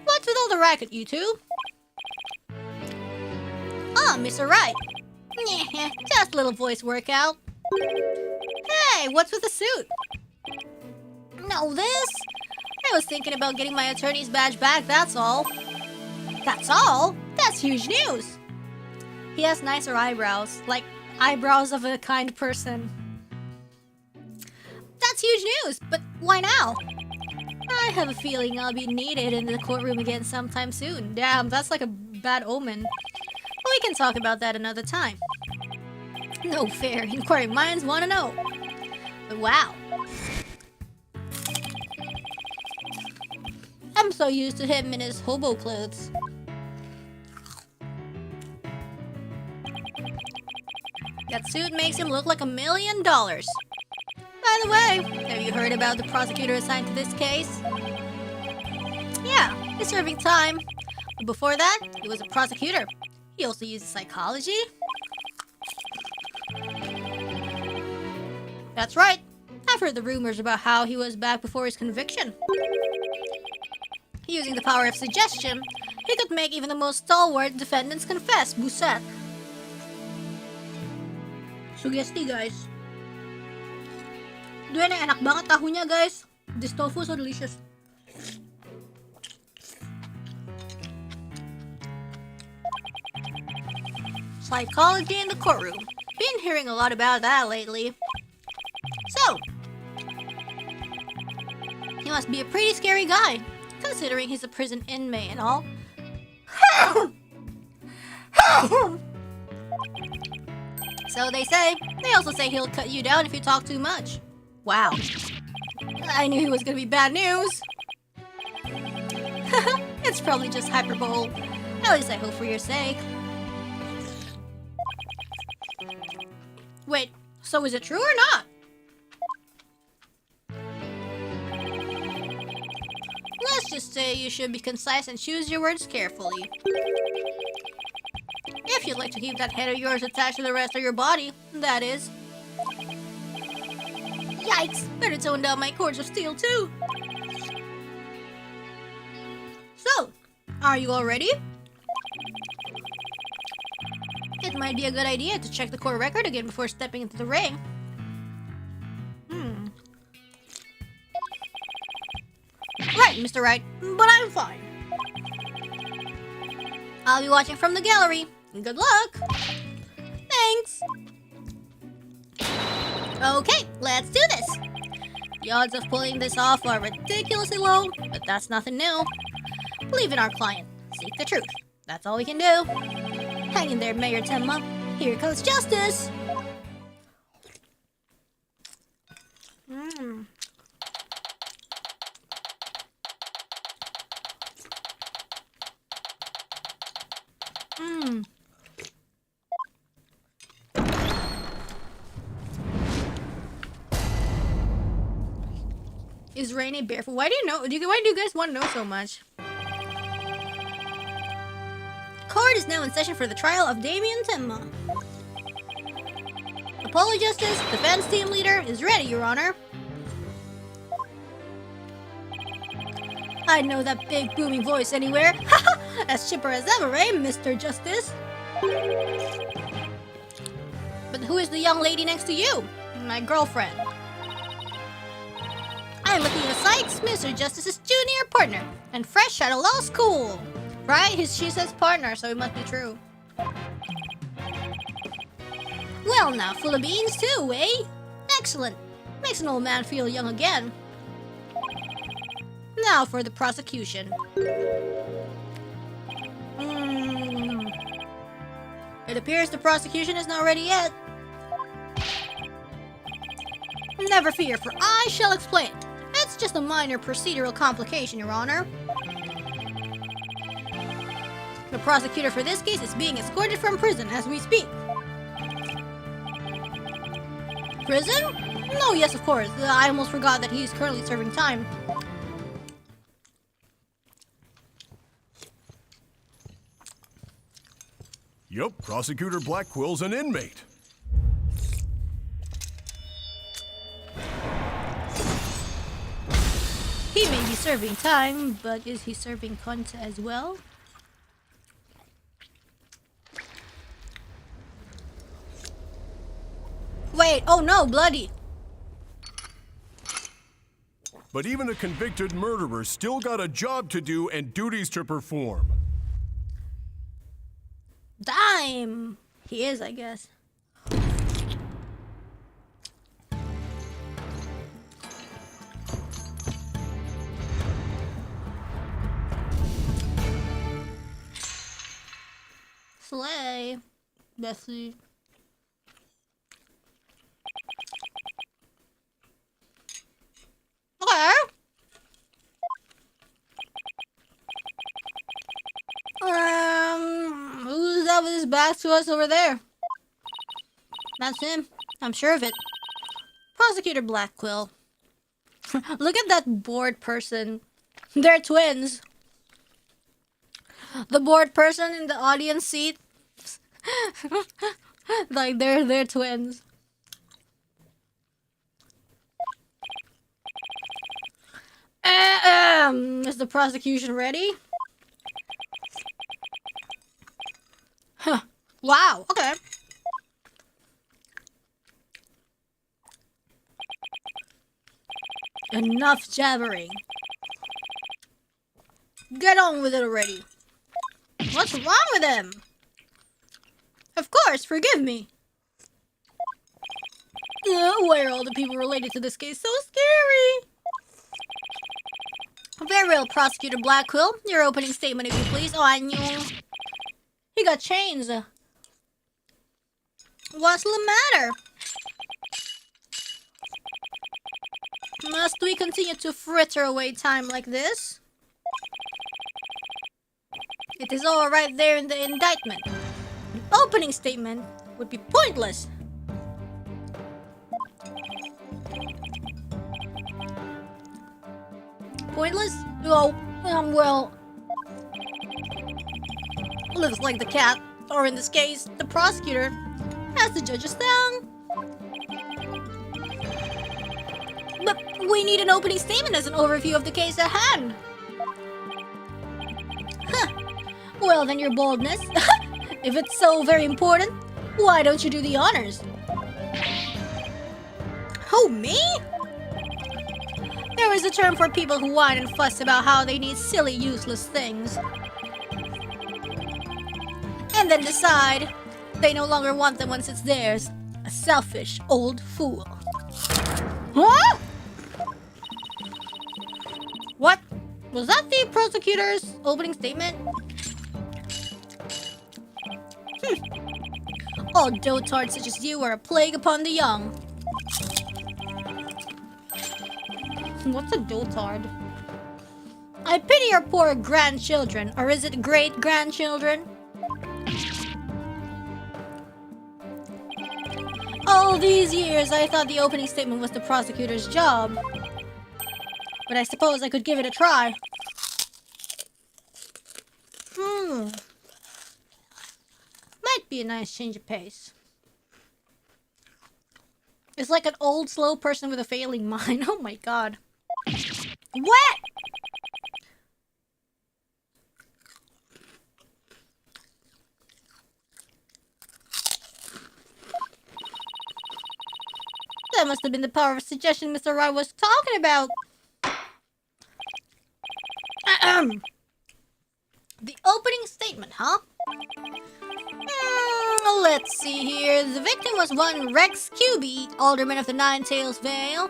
What's with all the racket, you two? Ah, Mr. Wright. Yeah, just a little voice workout. Hey, what's with the suit? No, this? I was thinking about getting my attorney's badge back, that's all. That's all? That's huge news. He has nicer eyebrows, like eyebrows of a kind person. That's huge news, but why now? I have a feeling I'll be needed in the courtroom again sometime soon. Damn, that's like a bad omen. But we can talk about that another time. No fair, inquiring minds want to know. But wow. I'm so used to him in his hobo clothes. That suit makes him look like $1 million. By the way, have you heard about the prosecutor assigned to this case? Yeah, he's serving time. But before that, he was a prosecutor. He also uses psychology. That's right. I've heard the rumors about how he was back before his conviction. Using the power of suggestion, he could make even the most stalwart defendants confess, buset. Sugesti, guys. Duyan ay anak banget tahu niya, guys. This tofu so delicious. Psychology in the courtroom. Been hearing a lot about that lately. So, he must be a pretty scary guy, considering he's a prison inmate and all. So they say. They also say he'll cut you down if you talk too much. Wow. I knew he was gonna be bad news. It's probably just hyperbole. At least I hope for your sake. Wait, so is it true or not? Let's just say you should be concise and choose your words carefully. If you'd like to keep that head of yours attached to the rest of your body, that is. Yikes! Better tone down my cords of steel too. So, Are you all ready? It might be a good idea to check the court record again before stepping into the ring. Right, Mr. Wright, but I'm fine. I'll be watching from the gallery. Good luck. Thanks. Okay, let's do this. The odds of pulling this off are ridiculously low, but that's nothing new. Believe in our client. Seek the truth. That's all we can do. Hang in there, Mayor Tenma. Here comes justice. Is Reine barefoot? Why do you know? Why do you guys want to know so much? Court is now in session for the trial of Damien Tenma. Apollo Justice, defense team leader, is ready, Your Honor. I know that big booming voice anywhere. As chipper as ever, eh, Mr. Justice? But who is the young lady next to you? My girlfriend. I'm Athena Sykes, Mr. Justice's junior partner, and fresh out of law school. Right? She says partner, so it must be true. Well now, full of beans too, eh? Excellent. Makes an old man feel young again. Now for the prosecution. It appears the prosecution is not ready yet. Never fear, for I shall explain. It's just a minor procedural complication, Your Honor. The prosecutor for this case is being escorted from prison as we speak. Prison? No, yes, of course. I almost forgot that he is currently serving time. Yup, Prosecutor Blackwill's an inmate. He may be serving time, but is he serving content as well? Wait, oh no, bloody. But even a convicted murderer still got a job to do and duties to perform. Dime! He is, I guess. Slay. Bessie. Okay. Who's that with his back to us over there? That's him. I'm sure of it. Prosecutor Blackquill. Look at that bored person. They're twins. The bored person in the audience seat. Like they're twins. Is the prosecution ready? Huh. Wow, okay. Enough jabbering. Get on with it already. What's wrong with him? Of course, forgive me. Why are all the people related to this case so scary? Very well, Prosecutor Blackquill. Your opening statement, if you please. Oh, I knew. He got chains. What's the matter? Must we continue to fritter away time like this? It is all right there in the indictment. An opening statement would be pointless. Pointless? Oh, well... Looks like the cat, or in this case, the prosecutor, has the judge's tongue. But we need an opening statement as an overview of the case at hand. Huh. Well then, your boldness. If it's so very important, why don't you do the honors? Who, me? There is a term for people who whine and fuss about how they need silly, useless things. And then decide they no longer want them once it's theirs. A selfish old fool. Huh? What? Was that the prosecutor's opening statement? All dotards such as you are a plague upon the young. What's a dotard? I pity your poor grandchildren, or is it great-grandchildren? All these years, I thought the opening statement was the prosecutor's job. But I suppose I could give it a try. Might be a nice change of pace. It's like an old, slow person with a failing mind. Oh my god. What? That must have been the power of suggestion Mr. Wright was talking about. The opening statement, huh? Let's see here. The victim was one Rex QB, alderman of the Nine Tails Vale.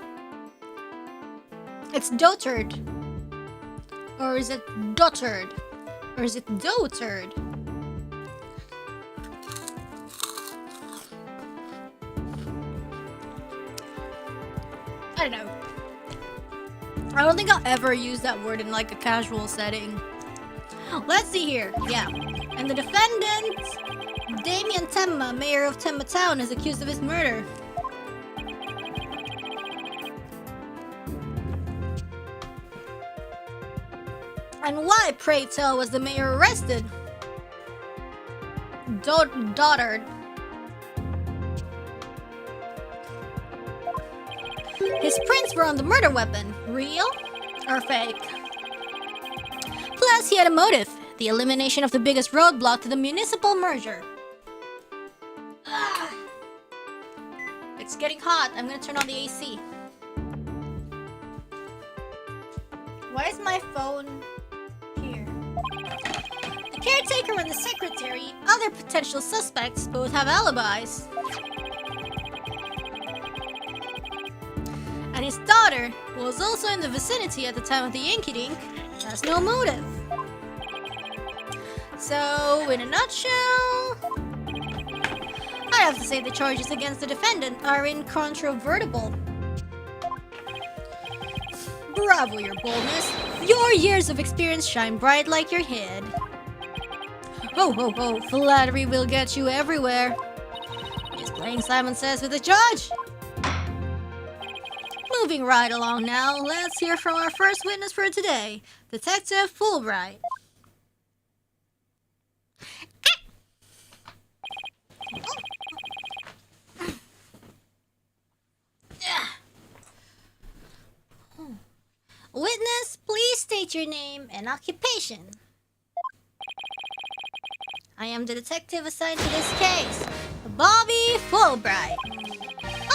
It's dotard. Or is it dotard? Or is it dotard? I don't know. I don't think I'll ever use that word in like a casual setting. Let's see here. Yeah. And the defendant, Damien Temma, mayor of Temma Town, is accused of his murder. And why, pray tell, was the mayor arrested? Dotard. His prints were on the murder weapon. Real or fake? Plus, he had a motive. The elimination of the biggest roadblock to the municipal merger. Ugh. It's getting hot. I'm gonna turn on the AC. Why is my phone here? The caretaker and the secretary, other potential suspects, both have alibis. And his daughter, who was also in the vicinity at the time of the Yankee Dink, has no motive. So, in a nutshell, I have to say the charges against the defendant are incontrovertible. Bravo, your boldness. Your years of experience shine bright like your head. Ho, ho, ho. Flattery will get you everywhere. He's playing Simon Says with the judge. Moving right along now, let's hear from our first witness for today, Detective Fulbright. Witness, please state your name and occupation. I am the detective assigned to this case, Bobby Fulbright.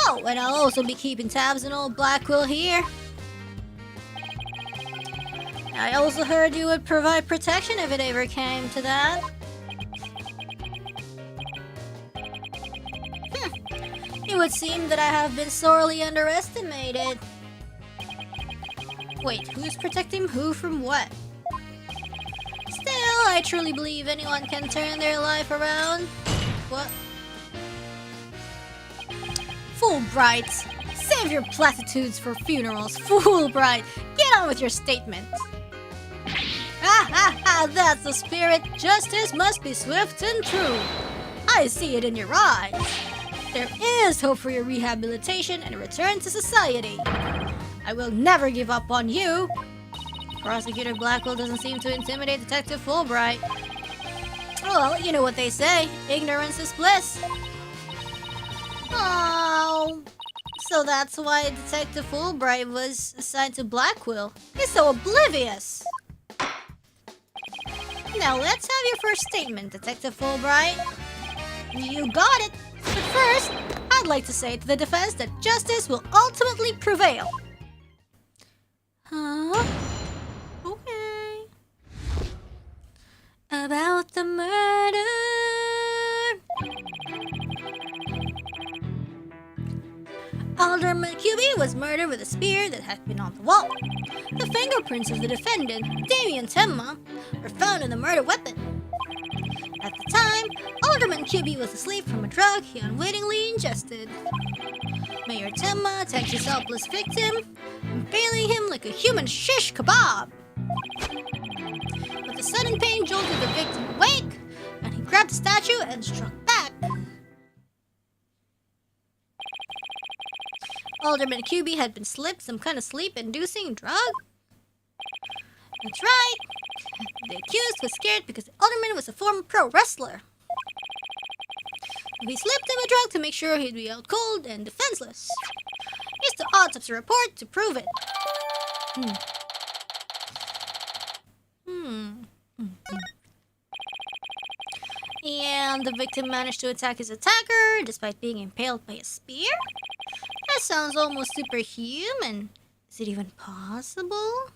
Oh, and I'll also be keeping tabs on old Blackwell here. I also heard you would provide protection if it ever came to that. It would seem that I have been sorely underestimated. Wait, who's protecting who from what? Still, I truly believe anyone can turn their life around. What? Fulbright! Save your platitudes for funerals, Fulbright! Get on with your statement! Ha ha ha! That's the spirit! Justice must be swift and true! I see it in your eyes! There is hope for your rehabilitation and a return to society! I will never give up on you! Prosecutor Blackwell doesn't seem to intimidate Detective Fulbright. Well, you know what they say, ignorance is bliss. Oh, so that's why Detective Fulbright was assigned to Blackwell. He's so oblivious. Now let's have your first statement, Detective Fulbright. You got it. But first, I'd like to say to the defense that justice will ultimately prevail. Huh? Okay. About the murder. Alderman Pippi was murdered with a spear that had been on the wall. The fingerprints of the defendant, Damien Tenma, were found in the murder weapon. At the time, Alderman Pippi was asleep from a drug he unwittingly ingested. Mayor Tenma attacked his helpless victim, impaling him like a human shish kebab. But the sudden pain jolted the victim awake, and he grabbed the statue and struck back. Alderman Pippi had been slipped some kind of sleep-inducing drug? That's right. The accused was scared because the alderman was a former pro wrestler. We slipped him a drug to make sure he'd be out cold and defenseless. Here's the autopsy report to prove it. And the victim managed to attack his attacker despite being impaled by a spear? That sounds almost superhuman. Is it even possible?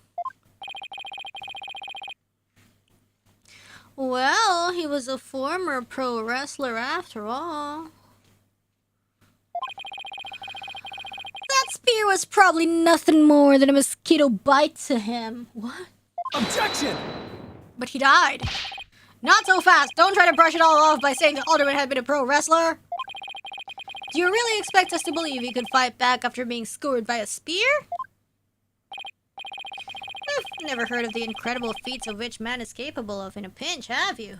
Well, he was a former pro wrestler after all. That spear was probably nothing more than a mosquito bite to him. What? Objection! But he died. Not so fast. Don't try to brush it all off by saying the alderman had been a pro wrestler. Do you really expect us to believe he could fight back after being skewered by a spear? Never heard of the incredible feats of which man is capable of in a pinch, have you?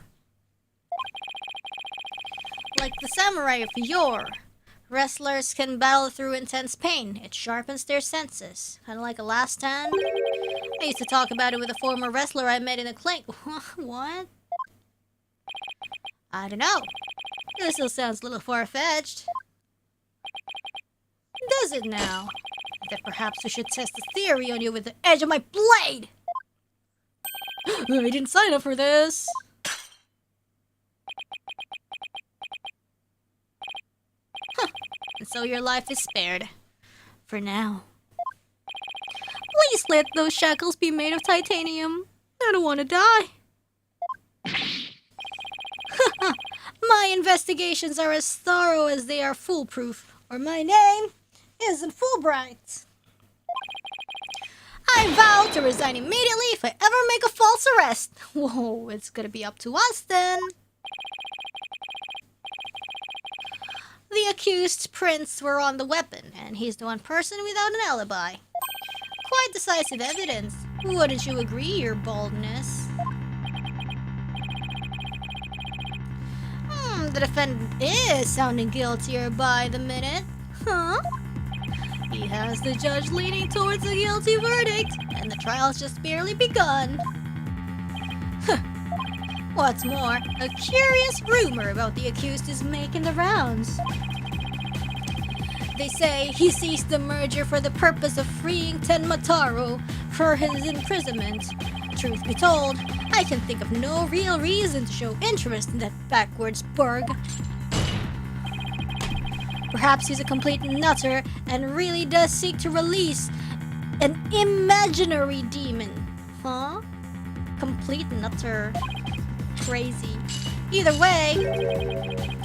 Like the samurai of yore, wrestlers can battle through intense pain. It sharpens their senses. Kind of like a last stand. I used to talk about it with a former wrestler I met in a clink. What? I don't know. This still sounds a little far-fetched. Does it now? That perhaps we should test the theory on you with the edge of my blade! I didn't sign up for this! And so your life is spared. For now. Please let those shackles be made of titanium. I don't want to die. My investigations are as thorough as they are foolproof, or my name isn't Fulbright. I vow to resign immediately if I ever make a false arrest. Whoa, it's gonna be up to us then. The accused's prints were on the weapon, and he's the one person without an alibi. Quite decisive evidence. Wouldn't you agree, your boldness? The defendant is sounding guiltier by the minute. Huh? He has the judge leaning towards a guilty verdict, and the trial's just barely begun. What's more, a curious rumor about the accused is making the rounds. They say he ceased the merger for the purpose of freeing Tenmataro for his imprisonment. Truth be told, I can think of no real reason to show interest in that backwards burg. Perhaps he's a complete nutter and really does seek to release an imaginary demon. Huh? Complete nutter. Crazy. Either way,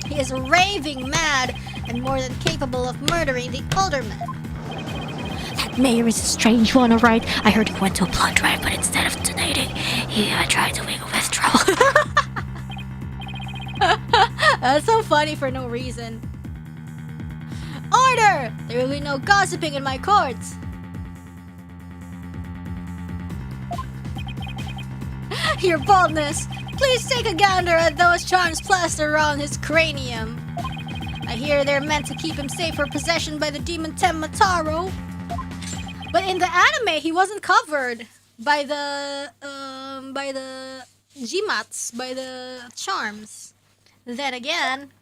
he is raving mad and more than capable of murdering the alderman. That mayor is a strange one, alright. I heard he went to a blood drive, but instead of donating, he tried to make a withdrawal. That's so funny for no reason. Order! There will be no gossiping in my courts. Your boldness, please take a gander at those charms plastered around his cranium. I hear they're meant to keep him safe for possession by the demon Tenmataro. But in the anime, he wasn't covered by the Jimats, by the charms. Then again,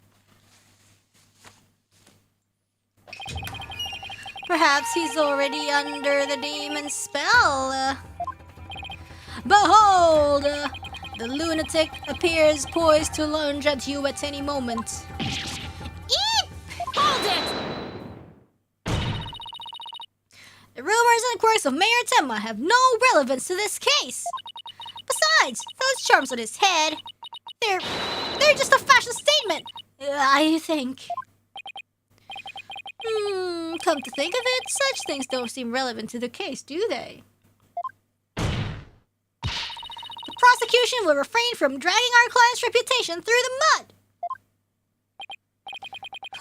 perhaps he's already under the demon's spell. Behold, the The lunatic appears poised to lunge at you at any moment. Eep! Hold it! The rumors and quirks of Mayor Tenma have no relevance to this case. Besides, those charms on his head, they're just a fashion statement, I think. Come to think of it, such things don't seem relevant to the case, do they? The prosecution will refrain from dragging our client's reputation through the mud.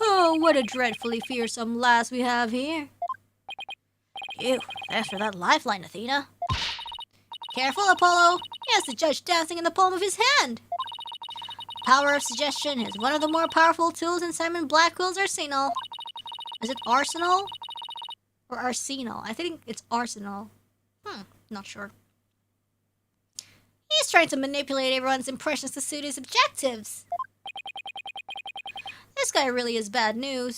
Oh, what a dreadfully fearsome lass we have here. Ew, thanks for that lifeline, Athena. Careful, Apollo. He has the judge dancing in the palm of his hand. Power of suggestion is one of the more powerful tools in Simon Blackwell's arsenal. Is it arsenal? Or arsenal? I think it's arsenal. Not sure. He's trying to manipulate everyone's impressions to suit his objectives. This guy really is bad news.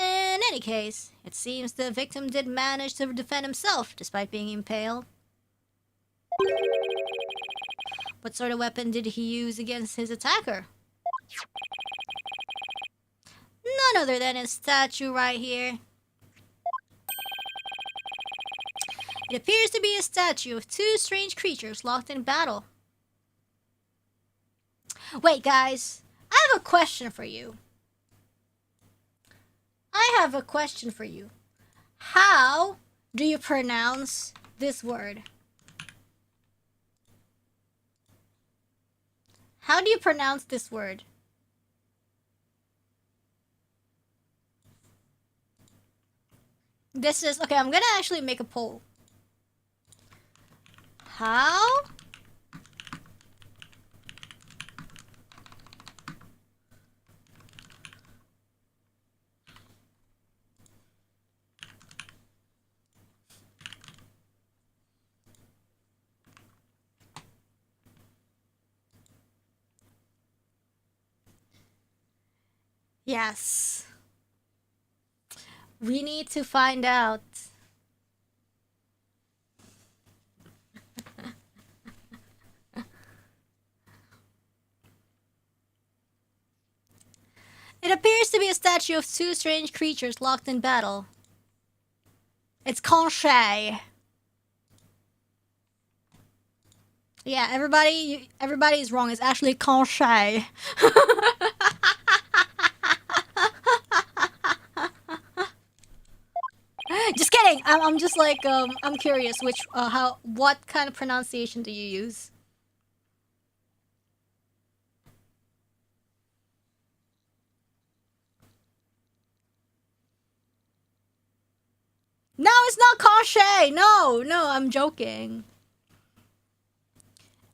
In any case, it seems the victim did manage to defend himself despite being impaled. What sort of weapon did he use against his attacker? None other than his statue right here. It appears to be a statue of two strange creatures locked in battle. Wait, guys. I have a question for you. How do you pronounce this word? How do you pronounce this word? This is... Okay, I'm gonna actually make a poll. How? Yes. We need to find out. It appears to be a statue of two strange creatures locked in battle. It's Conchai. Yeah, everybody is wrong. It's actually Conchai. Just kidding. I'm just like I'm curious what kind of pronunciation do you use? No, it's not Conchai. No, I'm joking.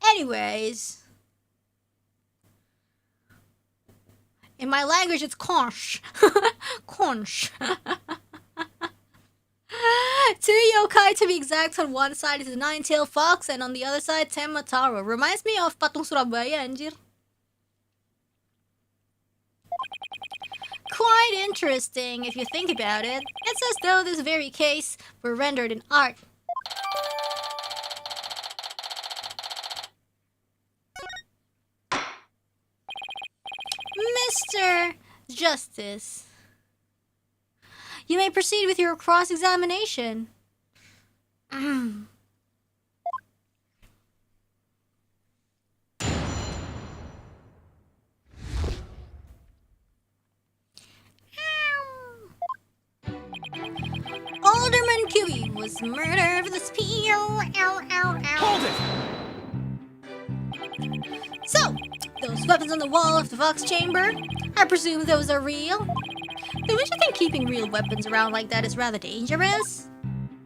Anyways, in my language, it's conch. Conch. Two yokai to be exact. On one side is a nine-tailed fox, and on the other side, Tenma. Reminds me of Patong Surabaya, Anjir. Quite interesting if you think about it. It's as though this very case were rendered in art. Mr. Justice, you may proceed with your cross-examination. Alderman Kiwi was murdered with a spear. Hold it! So, those weapons on the wall of the Fox Chamber, I presume those are real? Don't you think keeping real weapons around like that is rather dangerous?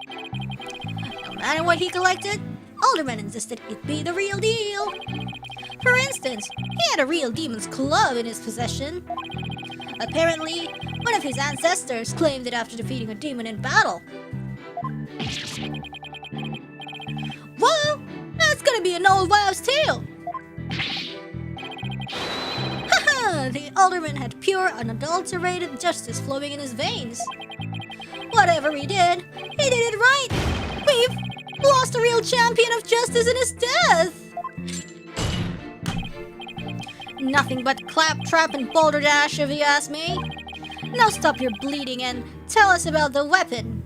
No matter what he collected, Alderman insisted it be the real deal. For instance, he had a real demon's club in his possession. Apparently, one of his ancestors claimed it after defeating a demon in battle. Well, that's gonna be an old wives' tale. Haha, the Alderman had pure, unadulterated justice flowing in his veins. Whatever he did it champion of justice in his death. Nothing but claptrap and balderdash, if you ask me. Now stop your bleeding and tell us about the weapon.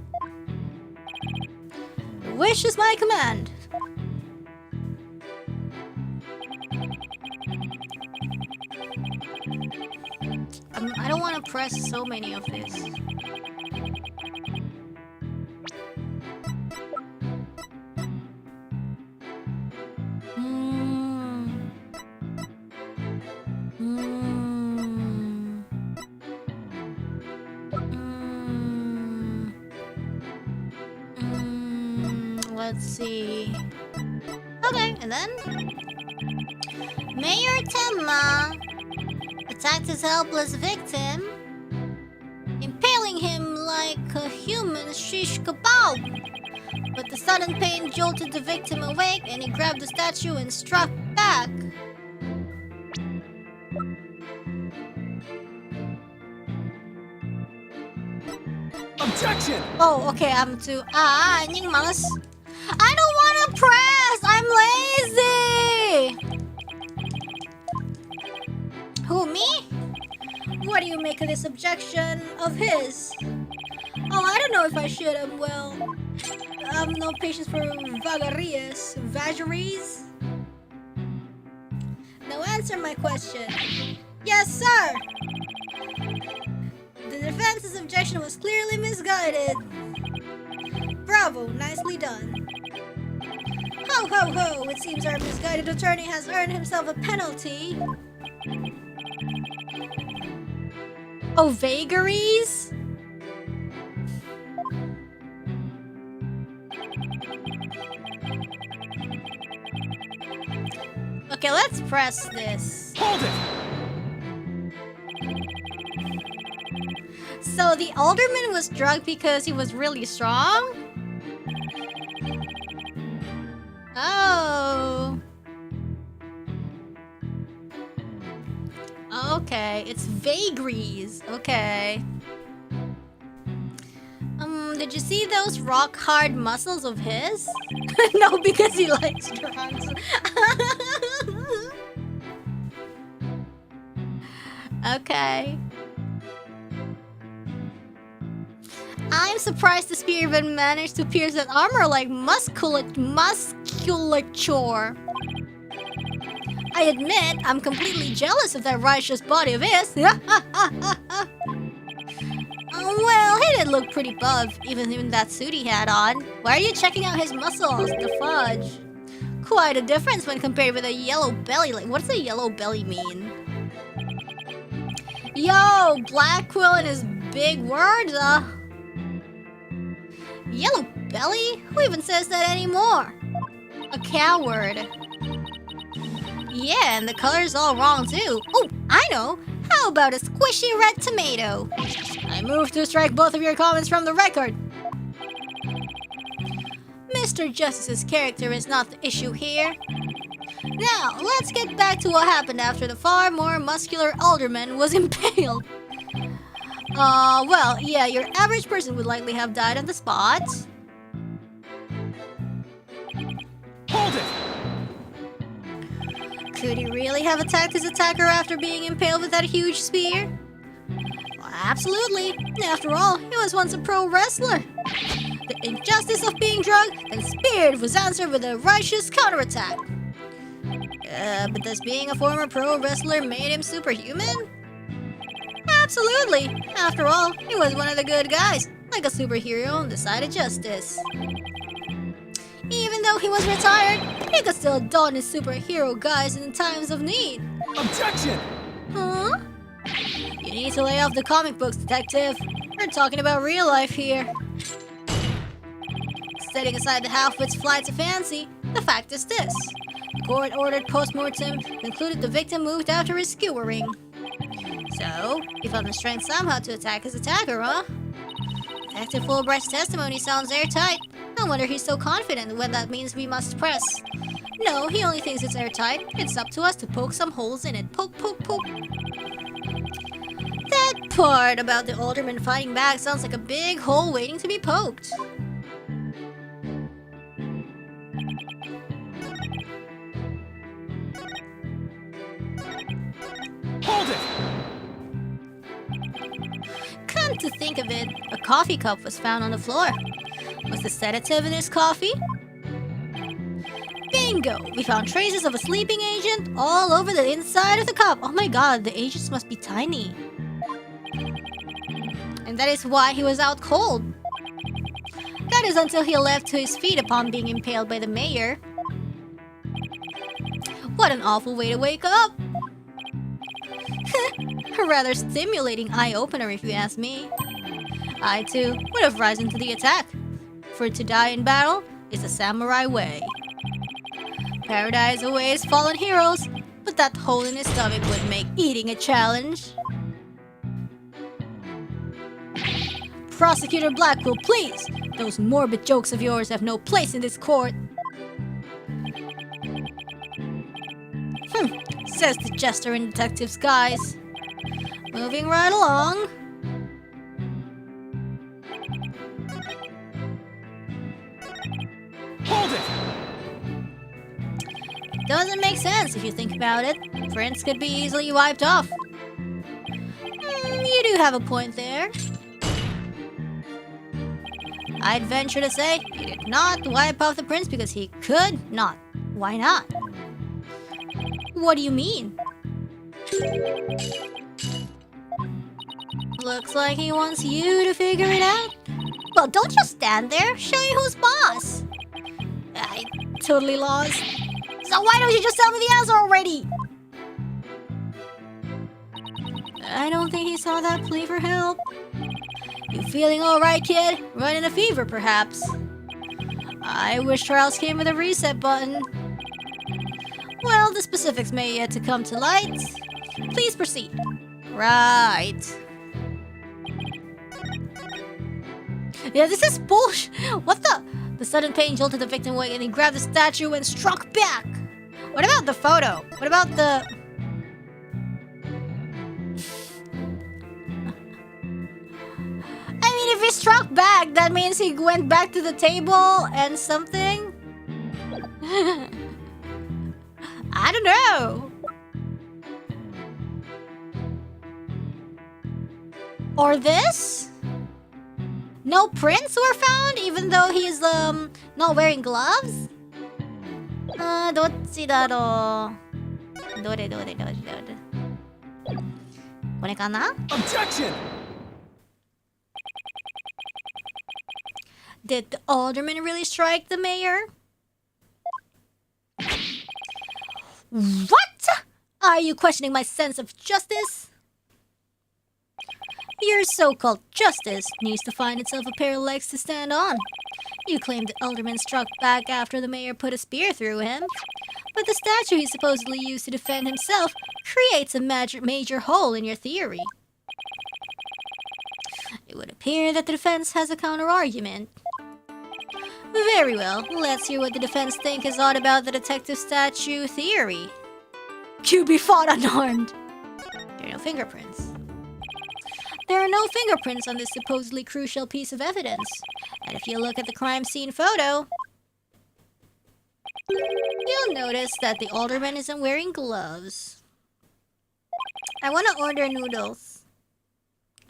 Your wish is my command. I don't want to press so many of this. Let's see. Okay, and then Mayor Tenma attacked his helpless victim, impaling him like a human shish kebab. But the sudden pain jolted the victim awake, and he grabbed the statue and struck back. Objection! Oh, okay, I'm too. Anjing males. I don't want to press! I'm lazy! Who, me? What do you make of this objection of his? Oh, I don't know if I should. I have no patience for vagaries. Now answer my question. Yes, sir! The defense's objection was clearly misguided. Bravo, nicely done. Ho ho ho! It seems our misguided attorney has earned himself a penalty. Oh, vagaries? Okay, let's press this. Hold it! So the alderman was drugged because he was really strong? Oh. Okay, it's vagaries. Okay. Did you see those rock hard muscles of his? No, because he likes drugs. Okay. I'm surprised the spear even managed to pierce that armor like musculature. I admit, I'm completely jealous of that righteous body of his. Well, he did look pretty buff, even in that suit he had on. Why are you checking out his muscles, the fudge? Quite a difference when compared with a yellow belly. Like, what does a yellow belly mean? Yo, Black Quill and his big words, Yellow belly? Who even says that anymore? A coward. Yeah, and the color's all wrong too. Oh, I know. How about a squishy red tomato? I move to strike both of your comments from the record. Mr. Justice's character is not the issue here. Now, let's get back to what happened after the far more muscular alderman was impaled. Well, yeah, your average person would likely have died on the spot. Hold it! Could he really have attacked his attacker after being impaled with that huge spear? Well, absolutely. After all, he was once a pro wrestler. The injustice of being drugged and speared was answered with a righteous counterattack. But does being a former pro wrestler made him superhuman? Absolutely. After all, he was one of the good guys, like a superhero on the side of justice. Even though he was retired, he could still don his superhero guise in times of need. Objection! Huh? You need to lay off the comic books, detective. We're talking about real life here. Setting aside the half-wit's flights of fancy, the fact is this. The court-ordered post-mortem concluded the victim moved after his skewering. So, he found the strength somehow to attack his attacker, huh? Detective Fulbright's testimony sounds airtight. No wonder he's so confident when that means we must press. No, he only thinks it's airtight. It's up to us to poke some holes in it. Poke, poke, poke. That part about the alderman fighting back sounds like a big hole waiting to be poked. think of it, a coffee cup was found on the floor. Was the sedative in his coffee? Bingo! We found traces of a sleeping agent all over the inside of the cup. Oh my god, the agents must be tiny. And that is why he was out cold. That is until he left to his feet upon being impaled by the mayor. What an awful way to wake up! A rather stimulating eye-opener if you ask me. I too would have risen to the attack. For to die in battle is the samurai way. Paradise awaits fallen heroes, but that hole in his stomach would make eating a challenge. Prosecutor Blackwell, please! Those morbid jokes of yours have no place in this court. Says the jester in detective's guise. Moving right along. Hold it! Doesn't make sense if you think about it. Prints could be easily wiped off. You do have a point there. I'd venture to say he did not wipe off the prints because he could not. Why not? What do you mean? Looks like he wants you to figure it out. Well, don't just stand there. Show you who's boss. I totally lost. So why don't you just tell me the answer already? I don't think he saw that plea for help. You feeling alright, kid? Running a fever, perhaps? I wish trials came with a reset button. Well, the specifics may yet to come to light. Please proceed. Right. Yeah, this is bullshit. What the? The sudden pain jolted the victim awake and he grabbed the statue and struck back. What about the photo? What about the... I mean, if he struck back, that means he went back to the table and something? I don't know. Or this? No prints were found even though he's not wearing gloves? どっちだろう。どれ。これかな? Objection! Did the alderman really strike the mayor? What? Are you questioning my sense of justice? Your so-called justice needs to find itself a pair of legs to stand on. You claim the alderman struck back after the mayor put a spear through him, but the statue he supposedly used to defend himself creates a major hole in your theory. It would appear that the defense has a counter-argument. Very well, let's hear what the defense think is odd about the detective statue theory. QB fought unarmed. There are no fingerprints. There are no fingerprints on this supposedly crucial piece of evidence. And if you look at the crime scene photo, you'll notice that the alderman isn't wearing gloves. I want to order noodles.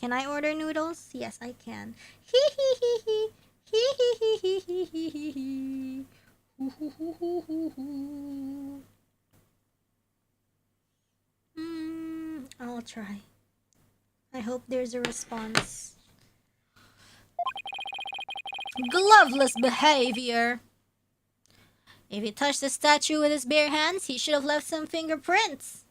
Can I order noodles? Yes, I can. Hee hee hee hee. Hee hee hee hee hee hee hee hee. Hoo hoo hoo hoo hoo hoo. I'll try. I hope there's a response. Gloveless behavior. If he touched the statue with his bare hands, he should have left some fingerprints.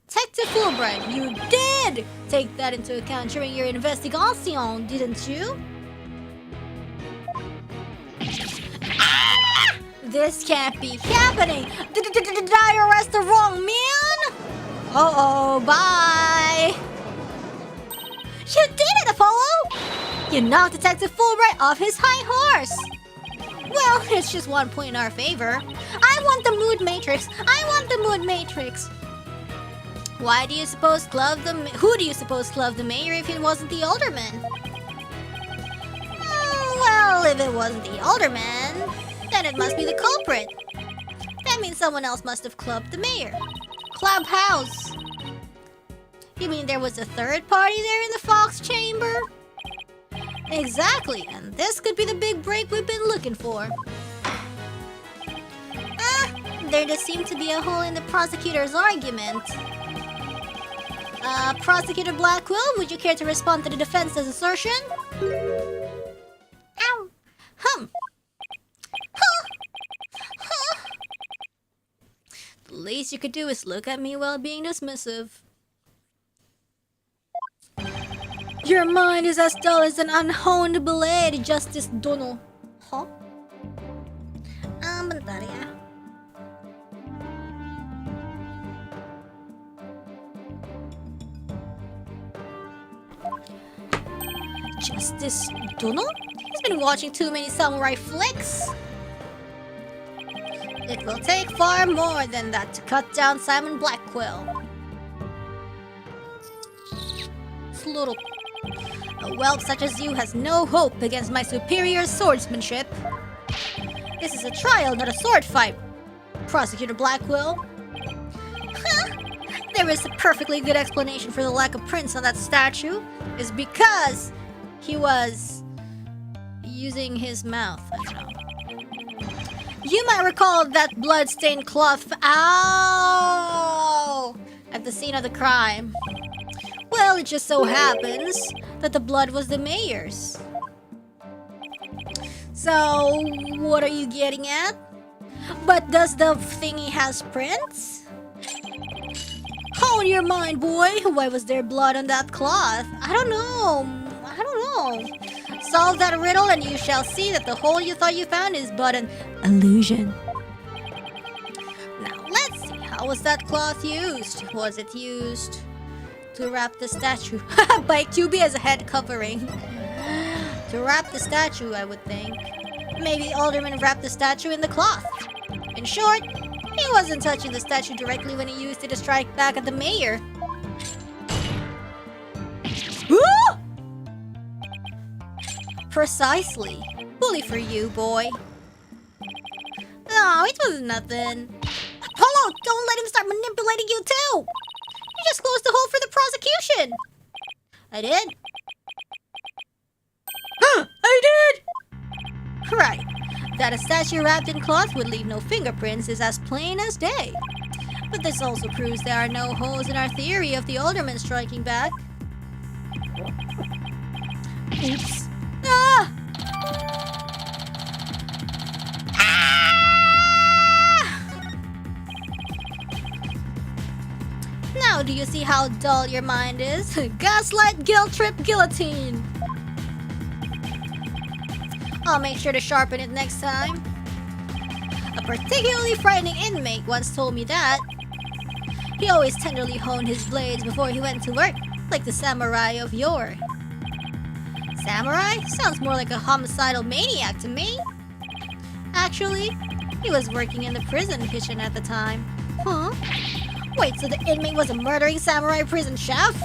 Detective Fulbright, you did take that into account during your investigation, didn't you? Ah! This can't be happening. Did I arrest the wrong man? Uh-oh, bye. You did it, Apollo! You knocked Detective Fulbright off his high horse. Well, it's just 1 point in our favor. I want the mood matrix. I want the mood matrix. Why do you suppose who do you suppose clubbed the mayor if it wasn't the alderman? Well, if it wasn't the alderman, then it must be the culprit. That means someone else must have clubbed the mayor. Clubhouse. You mean there was a third party there in the Fox Chamber? Exactly, and this could be the big break we've been looking for. There does seem to be a hole in the prosecutor's argument. Prosecutor Blackwell, would you care to respond to the defense's assertion? Ow! The least you could do is look at me while being dismissive. Your mind is as dull as an unhoned blade, Justice Dono. Huh? Bentar ya. Justice Dono? He's been watching too many samurai flicks. It will take far more than that to cut down Simon Blackwell. Little. A whelp such as you has no hope against my superior swordsmanship. This is a trial, not a sword fight, Prosecutor Blackwell. There is a perfectly good explanation for the lack of prints on that statue. It's because he was using his mouth. I don't know. You might recall that blood-stained cloth at the scene of the crime. Well, it just so happens that the blood was the mayor's. So, what are you getting at? But does the thingy has prints? Hold your mind, boy. Why was there blood on that cloth? I don't know. Solve that riddle and you shall see that the hole you thought you found is but an illusion. Now, let's see. How was that cloth used? Was it used to wrap the statue by QB as a head covering? To wrap the statue, I would think. Maybe Alderman wrapped the statue in the cloth. In short, he wasn't touching the statue directly when he used it to strike back at the mayor. Precisely. Bully for you, boy. No, it was nothing. Apollo, don't let him start manipulating you too! You just closed the hole for the prosecution! I did? I did! Right. That a statue wrapped in cloth would leave no fingerprints is as plain as day. But this also proves there are no holes in our theory of the alderman striking back. Oops. Ah! Now do you see how dull your mind is? Gaslight, guilt trip, guillotine. I'll make sure to sharpen it next time. A particularly frightening inmate once told me that. He always tenderly honed his blades before he went to work, like the samurai of yore. Samurai? Sounds more like a homicidal maniac to me. Actually, he was working in the prison kitchen at the time. Huh? Wait, so the inmate was a murdering samurai prison chef?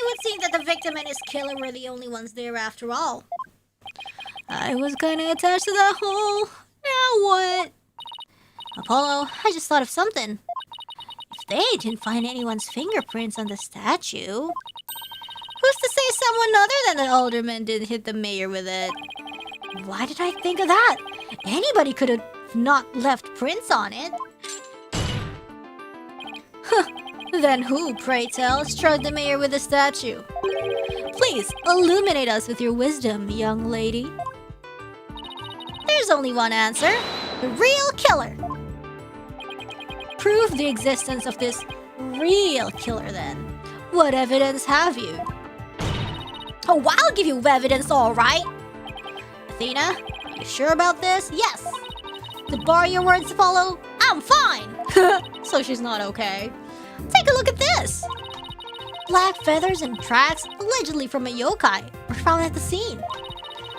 It would seem that the victim and his killer were the only ones there after all. I was kinda attached to that hole. Now what? Apollo, I just thought of something. If they didn't find anyone's fingerprints on the statue, who's to say someone other than the alderman didn't hit the mayor with it? Why did I think of that? Anybody could have not left prints on it. Then who, pray tell, struck the mayor with the statue? Please, illuminate us with your wisdom, young lady. There's only one answer. The real killer. Prove the existence of this real killer then. What evidence have you? Oh, I'll give you evidence, all right. Athena, are you sure about this? Yes. To borrow your words, Apollo, I'm fine. So she's not okay. Take a look at this. Black feathers and tracks, allegedly from a yokai, were found at the scene.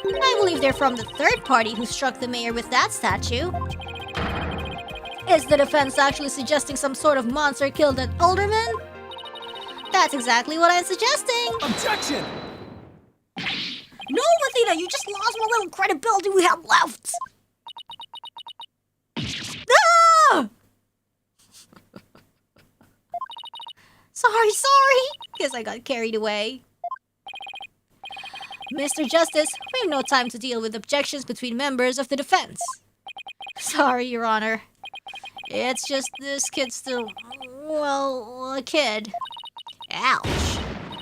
I believe they're from the third party who struck the mayor with that statue. Is the defense actually suggesting some sort of monster killed that alderman? That's exactly what I'm suggesting. Objection! No, Athena, you just lost what little credibility we have left. Ah! Sorry. Guess I got carried away. Mr. Justice, we have no time to deal with objections between members of the defense. Sorry, Your Honor. It's just this kid's still, well, a kid. Ouch.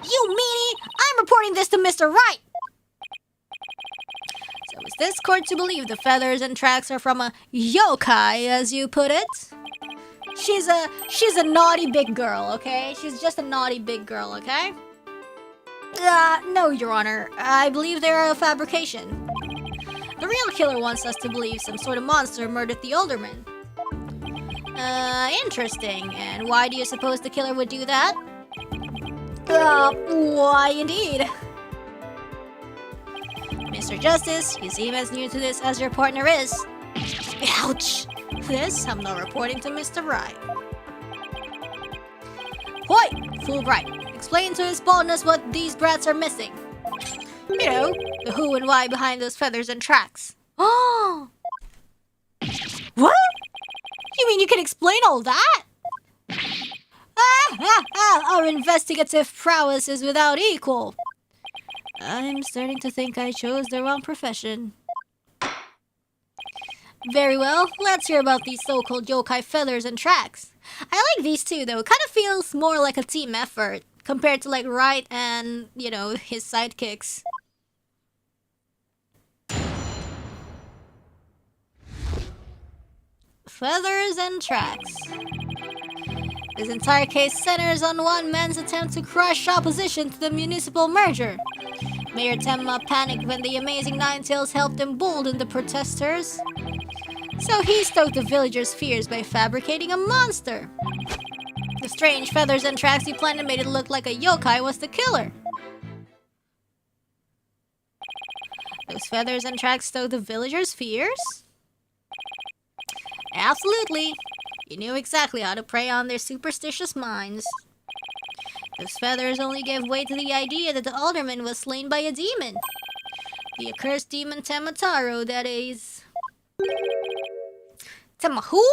You meanie! I'm reporting this to Mr. Wright! So is this court to believe the feathers and tracks are from a yokai, as you put it? She's a naughty big girl, okay? She's just a naughty big girl, okay? No, Your Honor. I believe they're a fabrication. The real killer wants us to believe some sort of monster murdered the alderman. Interesting. And why do you suppose the killer would do that? Why indeed? Mr. Justice, you seem as new to this as your partner is. Ouch! This I'm not reporting to Mr. Wright. Hoi! Fool Bright. Explain to his baldness what these brats are missing. You know, the who and why behind those feathers and tracks. Oh! What? You mean you can explain all that? Our investigative prowess is without equal. I'm starting to think I chose the wrong profession. Very well, let's hear about these so-called yokai feathers and tracks. I like these two though, it kind of feels more like a team effort compared to like Wright and, you know, his sidekicks. Feathers and tracks. This entire case centers on one man's attempt to crush opposition to the municipal merger. Mayor Tenma panicked when the amazing Ninetales helped embolden the protesters. So he stoked the villagers' fears by fabricating a monster. The strange feathers and tracks he planned and made it look like a yokai was the killer. Those feathers and tracks stoked the villagers' fears? Absolutely. You knew exactly how to prey on their superstitious minds. Those feathers only gave way to the idea that the alderman was slain by a demon. The accursed demon Temataro, that is. Tema who?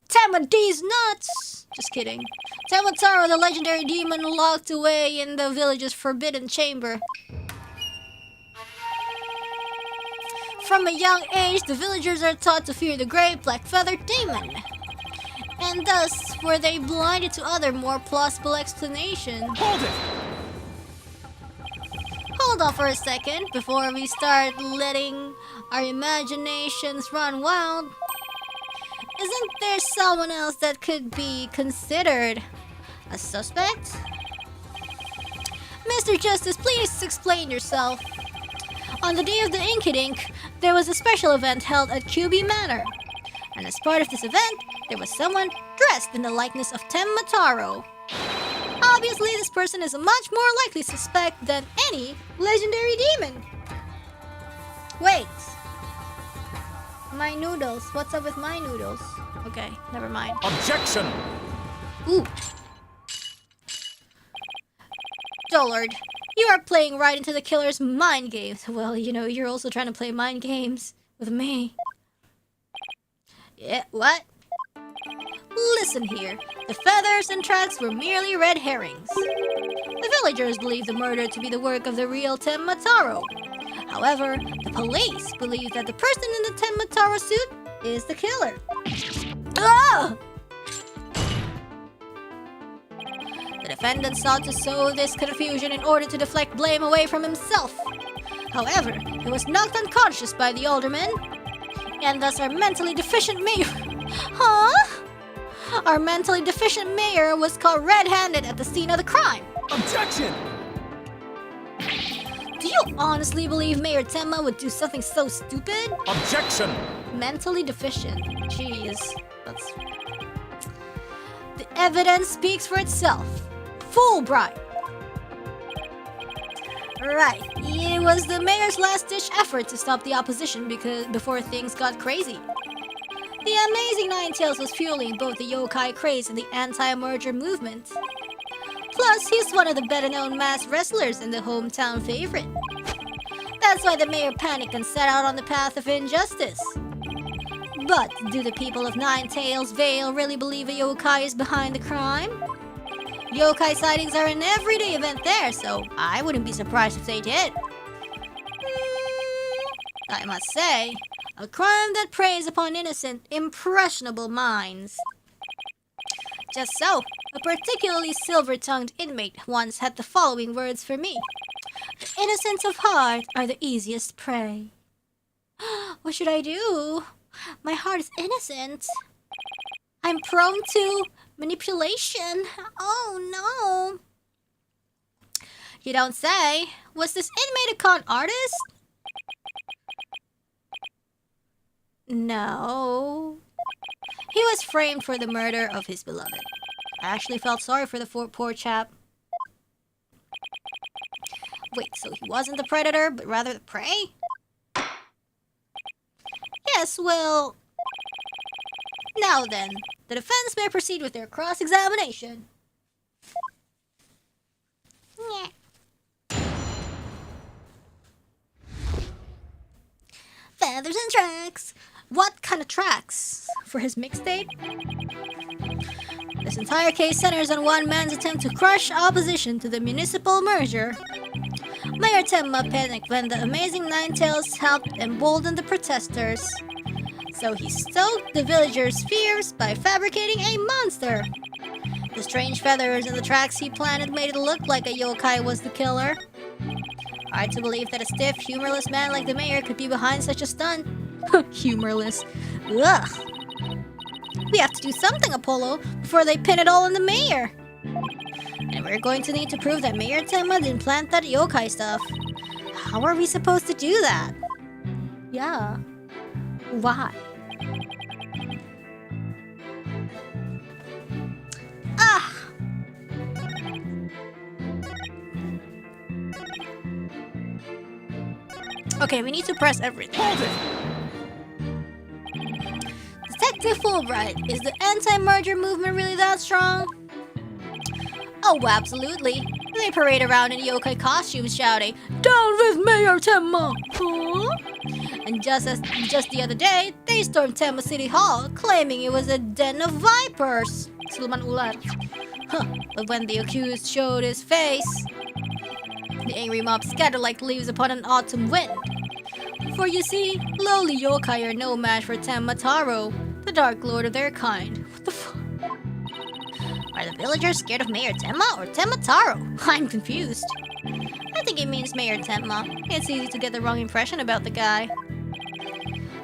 Tema D's nuts! Just kidding. Temataro, the legendary demon locked away in the village's forbidden chamber. From a young age, the villagers are taught to fear the great black-feathered demon. And thus were they blinded to other more plausible explanations. Hold it! Hold on for a second before we start letting our imaginations run wild. Isn't there someone else that could be considered a suspect? Mr. Justice, please explain yourself. On the day of the Inkydink, there was a special event held at QB Manor. And as part of this event, there was someone dressed in the likeness of Temataro. Obviously, this person is a much more likely suspect than any legendary demon. Wait. My noodles. What's up with my noodles? Okay, never mind. Objection! Ooh. Dullard, you are playing right into the killer's mind games. Well, you know, you're also trying to play mind games with me. Yeah, what? Listen here. The feathers and tracks were merely red herrings. The villagers believe the murder to be the work of the real Temataro. However, the police believe that the person in the Temataro suit is the killer. Ah! The defendant sought to sow this confusion in order to deflect blame away from himself. However, he was knocked unconscious by the alderman, and thus our mentally deficient mayor... Huh? Our mentally deficient mayor was caught red-handed at the scene of the crime. Objection! Do you honestly believe Mayor Tenma would do something so stupid? Objection! Mentally deficient. Jeez. That's... The evidence speaks for itself. Fulbright. Right. It was the mayor's last-ditch effort to stop the opposition before things got crazy. The amazing Ninetales was fueling both the yokai craze and the anti-merger movement. Plus, he's one of the better-known masked wrestlers and the hometown favorite. That's why the mayor panicked and set out on the path of injustice. But do the people of Ninetales Vale really believe a yokai is behind the crime? Yokai sightings are an everyday event there, so I wouldn't be surprised if they did. I must say, a crime that preys upon innocent, impressionable minds. Just so, a particularly silver-tongued inmate once had the following words for me. The innocents of heart are the easiest prey. What should I do? My heart is innocent. I'm prone to manipulation. Oh no. You don't say. Was this inmate a con artist? No. He was framed for the murder of his beloved. I actually felt sorry for the poor chap. Wait, so he wasn't the predator, but rather the prey? Yes, well... Now then, the defense may proceed with their cross-examination. Feathers and tracks. What kind of tracks? For his mixtape? This entire case centers on one man's attempt to crush opposition to the municipal merger. Mayor Tenma panicked when the amazing Ninetales helped embolden the protesters. So he stoked the villagers' fears by fabricating a monster. The strange feathers and the tracks he planted made it look like a yokai was the killer. Hard to believe that a stiff, humorless man like the mayor could be behind such a stunt. Humorless. Ugh. We have to do something, Apollo, before they pin it all on the mayor. And we're going to need to prove that Mayor Tenma didn't plant that yokai stuff. How are we supposed to do that? Yeah. Why? Ah! Okay, we need to press everything. Hold it! Detective Fulbright, is the anti-merger movement really that strong? Oh, absolutely. They parade around in yokai costumes shouting, "Down with Mayor Tenma!" Huh? And just the other day, they stormed Tenma City Hall, claiming it was a den of vipers. Siluman ular. Huh. But when the accused showed his face, the angry mob scattered like leaves upon an autumn wind. For you see, lowly yokai are no match for Tenma Taro, the dark lord of their kind. What the fuck? Are the villagers scared of Mayor Tenma or Tenma Taro? I'm confused. I think it means Mayor Tenma. It's easy to get the wrong impression about the guy.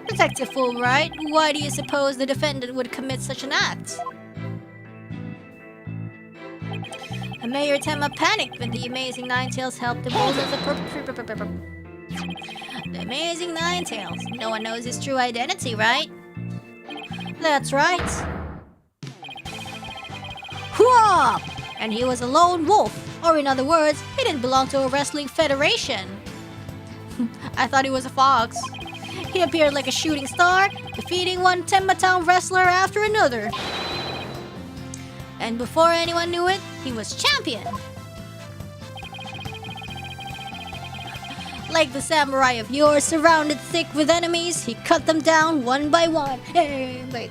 Detective Fulbright, why do you suppose the defendant would commit such an act? And Mayor Tenma panicked when the amazing Ninetales helped him hold the amazing Ninetales. No one knows his true identity, right? That's right. Hurrah! And he was a lone wolf, or in other words, he didn't belong to a wrestling federation. I thought he was a fox. He appeared like a shooting star, defeating one Tenma Town wrestler after another. And before anyone knew it, he was champion. Like the samurai of yore, surrounded thick with enemies, he cut them down one by one. Hey, wait.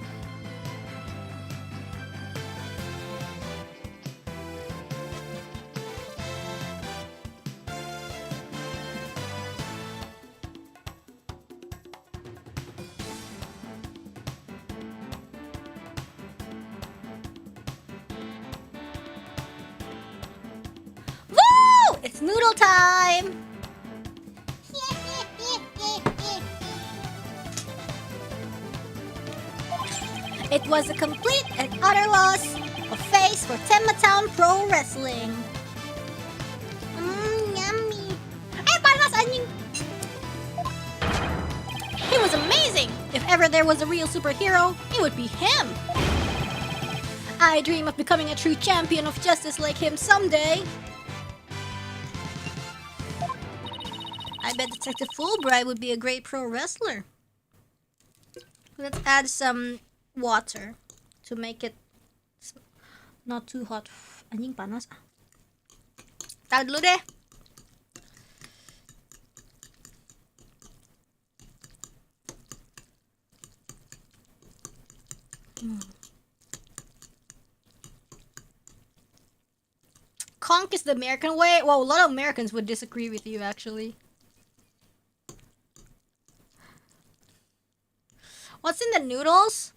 Woo! It's noodle time! It was a complete and utter loss of face for Tenma Town Pro Wrestling. Yummy. Ay, panas anying. He was amazing. If ever there was a real superhero, it would be him. I dream of becoming a true champion of justice like him someday. I bet Detective Fulbright would be a great pro wrestler. Let's add some water to make it not too hot. Anjing panas. Taruh dulu deh. conch is the American way? Well, a lot of Americans would disagree with you, actually. What's in the noodles?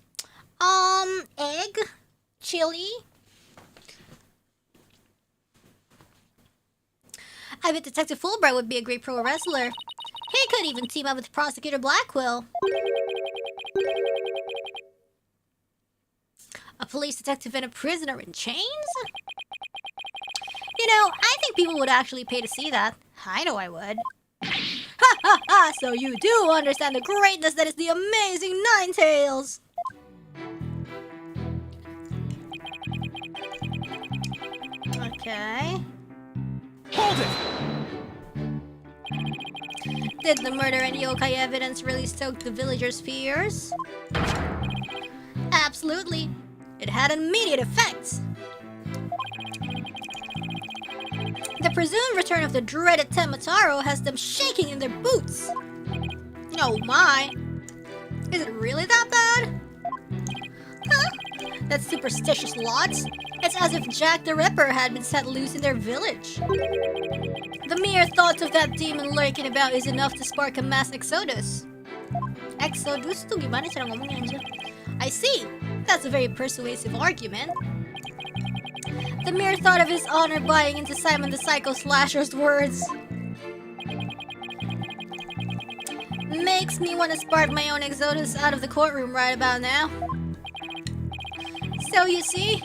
Egg, chili. I bet Detective Fulbright would be a great pro wrestler. He could even team up with Prosecutor Blackwell. A police detective and a prisoner in chains? You know, I think people would actually pay to see that. I know I would. Ha ha ha! So you do understand the greatness that is the amazing Ninetales! Okay. Hold it! Did the murder and yokai evidence really stoke the villagers' fears? Absolutely. It had an immediate effect. The presumed return of the dreaded Temataro has them shaking in their boots. Oh my. Is it really that bad? Huh? That superstitious lot. It's as if Jack the Ripper had been set loose in their village. The mere thought of that demon lurking about is enough to spark a mass exodus. Exodus tuh gimana cara ngomongnya anjir? I see. That's a very persuasive argument. The mere thought of his honor buying into Simon the Psycho Slasher's words makes me want to spark my own exodus out of the courtroom right about now. So you see,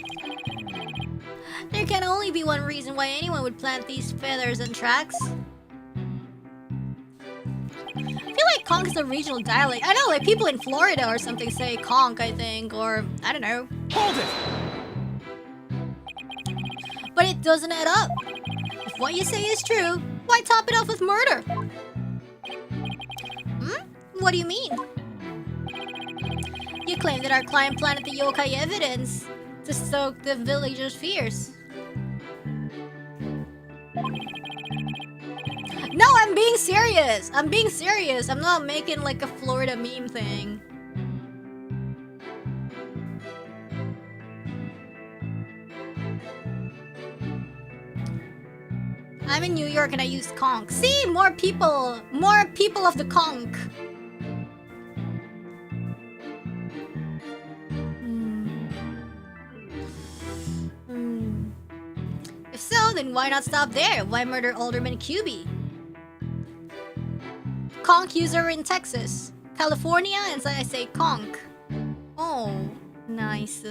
there can only be one reason why anyone would plant these feathers and tracks. I feel like conch is a regional dialect. I know, like people in Florida or something say conch, I think, or I don't know. Hold it! But it doesn't add up. If what you say is true, why top it off with murder? What do you mean? You claim that our client planted the yokai evidence to stoke the villagers' fears. No, I'm being serious. I'm being serious. I'm not making like a Florida meme thing. I'm in New York and I use conch. See, more people of the conch. If so, then why not stop there? Why murder Alderman QB? Conch user in Texas, California, and so I say conch. Oh, nice.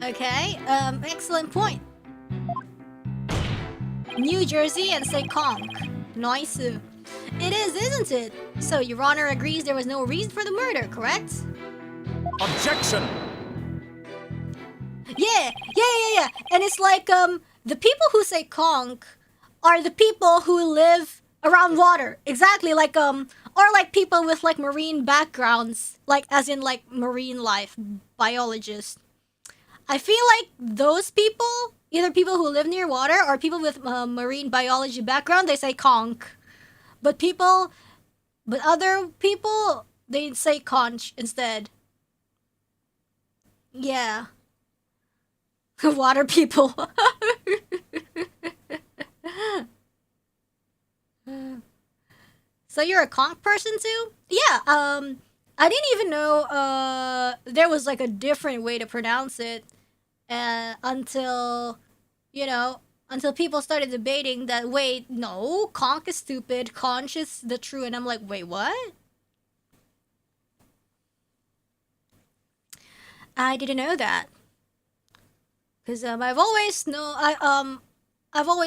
Okay, excellent point. New Jersey and say conch. Nice. It is, isn't it? So Your Honor agrees there was no reason for the murder, correct? Objection! Yeah. And it's like, the people who say conch are the people who live around water. Exactly, like, or like people with like marine backgrounds, like as in like marine life, biologists. I feel like those people, either people who live near water or people with marine biology background, they say conch. But other people, they say conch instead. Yeah. Water people. So you're a conch person too? Yeah, I didn't even know there was like a different way to pronounce it until people started debating that, wait, no, conch is stupid, conch is the true, and I'm like, wait, what? I didn't know that. Because I've always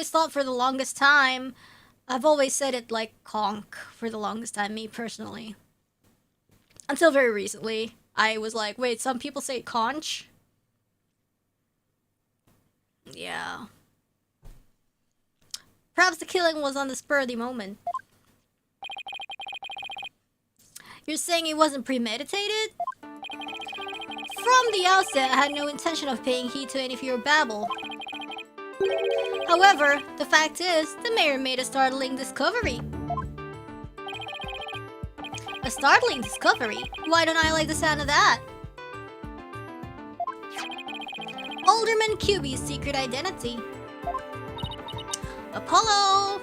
thought for the longest time, I've always said it like conch for the longest time, me personally. Until very recently, I was like, wait, some people say conch? Yeah. Perhaps the killing was on the spur of the moment. You're saying it wasn't premeditated? From the outset, I had no intention of paying heed to any of your babble. However, the fact is, the mayor made a startling discovery. A startling discovery? Why don't I like the sound of that? Alderman QB's secret identity. Apollo!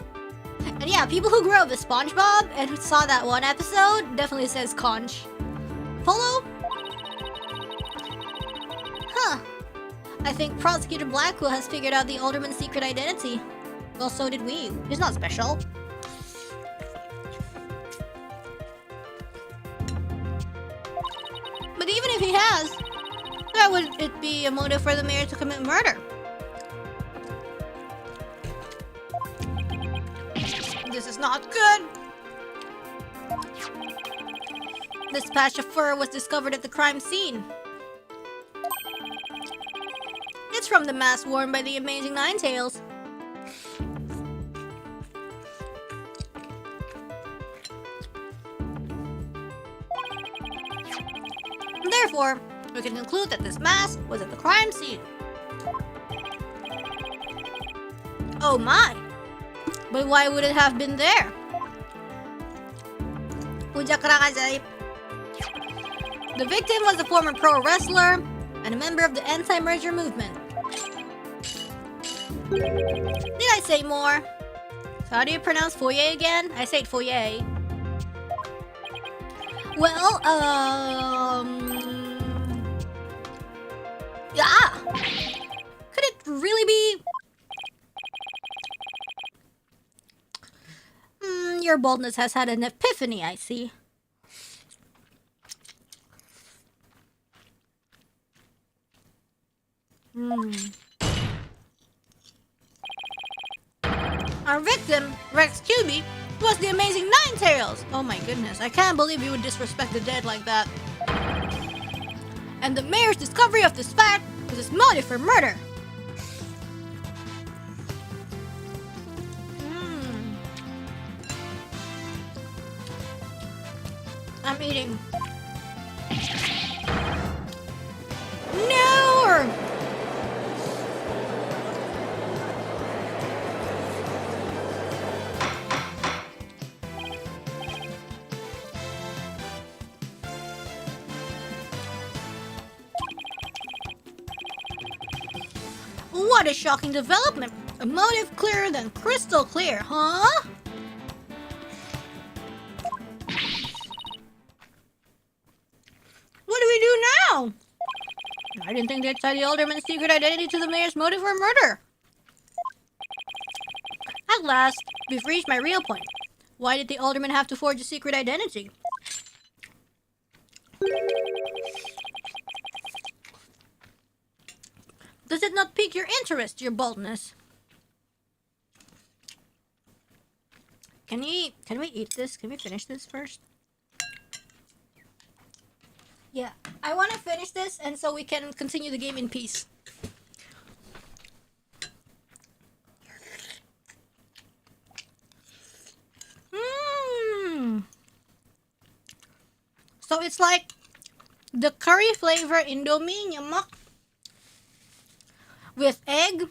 And yeah, people who grew up with SpongeBob and who saw that one episode definitely says conch. Apollo? Huh. I think Prosecutor Blackwell has figured out the Alderman's secret identity. Well, so did we. He's not special. But even if he has, why would it be a motive for the mayor to commit murder? This is not good. This patch of fur was discovered at the crime scene. It's from the mask worn by the amazing Ninetales. Therefore, we can conclude that this mask was at the crime scene. Oh my! But why would it have been there? The victim was a former pro wrestler and a member of the anti-merger movement. Did I say more? So how do you pronounce foyer again? I say it foyer. Well, yeah. Could it really be? Your boldness has had an epiphany, I see. Our victim, Rex QB, was the amazing Ninetales! Oh my goodness, I can't believe you would disrespect the dead like that. And the mayor's discovery of this fact was his motive for murder. I'm eating. No! What a shocking development! A motive clearer than crystal clear, huh? What do we do now? I didn't think they'd tie the Alderman's secret identity to the mayor's motive for murder. At last, we've reached my real point. Why did the Alderman have to forge a secret identity? Does it not pique your interest, your boldness? Can we eat this? Can we finish this first? Yeah, I want to finish this and so we can continue the game in peace. So it's like the curry flavor Indomie nyemak with egg,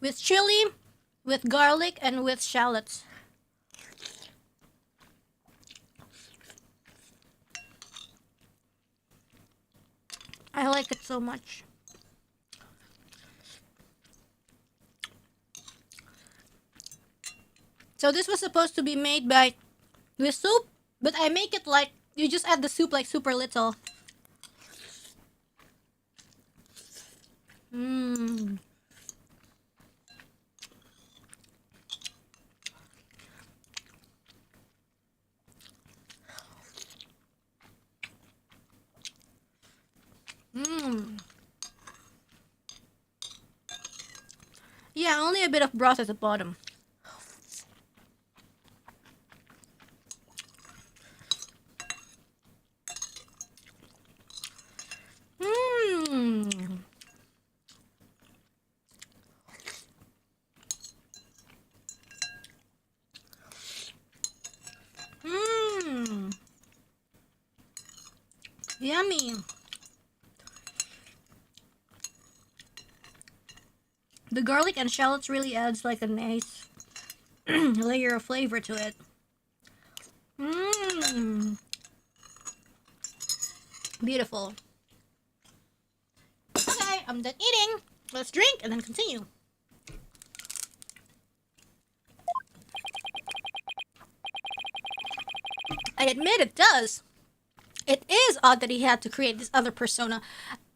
with chili, with garlic, and with shallots. I like it so much. So this was supposed to be made by with soup, but I make it like you just add the soup like super little. Yeah, only a bit of broth at the bottom. Yummy. The garlic and shallots really adds like a nice layer of flavor to it. Beautiful. Okay, I'm done eating. Let's drink and then continue. I admit it does. It is odd that he had to create this other persona.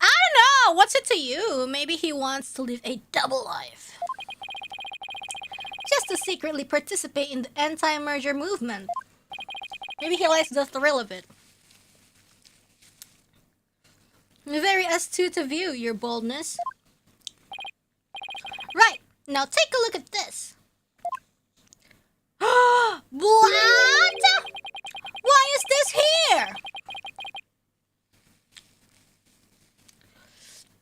I don't know. What's it to you? Maybe he wants to live a double life. Just to secretly participate in the anti-merger movement. Maybe he likes the thrill of it. Very astute of you, your boldness. Right, now take a look at this. What? Why is this here?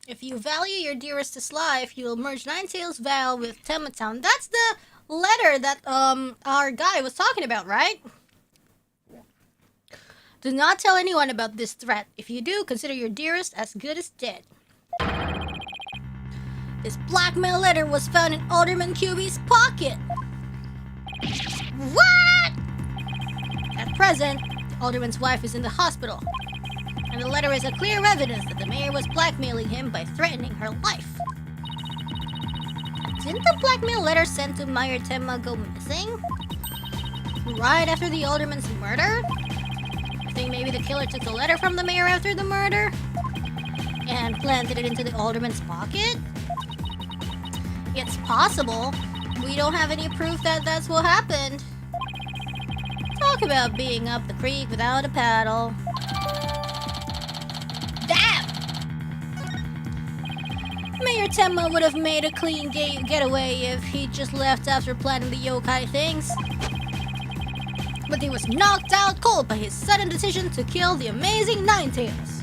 If you value your dearest's life, you will merge Ninetales Vale with Tenma Town. That's the letter that our guy was talking about, right? Do not tell anyone about this threat. If you do, consider your dearest as good as dead. This blackmail letter was found in Alderman QB's pocket. What? At present, the Alderman's wife is in the hospital. And the letter is a clear evidence that the mayor was blackmailing him by threatening her life. Didn't the blackmail letter sent to Mayor Tenma go missing? Right after the Alderman's murder? I think maybe the killer took the letter from the mayor after the murder and planted it into the Alderman's pocket? It's possible. We don't have any proof that that's what happened. Talk about being up the creek without a paddle. Damn! Mayor Tenma would have made a clean getaway if he just left after planning the yokai things. But he was knocked out cold by his sudden decision to kill the amazing Ninetales.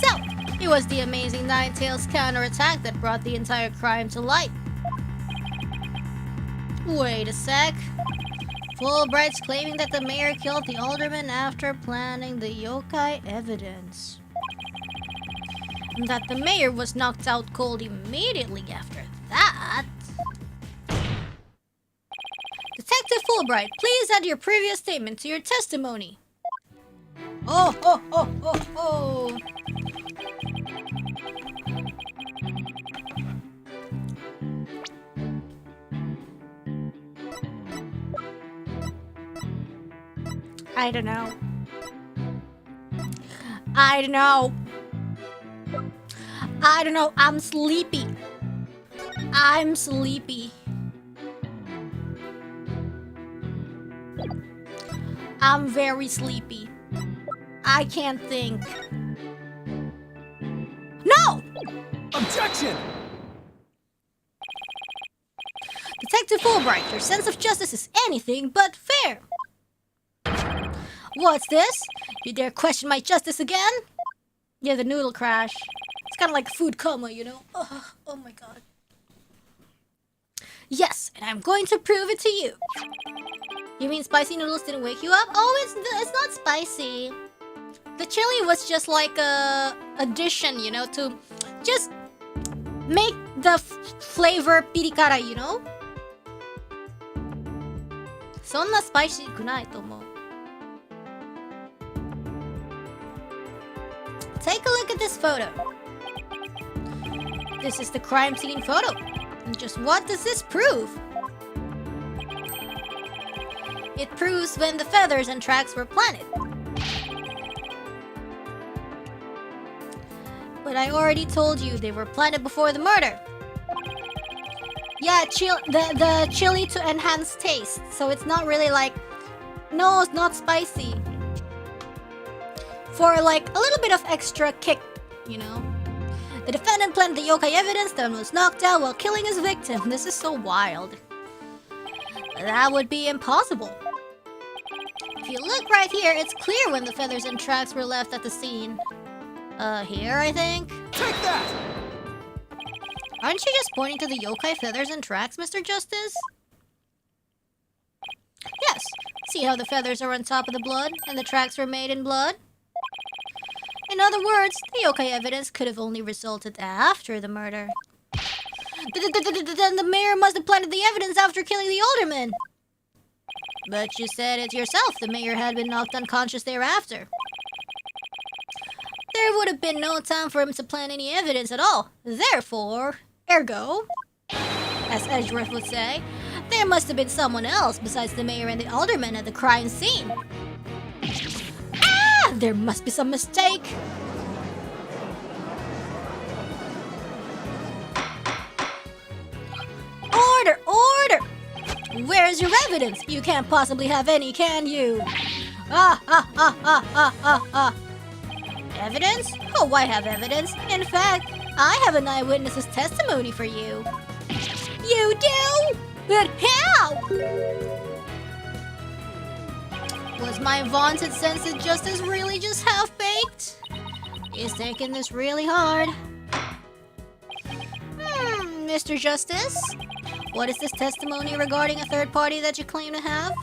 So, it was the amazing Ninetales counterattack that brought the entire crime to light. Wait a sec. Fulbright's claiming that the mayor killed the alderman after planning the yokai evidence. And that the mayor was knocked out cold immediately after that. Detective Fulbright, please add your previous statement to your testimony. Oh. I don't know. I'm sleepy. I'm very sleepy. I can't think. No! Objection! Detective Fulbright, your sense of justice is anything but fair. What's this? You dare question my justice again? Yeah, the noodle crash. It's kind of like food coma, you know? Oh my god. Yes, and I'm going to prove it to you. You mean spicy noodles didn't wake you up? Oh, it's not spicy. The chili was just like a addition, you know, to just make the flavor pirikara, you know? そんなスパイシーくないと思う. Take a look at this photo. This is the crime scene photo. And just what does this prove? It proves when the feathers and tracks were planted. But I already told you they were planted before the murder. Yeah, the chili to enhance taste. So it's not really like... No, it's not spicy. For like a little bit of extra kick, you know? The defendant planted the yokai evidence, then was knocked out while killing his victim. This is so wild. That would be impossible. If you look right here, it's clear when the feathers and tracks were left at the scene. Here, I think? Take that! Aren't you just pointing to the yokai feathers and tracks, Mr. Justice? Yes. See how the feathers are on top of the blood, and the tracks were made in blood? In other words, the yokai evidence could have only resulted after the murder. Then the mayor must have planted the evidence after killing the alderman. But you said it yourself, the mayor had been knocked unconscious thereafter. There would have been no time for him to plant any evidence at all. Therefore, ergo, as Edgeworth would say, there must have been someone else besides the mayor and the alderman at the crime scene. Ah! There must be some mistake. Order! Order! Where's your evidence? You can't possibly have any, can you? Evidence? Oh, I have evidence. In fact, I have an eyewitness's testimony for you. You do? But how? Was my vaunted sense of justice really just half-baked? He's taking this really hard. Mr. Justice? What is this testimony regarding a third party that you claim to have?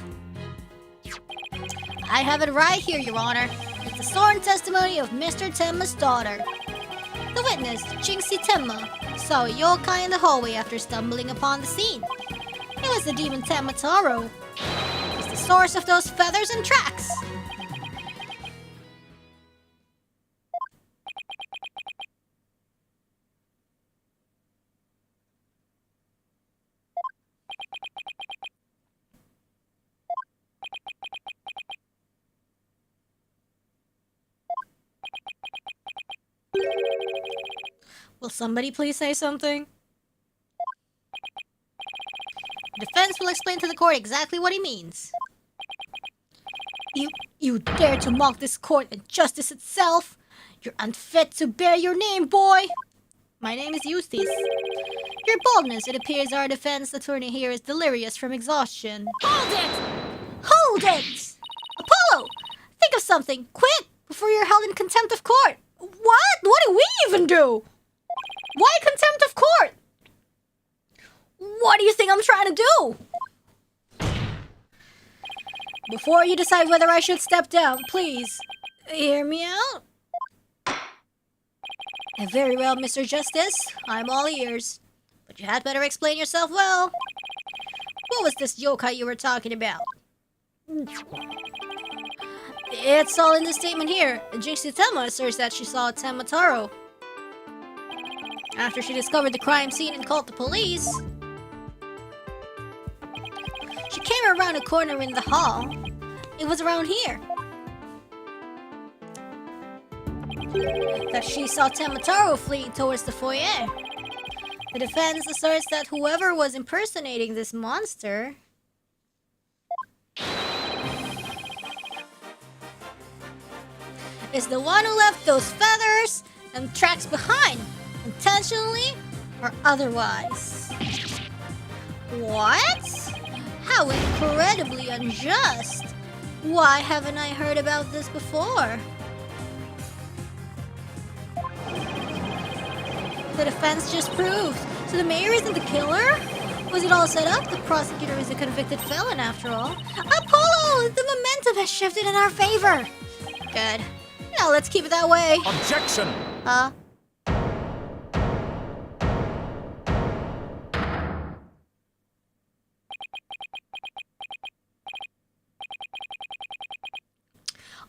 I have it right here, Your Honor. It's the sworn testimony of Mr. Tenma's daughter. The witness, Jinxie Tenma, saw a yokai in the hallway after stumbling upon the scene. It was the demon Tenmataro. It's the source of those feathers and tracks. Will somebody please say something? Defense will explain to the court exactly what he means. You dare to mock this court and justice itself? You're unfit to bear your name, boy! My name is Eustace. Your boldness, it appears our defense attorney here is delirious from exhaustion. Hold it! Hold it! Apollo! Think of something, quick, before you're held in contempt of court. What? What do we even do? Why contempt of court? What do you think I'm trying to do? Before you decide whether I should step down, please, hear me out. Very well, Mr. Justice. I'm all ears. But you had better explain yourself well. What was this yokai you were talking about? It's all in the statement here. Jinxie Tenma asserts that she saw Tenmataro after she discovered the crime scene and called the police. She came around a corner in the hall. It was around here that she saw Tenmataro fleeing towards the foyer. The defense asserts that whoever was impersonating this monster is the one who left those feathers and tracks behind, intentionally or otherwise. What? How incredibly unjust! Why haven't I heard about this before? The defense just proved. So the mayor isn't the killer? Was it all set up? The prosecutor is a convicted felon after all. Apollo! The momentum has shifted in our favor. Good. Now let's keep it that way. Objection!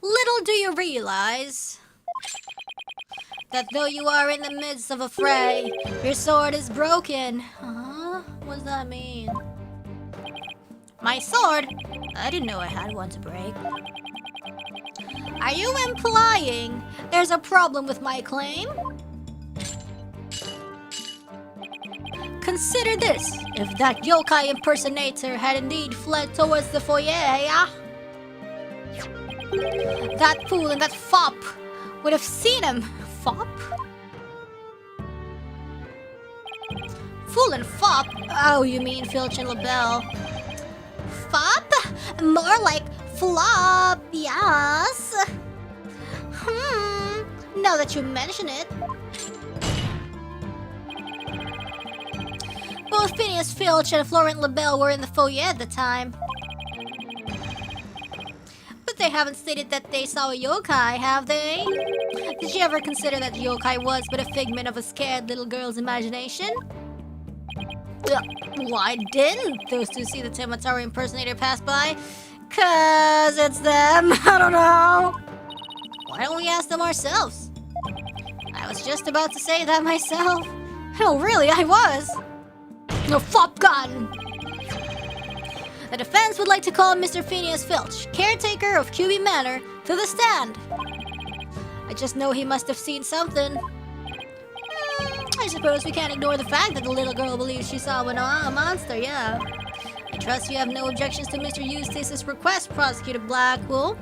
Little do you realize that though you are in the midst of a fray, your sword is broken. What does that mean? My sword? I didn't know I had one to break. Are you implying there's a problem with my claim? Consider this. If that yokai impersonator had indeed fled towards the foyer, that fool and that fop would have seen him. Fop? Fool and fop? Oh, you mean Filch and LaBelle. Fop? More like flop, yes. Now that you mention it. Both Phineas Filch and Florent LaBelle were in the foyer at the time. But they haven't stated that they saw a yokai, have they? Did you ever consider that the yokai was but a figment of a scared little girl's imagination? Why didn't those two see the Tenmataro impersonator pass by? 'Cause it's them. I don't know. Why don't we ask them ourselves? I was just about to say that myself. Oh, really, I was. No, fop gun. The defense would like to call Mr. Phineas Filch, caretaker of QB Manor, to the stand. I just know he must have seen something. I suppose we can't ignore the fact that the little girl believes she saw a monster, yeah. I trust you have no objections to Mr. Eustace's request, Prosecutor Blackpool.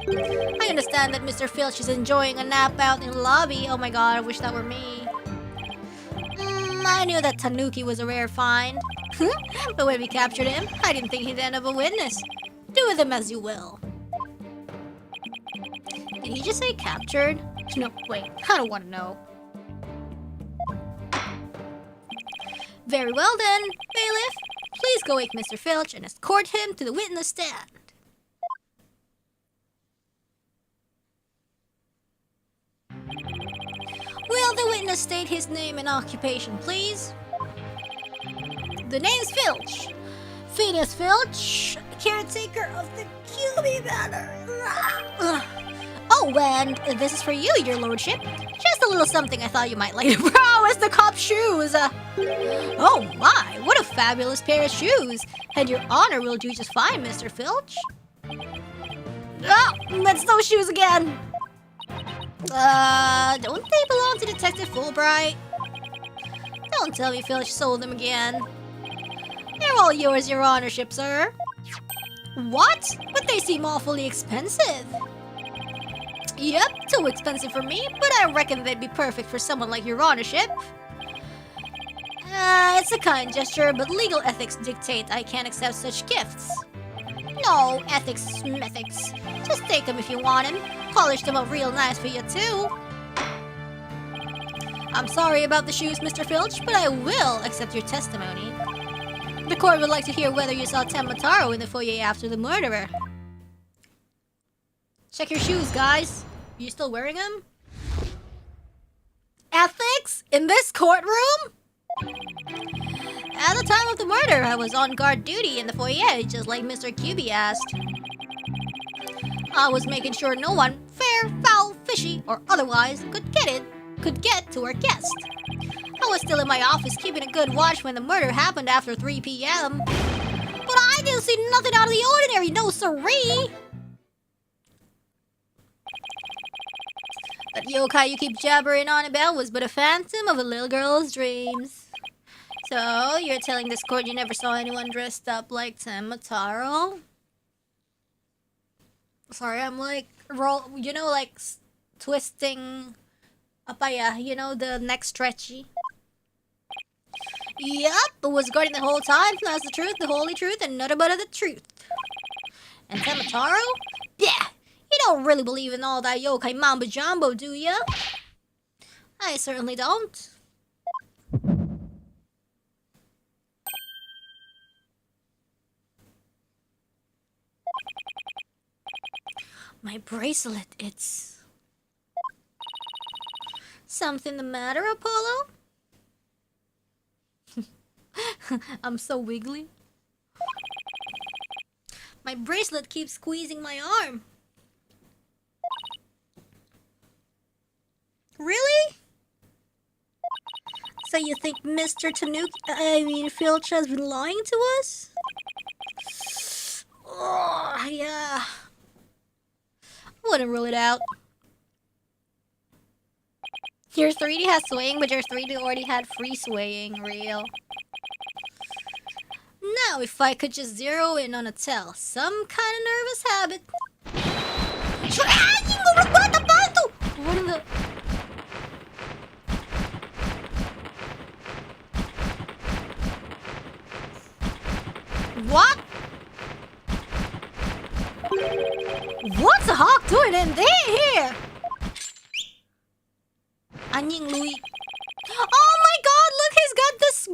I understand that Mr. Filch is enjoying a nap out in the lobby. Oh my god, I wish that were me. I knew that Tanuki was a rare find. But when we captured him, I didn't think he'd end up a witness. Do with him as you will. Did he just say captured? No, wait, I don't want to know. Very well then, bailiff. Please go wake Mr. Filch and escort him to the witness stand. Will the witness state his name and occupation, please? The name's Filch. Phineas Filch, caretaker of the QB Manor. Oh, and this is for you, your lordship. Just a little something I thought you might like. Bro, it's the cop's shoes. Oh my, what a fabulous pair of shoes. And your honor will do just fine, Mr. Filch. Oh, that's those shoes again. Don't they belong to Detective Fulbright? Don't tell me Filch sold them again. They're all yours, your honorship, sir. What? But they seem awfully expensive. Yep, too expensive for me, but I reckon they'd be perfect for someone like your honorship. It's a kind gesture, but legal ethics dictate I can't accept such gifts. No, ethics, methics. Just take them if you want them. Polish them up real nice for you, too. I'm sorry about the shoes, Mr. Filch, but I will accept your testimony. The court would like to hear whether you saw Tenmataro in the foyer after the murderer. Check your shoes, guys. Are you still wearing them? Ethics? In this courtroom? At the time of the murder, I was on guard duty in the foyer, just like Mr. QB asked. I was making sure no one, fair, foul, fishy, or otherwise, could get to our guest. I was still in my office keeping a good watch when the murder happened after 3 p.m. But I didn't see nothing out of the ordinary, no siree! That yokai you keep jabbering on about was but a phantom of a little girl's dreams. So, you're telling this court you never saw anyone dressed up like Tenmataro? Sorry, I'm like, twisting apaya, you know, the neck stretchy. Yup, but was guarding the whole time. That's the truth, the holy truth, and nothing but the truth. And Tenmataro? Yeah, you don't really believe in all that yokai mambo jumbo, do ya? I certainly don't. My bracelet, it's... Something the matter, Apollo? I'm so wiggly. My bracelet keeps squeezing my arm. Really? So you think Mr. Filch has been lying to us? Oh, yeah. Wouldn't rule it out. Your 3D has swaying, but your 3D already had free swaying, real. Now, if I could just zero in on a tell, some kind of nervous habit. What in the... What? What's the hawk doing in there? Anying Louis. Oh my god, look, he's got this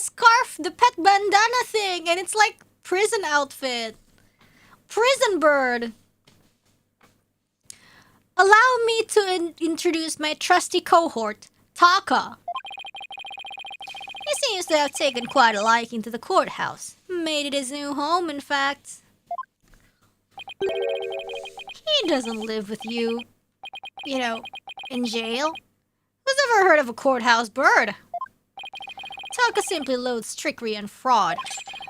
scarf, the pet bandana thing, and it's like prison outfit. Prison bird. Allow me to introduce my trusty cohort, Taka. He seems to have taken quite a liking to the courthouse. Made it his new home, in fact. He doesn't live with you. you know, in jail? Who's ever heard of a courthouse bird? Taka simply loathes trickery and fraud.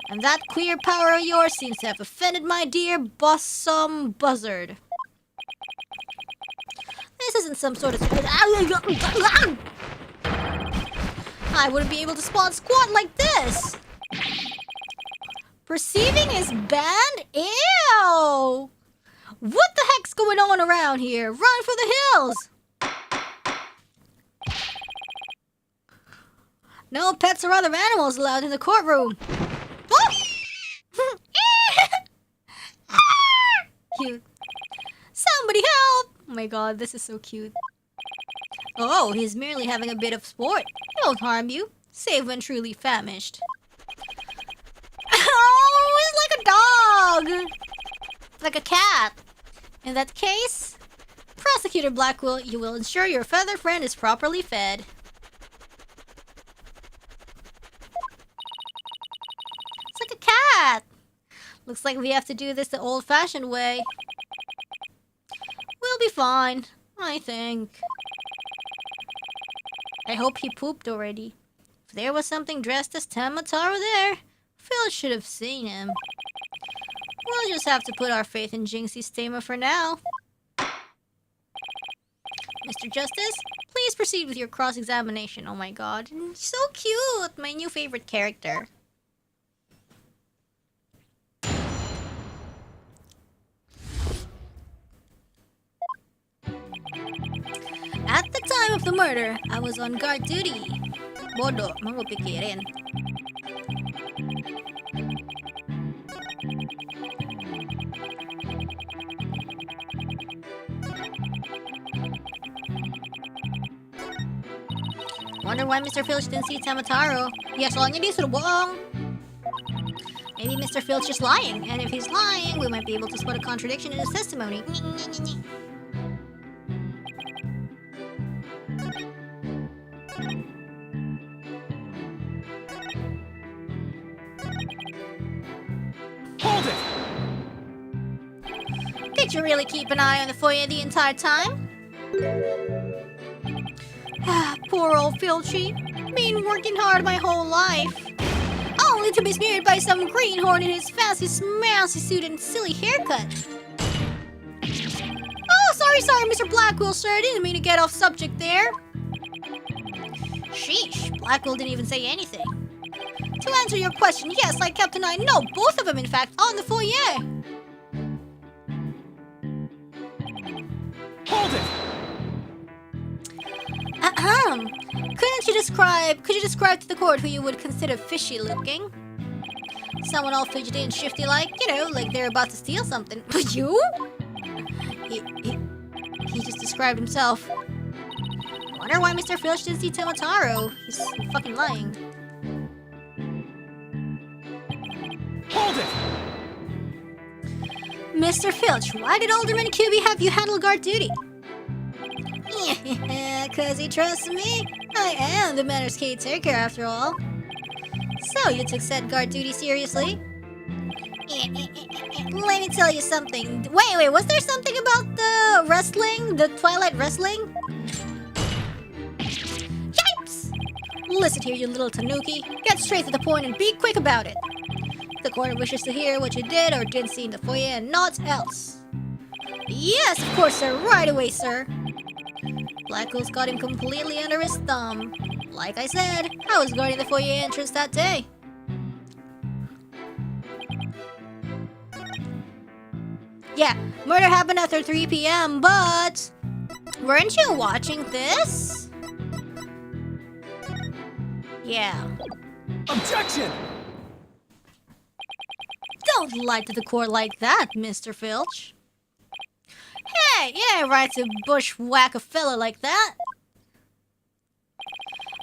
And that queer power of yours seems to have offended my dear bosom buzzard. This isn't some sort of... I wouldn't be able to spawn squat like this! Perceiving is banned? Ew! What the heck's going on around here? Run for the hills! No pets or other animals allowed in the courtroom. Oh! Cute. Somebody help! Oh my god, this is so cute. Oh, he's merely having a bit of sport. He won't harm you, save when truly famished. Oh, he's like a dog! Like a cat. In that case, Prosecutor Blackwell, you will ensure your feather friend is properly fed. It's like a cat! Looks like we have to do this the old-fashioned way. We'll be fine, I think. I hope he pooped already. If there was something dressed as Tamataro there, Phil should have seen him. We'll just have to put our faith in Jinxie's Stema for now. Mr. Justice, please proceed with your cross-examination. Oh my god, so cute! My new favorite character. At the time of the murder, I was on guard duty. Bodo, mau pikirin. Wonder why Mr. Filch didn't see Tamataro. Ya, soalnya dia suruh bohong. Maybe Mr. Filch is lying, and if he's lying, we might be able to spot a contradiction in his testimony. Hold it! Did you really keep an eye on the foyer the entire time? Poor old Filchy. Been working hard my whole life. Only to be smeared by some greenhorn in his fancy smancy suit and silly haircut. Oh, sorry, Mr. Blackwell, sir. Didn't mean to get off subject there. Sheesh, Blackwell didn't even say anything. To answer your question, yes, I kept an eye. No, both of them, in fact, on the foyer. Hold it! Could you describe to the court who you would consider fishy looking? Someone all fidgety and shifty like, you know, like they're about to steal something. You? He just described himself. Wonder why Mr. Filch didn't see Tamataro. He's fucking lying. Hold it! Mr. Filch, why did Alderman QB have you handle guard duty? Yeah, 'cause he trusts me. I am the manor's caretaker after all. So, you took said guard duty seriously? Let me tell you something. Wait, was there something about the wrestling? The Twilight wrestling? Yipes! Listen here, you little tanuki. Get straight to the point and be quick about it. The court wishes to hear what you did or didn't see in the foyer and naught else. Yes, of course, sir. Right away, sir. Blackwell's got him completely under his thumb. Like I said, I was guarding the foyer entrance that day. Yeah, murder happened after 3 p.m., but... weren't you watching this? Yeah. Objection! Don't lie to the court like that, Mr. Filch. Hey, you ain't right to bushwhack a fella like that.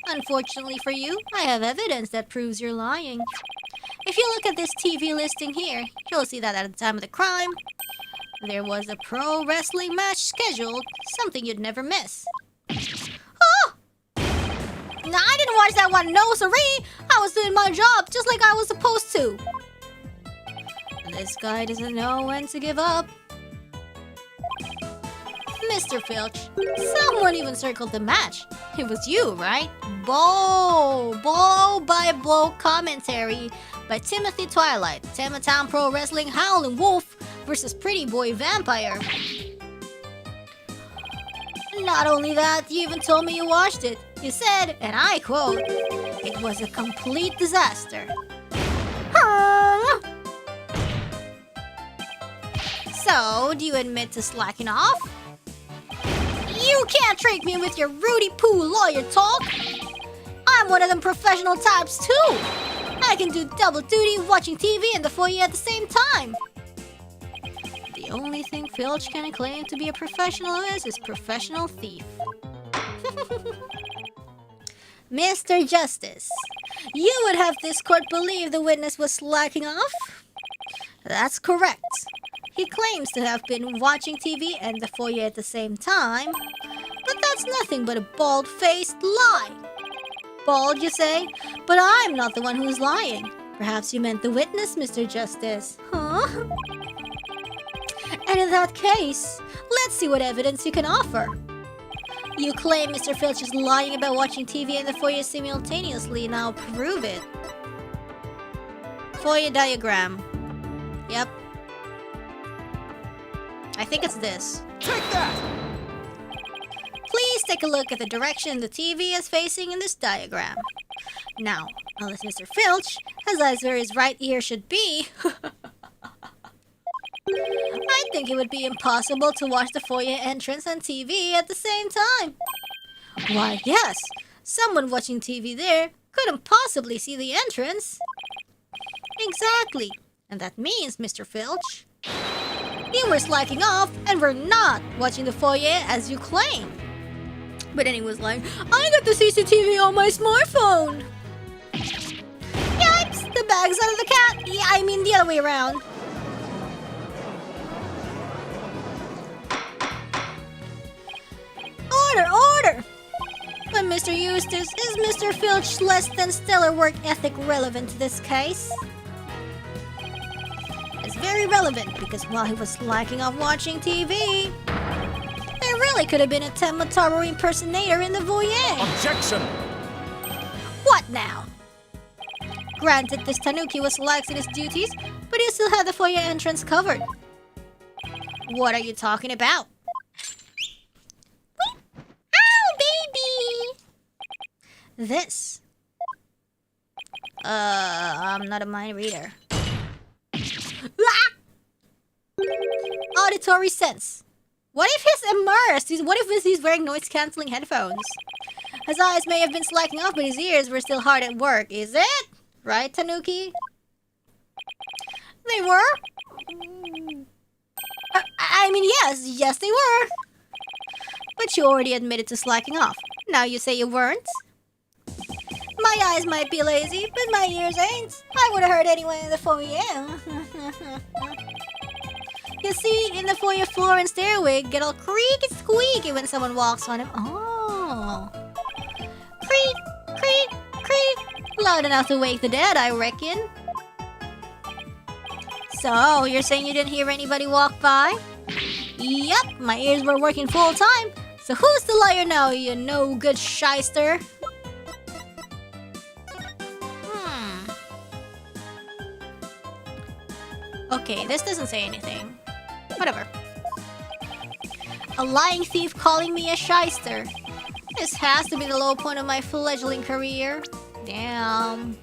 Unfortunately for you, I have evidence that proves you're lying. If you look at this TV listing here, you'll see that at the time of the crime, there was a pro wrestling match scheduled, something you'd never miss. Oh! No, I didn't watch that one, no siree! I was doing my job just like I was supposed to. This guy doesn't know when to give up. Mr. Filch, someone even circled the match. It was you, right? Blow by blow commentary by Timothy Twilight, Town Pro Wrestling Howling Wolf versus Pretty Boy Vampire. Not only that, you even told me you watched it. You said, and I quote, "It was a complete disaster." So, do you admit to slacking off? You can't trick me with your Rudy Poo lawyer talk. I'm one of them professional types too. I can do double duty watching TV in the foyer at the same time. The only thing Filch can claim to be a professional is professional thief. Mr. Justice, you would have this court believe the witness was slacking off? That's correct. He claims to have been watching TV and the foyer at the same time, but that's nothing but a bald-faced lie. Bald, you say? But I'm not the one who's lying. Perhaps you meant the witness, Mr. Justice. Huh? And in that case, let's see what evidence you can offer. You claim Mr. Filch is lying about watching TV and the foyer simultaneously. Now prove it. Foyer diagram. Yep. I think it's this. Take that! Please take a look at the direction the TV is facing in this diagram. Now, unless Mr. Filch has eyes where his right ear should be, I think it would be impossible to watch the foyer entrance and TV at the same time. Why, yes, someone watching TV there couldn't possibly see the entrance. Exactly, and that means, Mr. Filch, you were slacking off and were not watching the foyer as you claim. But then he was like, I got the CCTV on my smartphone. Yikes, the bag's out of the cat. Yeah, I mean the other way around. Order! But Mr. Eustace, is Mr. Filch's less than stellar work ethic relevant to this case? It's very relevant because while he was slacking off watching TV, there really could have been a Hanamaru impersonator in the foyer. Objection! What now? Granted, this tanuki was lax in his duties, but he still had the foyer entrance covered. What are you talking about? Ow, baby! This. I'm not a mind reader. Auditory sense. What if he's immersed? What if he's wearing noise-canceling headphones? His eyes may have been slacking off, but his ears were still hard at work. Is it? Right, Tanuki? They were? I mean, yes, they were. But you already admitted to slacking off. Now you say you weren't? My eyes might be lazy, but my ears ain't. I would have heard anyone in the foyer. You see, in the foyer floor and stairway get all creaky squeaky when someone walks on them. Oh. Creak, creak, creak. Loud enough to wake the dead, I reckon. So, you're saying you didn't hear anybody walk by? Yep, my ears were working full time. So who's the liar now, you no good shyster? Okay, this doesn't say anything. Whatever. A lying thief calling me a shyster. This has to be the low point of my fledgling career. Damn.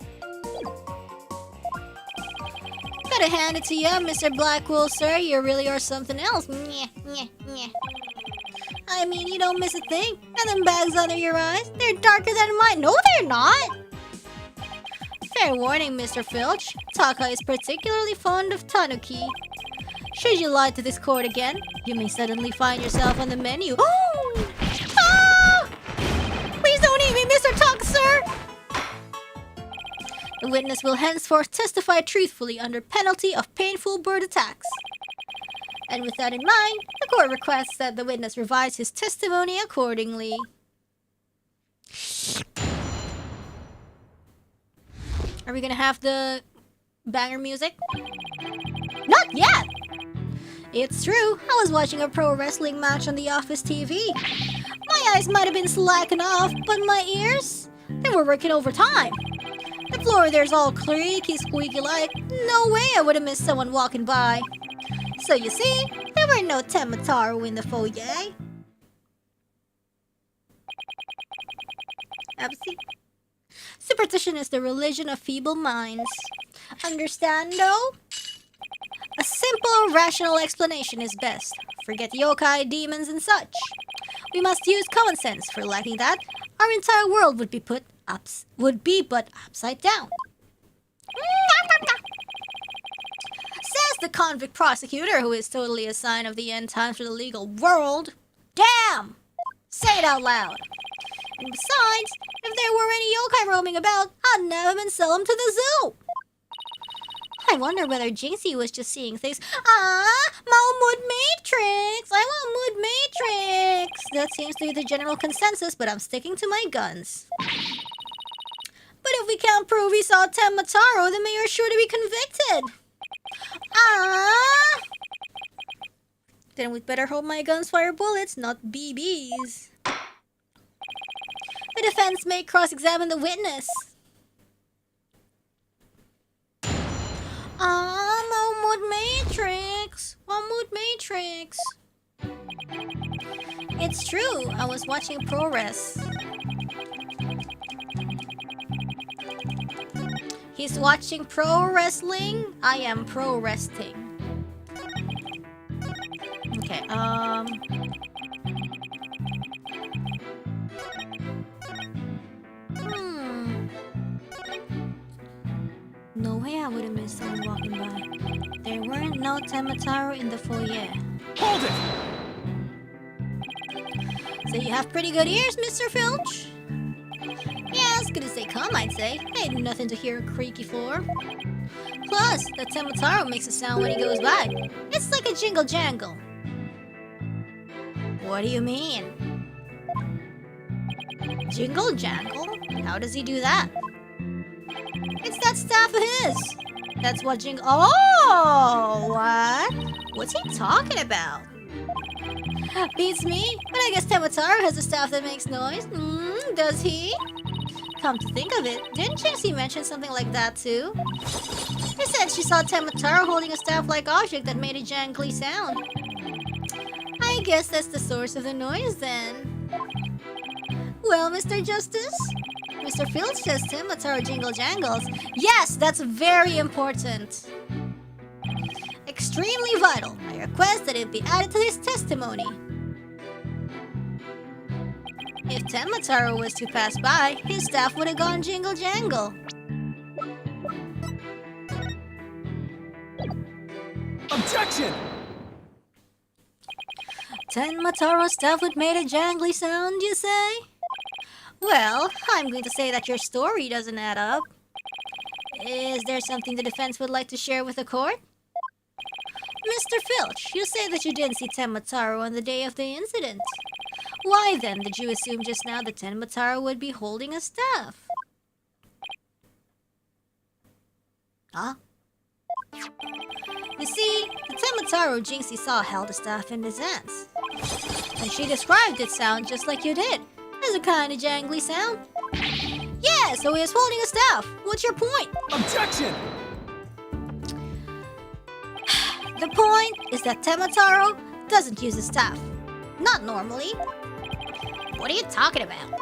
Gotta hand it to you, Mr. Blackwell, sir. You really are something else. I mean, you don't miss a thing. And them bags under your eyes, they're darker than mine. No, they're not. Fair warning, Mr. Filch. Taka is particularly fond of tanuki. Should you lie to this court again, you may suddenly find yourself on the menu. Oh! Ah! Please don't eat me, Mr. Taka, sir! The witness will henceforth testify truthfully under penalty of painful bird attacks. And with that in mind, the court requests that the witness revise his testimony accordingly. Are we gonna have the banger music? Not yet! It's true, I was watching a pro wrestling match on the office TV. My eyes might have been slacking off, but my ears, they were working overtime. The floor there's all creaky, squeaky like. No way I would have missed someone walking by. So you see, there were no Tenmataru in the foyer. Absi. Superstition is the religion of feeble minds. Understand, though? A simple, rational explanation is best. Forget yokai, demons, and such. We must use common sense. For lacking that, our entire world would be but upside down. Says the convict prosecutor, who is totally a sign of the end times for the legal world. Damn! Say it out loud. And besides, if there were any yokai roaming about, I'd never been sell them to the zoo. I wonder whether Jinxie was just seeing things. Mood Matrix! I want Mood Matrix! That seems to be the general consensus, but I'm sticking to my guns. But if we can't prove he saw Tenmataru, the mayor's sure to be convicted. Then we'd better hope my guns fire bullets, not BBs. The defense may cross-examine the witness. Mood Matrix! Mood Matrix! It's true, I was watching ProRes. He's watching pro wrestling. I am pro wrestling. Okay, No way I would have missed someone walking by. There weren't no Tenmataru in the foyer. Hold it! So you have pretty good ears, Mr. Filch? Yeah, as good as they come, I'd say. Ain't nothing to hear a creaky floor. Plus, the Tenmataru makes a sound when he goes by. It's like a jingle jangle. What do you mean? Jingle jangle? How does he do that? It's that staff of his. That's what jingle... Oh! What? What's he talking about? Beats me, but I guess Tenmataru has a staff that makes noise. Does he? Come to think of it, didn't Jinxie mention something like that too? She said she saw Tenmataru holding a staff-like object that made a jangly sound. I guess that's the source of the noise then. Well, Mr. Justice? Mr. Fields says Tenmataru jingle jangles. Yes, that's very important. Extremely vital. I request that it be added to his testimony. If Tenmataru was to pass by, his staff would have gone jingle jangle. Objection! Tenmataru's staff would made a jangly sound, you say? Well, I'm going to say that your story doesn't add up. Is there something the defense would like to share with the court? Mr. Filch, you say that you didn't see Tenmataru on the day of the incident. Why then did you assume just now that Tenmataru would be holding a staff? Huh? You see, the Tenmataru Jinxie saw held a staff in his hands. And she described its sound just like you did, as a kind of jangly sound. Yeah, so he is holding a staff. What's your point? Objection! The point is that Tenmataru doesn't use a staff. Not normally. What are you talking about?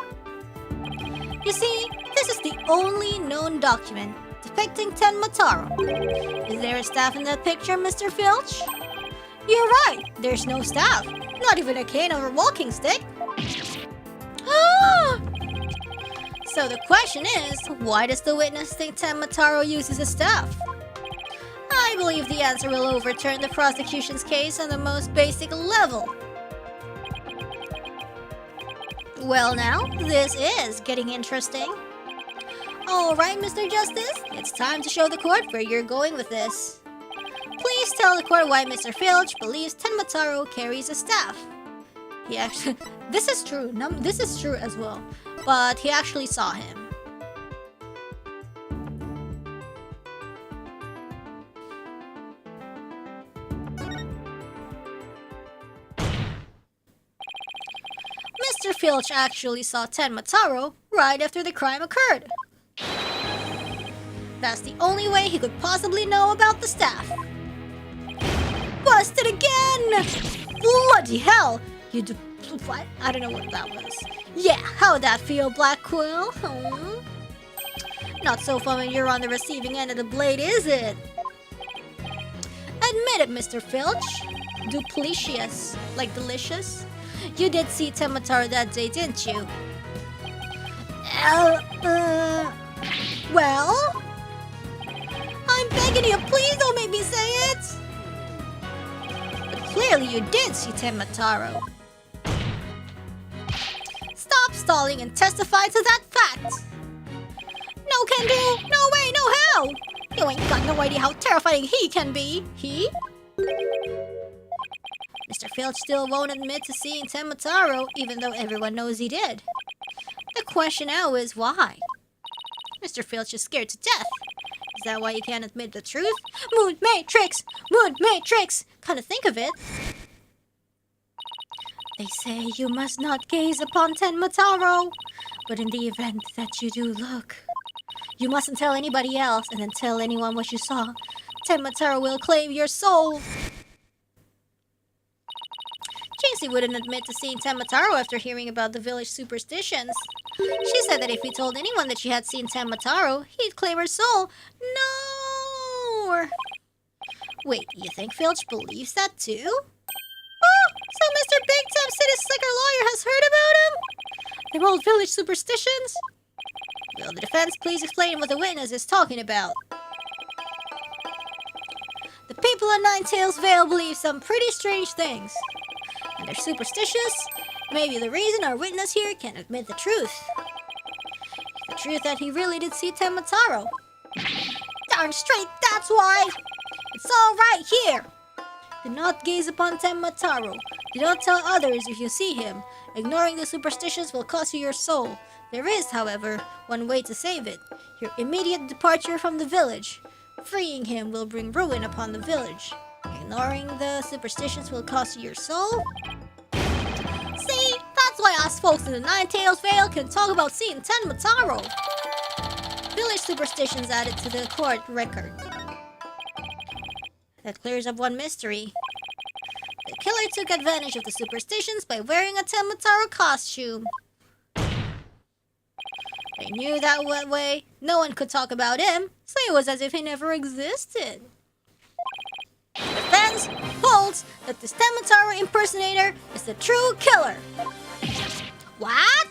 You see, this is the only known document depicting Tenmataru. Is there a staff in that picture, Mr. Filch? You're right, there's no staff. Not even a cane or a walking stick. So the question is, why does the witness think Tenmataru uses a staff? I believe the answer will overturn the prosecution's case on the most basic level. Well now, this is getting interesting. Alright, Mr. Justice, it's time to show the court where you're going with this. Please tell the court why Mr. Filch believes Tenmataru carries a staff. He actually... This is true. This is true as well. But he actually saw him. Mr. Filch actually saw Tenmataro right after the crime occurred. That's the only way he could possibly know about the staff. Busted again! Bloody hell! What? I don't know what that was. Yeah, how'd that feel, Black Quill? Not so fun when you're on the receiving end of the blade, is it? Admit it, Mr. Filch. Duplicious. Like delicious? You did see Tenmataro that day, didn't you? Well? I'm begging you, please don't make me say it! But clearly you did see Tenmataro. Stop stalling and testify to that fact! No can do! No way, no how! You ain't got no idea how terrifying he can be! He? Mr. Filch still won't admit to seeing Tenmataro, even though everyone knows he did. The question now is why? Mr. Filch is scared to death. Is that why he can't admit the truth? Moon Matrix! Moon Matrix! Come to think of it. They say you must not gaze upon Tenmataro. But in the event that you do look, you mustn't tell anybody else, and then tell anyone what you saw. Tenmataro will claim your soul. Casey wouldn't admit to seeing Tenmataro after hearing about the village superstitions. She said that if he told anyone that she had seen Tenmataro, he'd claim her soul. No! Wait, you think Filch believes that too? Oh, so Mr. Big Time City Slicker Lawyer has heard about him? Their old village superstitions? Will the defense please explain what the witness is talking about? The people in Nine Tails Vale believe some pretty strange things. And they're superstitious. Maybe the reason our witness here can't admit the truth. The truth that he really did see Tenmataro. Darn straight, that's why! It's all right here! Do not gaze upon Tenmataro. Do not tell others if you see him. Ignoring the superstitions will cost you your soul. There is, however, one way to save it. Your immediate departure from the village. Freeing him will bring ruin upon the village. Ignoring the superstitions will cost you your soul? See, that's why us folks in the Nine Tails Vale can talk about seeing Tenmataro. Village superstitions added to the court record. That clears up one mystery. The killer took advantage of the superstitions by wearing a Tenmataro costume. They knew that way no one could talk about him, so it was as if he never existed. The defense holds that this Tenmataro impersonator is the true killer. What?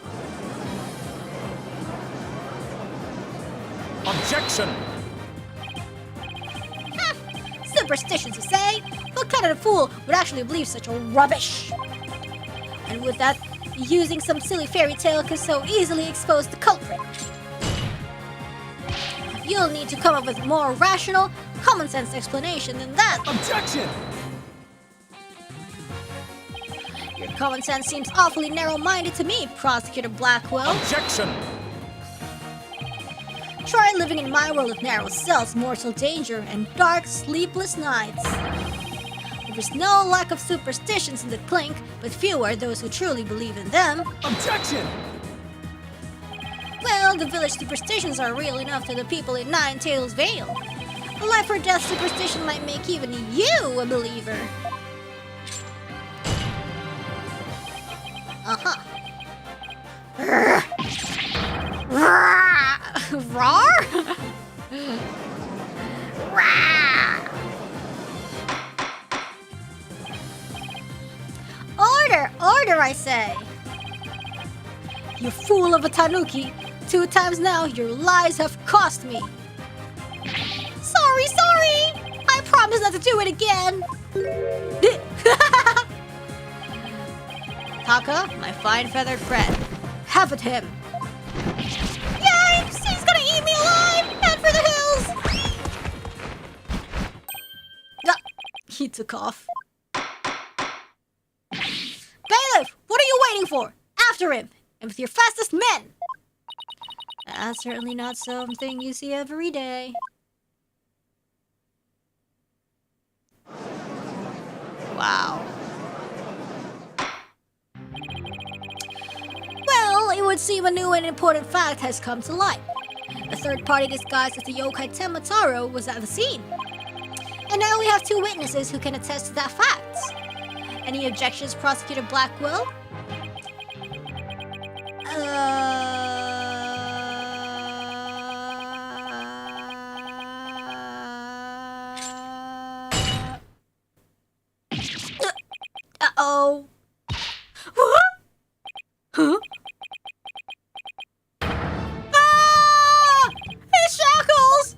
Objection! Superstitions, you say? What kind of a fool would actually believe such a rubbish? And with that, using some silly fairy tale could so easily expose the culprit. You'll need to come up with a more rational, common sense explanation than that. Objection! Your common sense seems awfully narrow-minded to me, Prosecutor Blackwell. Objection! Try living in my world of narrow cells, mortal danger, and dark, sleepless nights. There is no lack of superstitions in the clink, but few are those who truly believe in them. Objection! Well, the village superstitions are real enough to the people in Nine Tails Vale. A life or death superstition might make even you a believer. Uh-huh. Roar? Order! Order, I say! You fool of a tanuki! 2 times now, your lies have cost me! Sorry, sorry! I promise not to do it again! Taka, my fine feathered friend, have at him! Yikes! He's gonna eat me alive! Head for the hills! Ah, he took off. Bailiff, what are you waiting for? After him! And with your fastest men! That's certainly not something you see every day. Wow. would seem a new and important fact has come to light. A third party disguised as the yokai Tenmataro was at the scene. And now we have 2 witnesses who can attest to that fact. Any objections, Prosecutor Blackwell? Uh-oh. What? Huh? Ah! His shackles!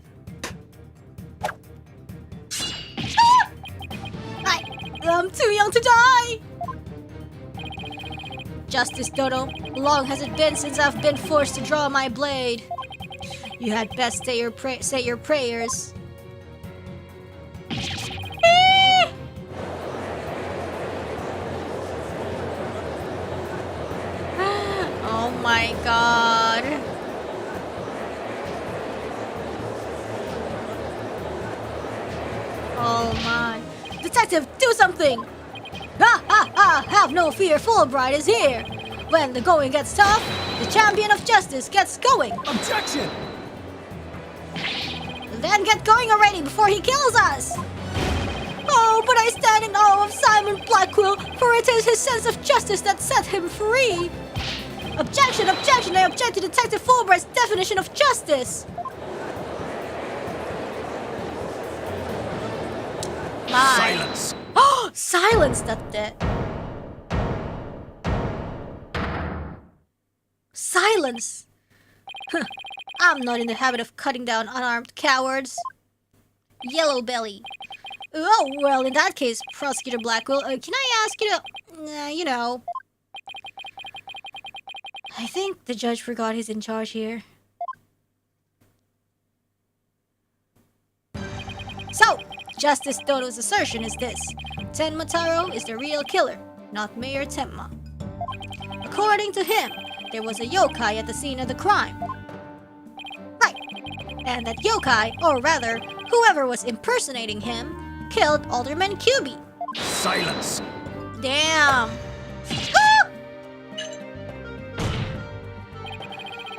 Ah! I'm too young to die! Justice Dodo, long has it been since I've been forced to draw my blade. You had best say your prayers. Oh my god. Oh my. Detective, do something! Ha ha ha! Have no fear, Fulbright is here! When the going gets tough, the champion of justice gets going! Objection! Then get going already before he kills us! Oh, but I stand in awe of Simon Blackwell, for it is his sense of justice that set him free! Objection! Objection! I object to Detective Fulbright's definition of justice! Bye. Silence! Oh! Silence! That's it. Silence! Huh. I'm not in the habit of cutting down unarmed cowards. Yellow belly. Oh, well, in that case, Prosecutor Blackwell, can I ask you to... you know... I think the judge forgot he's in charge here. So, Justice Dodo's assertion is this. Tenmataro is the real killer, not Mayor Tenma. According to him, there was a yokai at the scene of the crime. Right. And that yokai, or rather, whoever was impersonating him, killed Alderman Kyubi. Silence! Damn. Ah!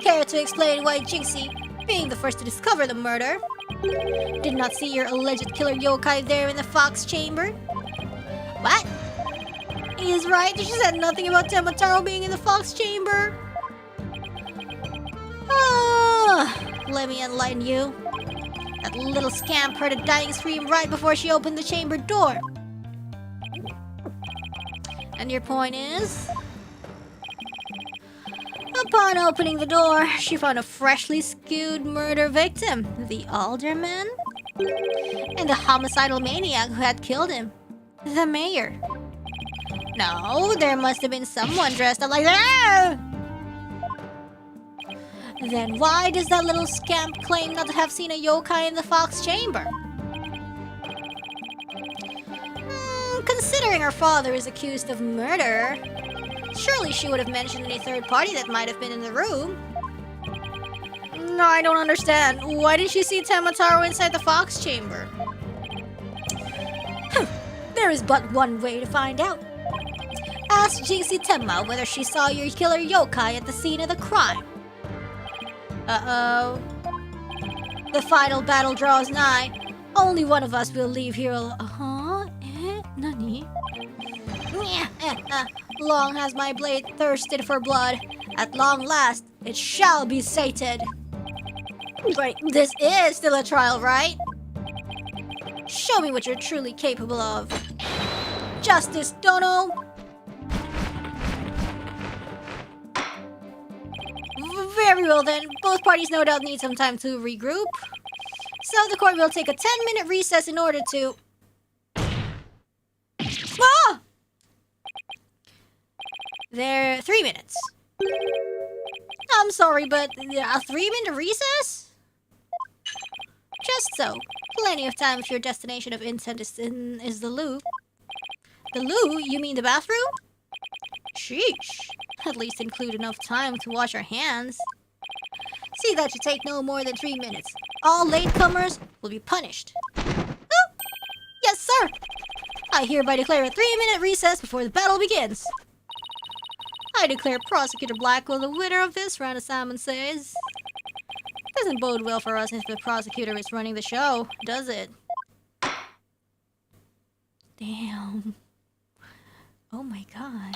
Care to explain why Jinxie, being the first to discover the murder, did not see your alleged killer yokai there in the fox chamber? What? He is right, she said nothing about Tenmataro being in the fox chamber. Let me enlighten you. That little scamp heard a dying scream right before she opened the chamber door. And your point is? Upon opening the door, she found a freshly skewed murder victim, the alderman, and the homicidal maniac who had killed him, the mayor. No, there must have been someone dressed up like that. Then why does that little scamp claim not to have seen a yokai in the fox chamber? Considering her father is accused of murder, surely she would have mentioned any third party that might have been in the room. No, I don't understand. Why did she see Tenmataro inside the fox chamber? There is but one way to find out. Ask Jinxie Tenma whether she saw your killer yokai at the scene of the crime. Uh-oh. The final battle draws nigh. Only one of us will leave here Nani? Long has my blade thirsted for blood. At long last, it shall be sated. Wait, this is still a trial, right? Show me what you're truly capable of. Justice Dono! Very well then, both parties no doubt need some time to regroup. So the court will take a 10-minute recess in order to... Ah! There, 3 minutes. I'm sorry, but a 3-minute recess? Just so. Plenty of time if your destination of intent is the loo. The loo? You mean the bathroom? Sheesh. At least include enough time to wash our hands. See that you take no more than 3 minutes. All latecomers will be punished. Oh, yes, sir. I hereby declare a 3-minute recess before the battle begins. I declare Prosecutor Blackwell the winner of this round, as Salmon says. Doesn't bode well for us if the prosecutor is running the show, does it? Damn. Oh my god.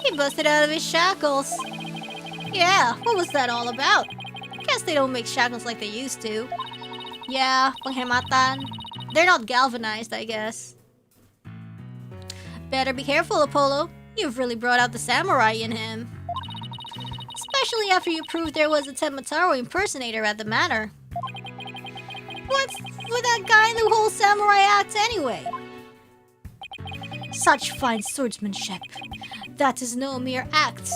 He busted out of his shackles. Yeah, what was that all about? Guess they don't make shackles like they used to. Yeah, panghematan. They're not galvanized, I guess. Better be careful, Apollo. You've really brought out the samurai in him. Especially after you proved there was a Tenmataro impersonator at the manor. What's with that guy in the whole samurai act anyway? Such fine swordsmanship. That is no mere act.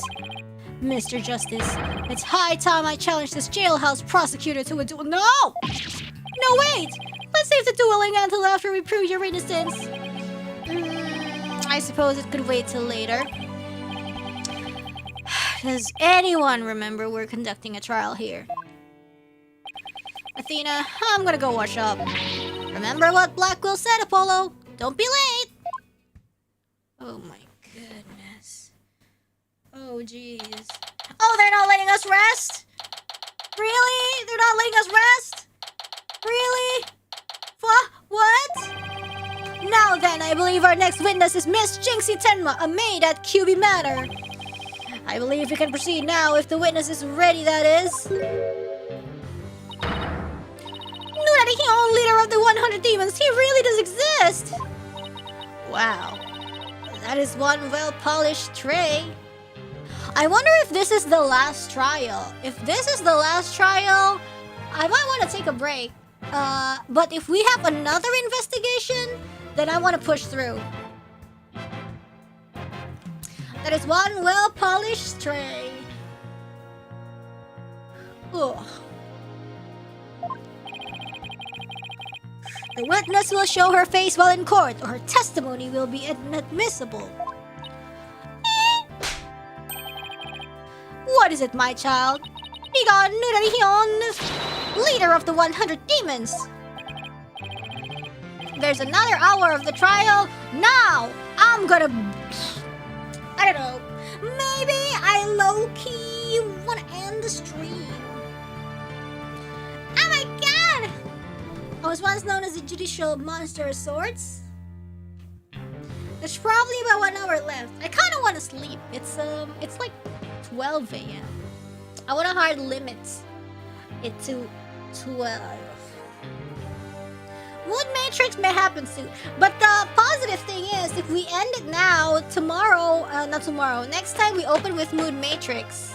Mr. Justice, it's high time I challenge this jailhouse prosecutor to a duel. No! No, wait! Let's save the dueling until after we prove your innocence. I suppose it could wait till later. Does anyone remember we're conducting a trial here? Athena, I'm gonna go wash up. Remember what Blackwell said, Apollo. Don't be late! Oh my goodness. Oh jeez. Oh, they're not letting us rest? Really? They're not letting us rest? Really? What? Now then, I believe our next witness is Miss Jinxie Tenma, a maid at QB Manor. I believe we can proceed now if the witness is ready, that is. Nurarihion, leader of the 100 demons, he really does exist! Wow. That is one well-polished tray. I wonder if this is the last trial. If this is the last trial, I might want to take a break. But if we have another investigation, then I want to push through. That is one well-polished tray. Ugh. The witness will show her face while in court, or her testimony will be inadmissible. What is it, my child? Begone, Nurarihion, leader of the 100 demons. There's another hour of the trial. Now, I'm gonna... I don't know. Maybe I low-key want to end the stream. Oh my god! I was once known as a judicial monster of sorts. There's probably about 1 hour left. I kind of want to sleep. It's like 12 a.m. I want to hard limit it to 12. Mood Matrix may happen soon, but the positive thing is, if we end it now, next time we open with Mood Matrix.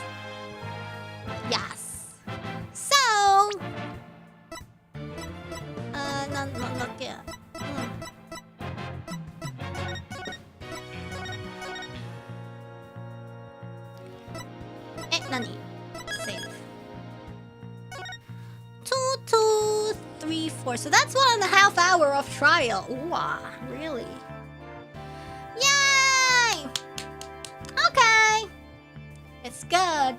Yes. So, not yet. Nani? Save. 2, 2, 3, 4. So that's 1.5 hours of trial. Wow, really? Yay! Okay. It's good.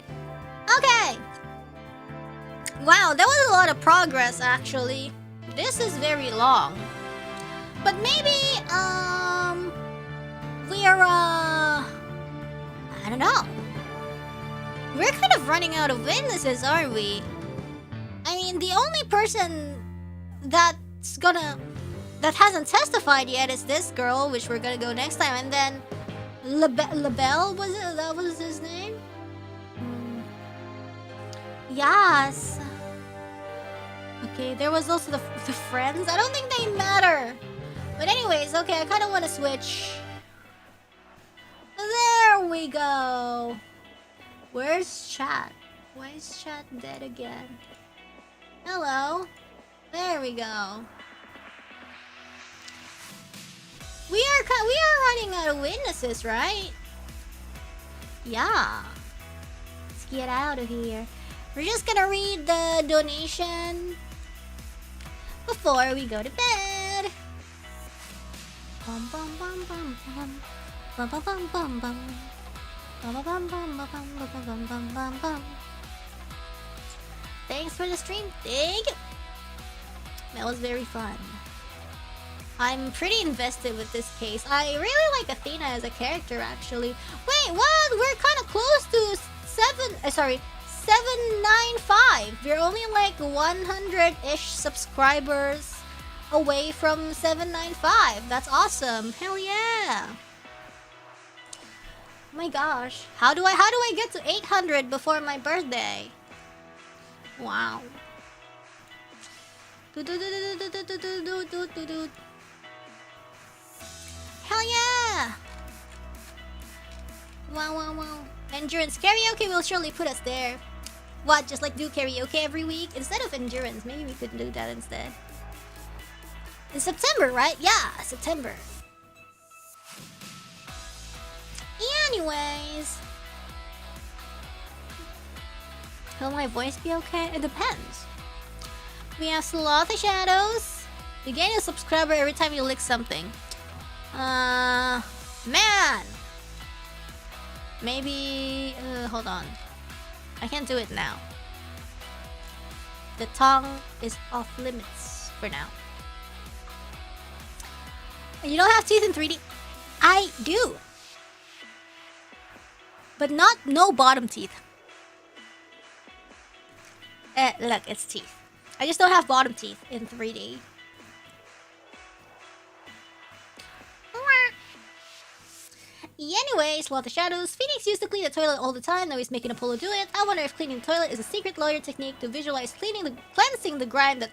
Okay. Wow, that was a lot of progress, actually. This is very long. But maybe, we're, I don't know. We're kind of running out of witnesses, aren't we? I mean, the only person that hasn't testified yet is this girl, which we're gonna go next time, and then Labelle, was it? That was his name? Yes. Okay, there was also the friends. I don't think they matter. But anyways, okay, I kind of want to switch. There we go. Where's chat? Why is chat dead again? Hello. There we go. We are running out of witnesses, right? Yeah. Let's get out of here. We're just gonna read the donation before we go to bed. Bum bum bum bum bum. Bum bum bum bum bum. Bum bum bum bum bum bum bum bum bum bum. Thanks for the stream. Thank you. That was very fun. I'm pretty invested with this case. I really like Athena as a character, actually. Wait, what? We're kind of close to 795. We're only like 100-ish subscribers away from 795. That's awesome. Hell yeah. Oh my gosh. How do I get to 800 before my birthday? Wow. Hell yeah! Wow. Endurance karaoke will surely put us there. What, just like do karaoke every week? Instead of endurance, maybe we could do that instead. In September, right? Yeah, September. Anyways. Will my voice be okay? It depends. We have Sloth Shadows. You gain a subscriber every time you lick something. Man! Maybe... hold on. I can't do it now. The tongue is off limits for now. You don't have teeth in 3D? I do! But no bottom teeth. Look, it's teeth. I just don't have bottom teeth in 3D. Anyways, Love the Shadows. Phoenix used to clean the toilet all the time, now he's making Apollo do it. I wonder if cleaning the toilet is a secret lawyer technique to visualize cleansing the grime that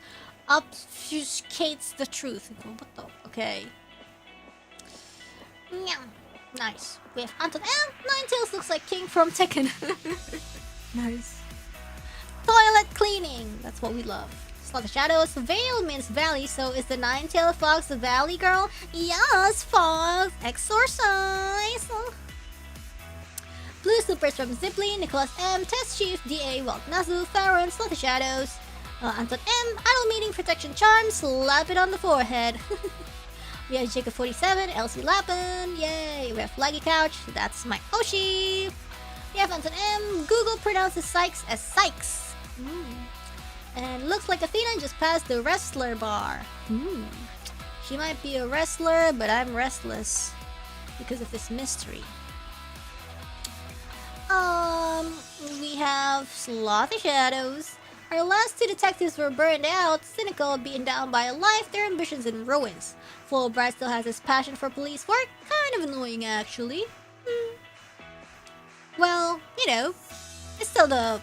obfuscates the truth. What the? Okay. Nice. We have Anton M. Ninetales looks like King from Tekken. Nice. Toilet cleaning. That's what we love. Slaughter Shadows. Vale means valley, so is the Nine-tailed fox the valley girl? Yes, fox. Exorcise. Blue Supers from Zipley, Nicholas M, Test Chief, DA, Walt Nazu, Farron, Slaughter Shadows. Anton M, Idle Meeting Protection Charm, slap it on the forehead. We have Jacob 47, Elsie Lappin, yay. We have Flaggy Couch, that's my Oshi. We have Anton M, Google pronounces Sykes as Sykes. And looks like Athena just passed the wrestler bar. She might be a wrestler, but I'm restless because of this mystery. We have Slothy Shadows. Our last two detectives were burned out, cynical, beaten down by a life, their ambitions in ruins. Fulbright still has his passion for police work, kind of annoying actually. Well, you know, it's still the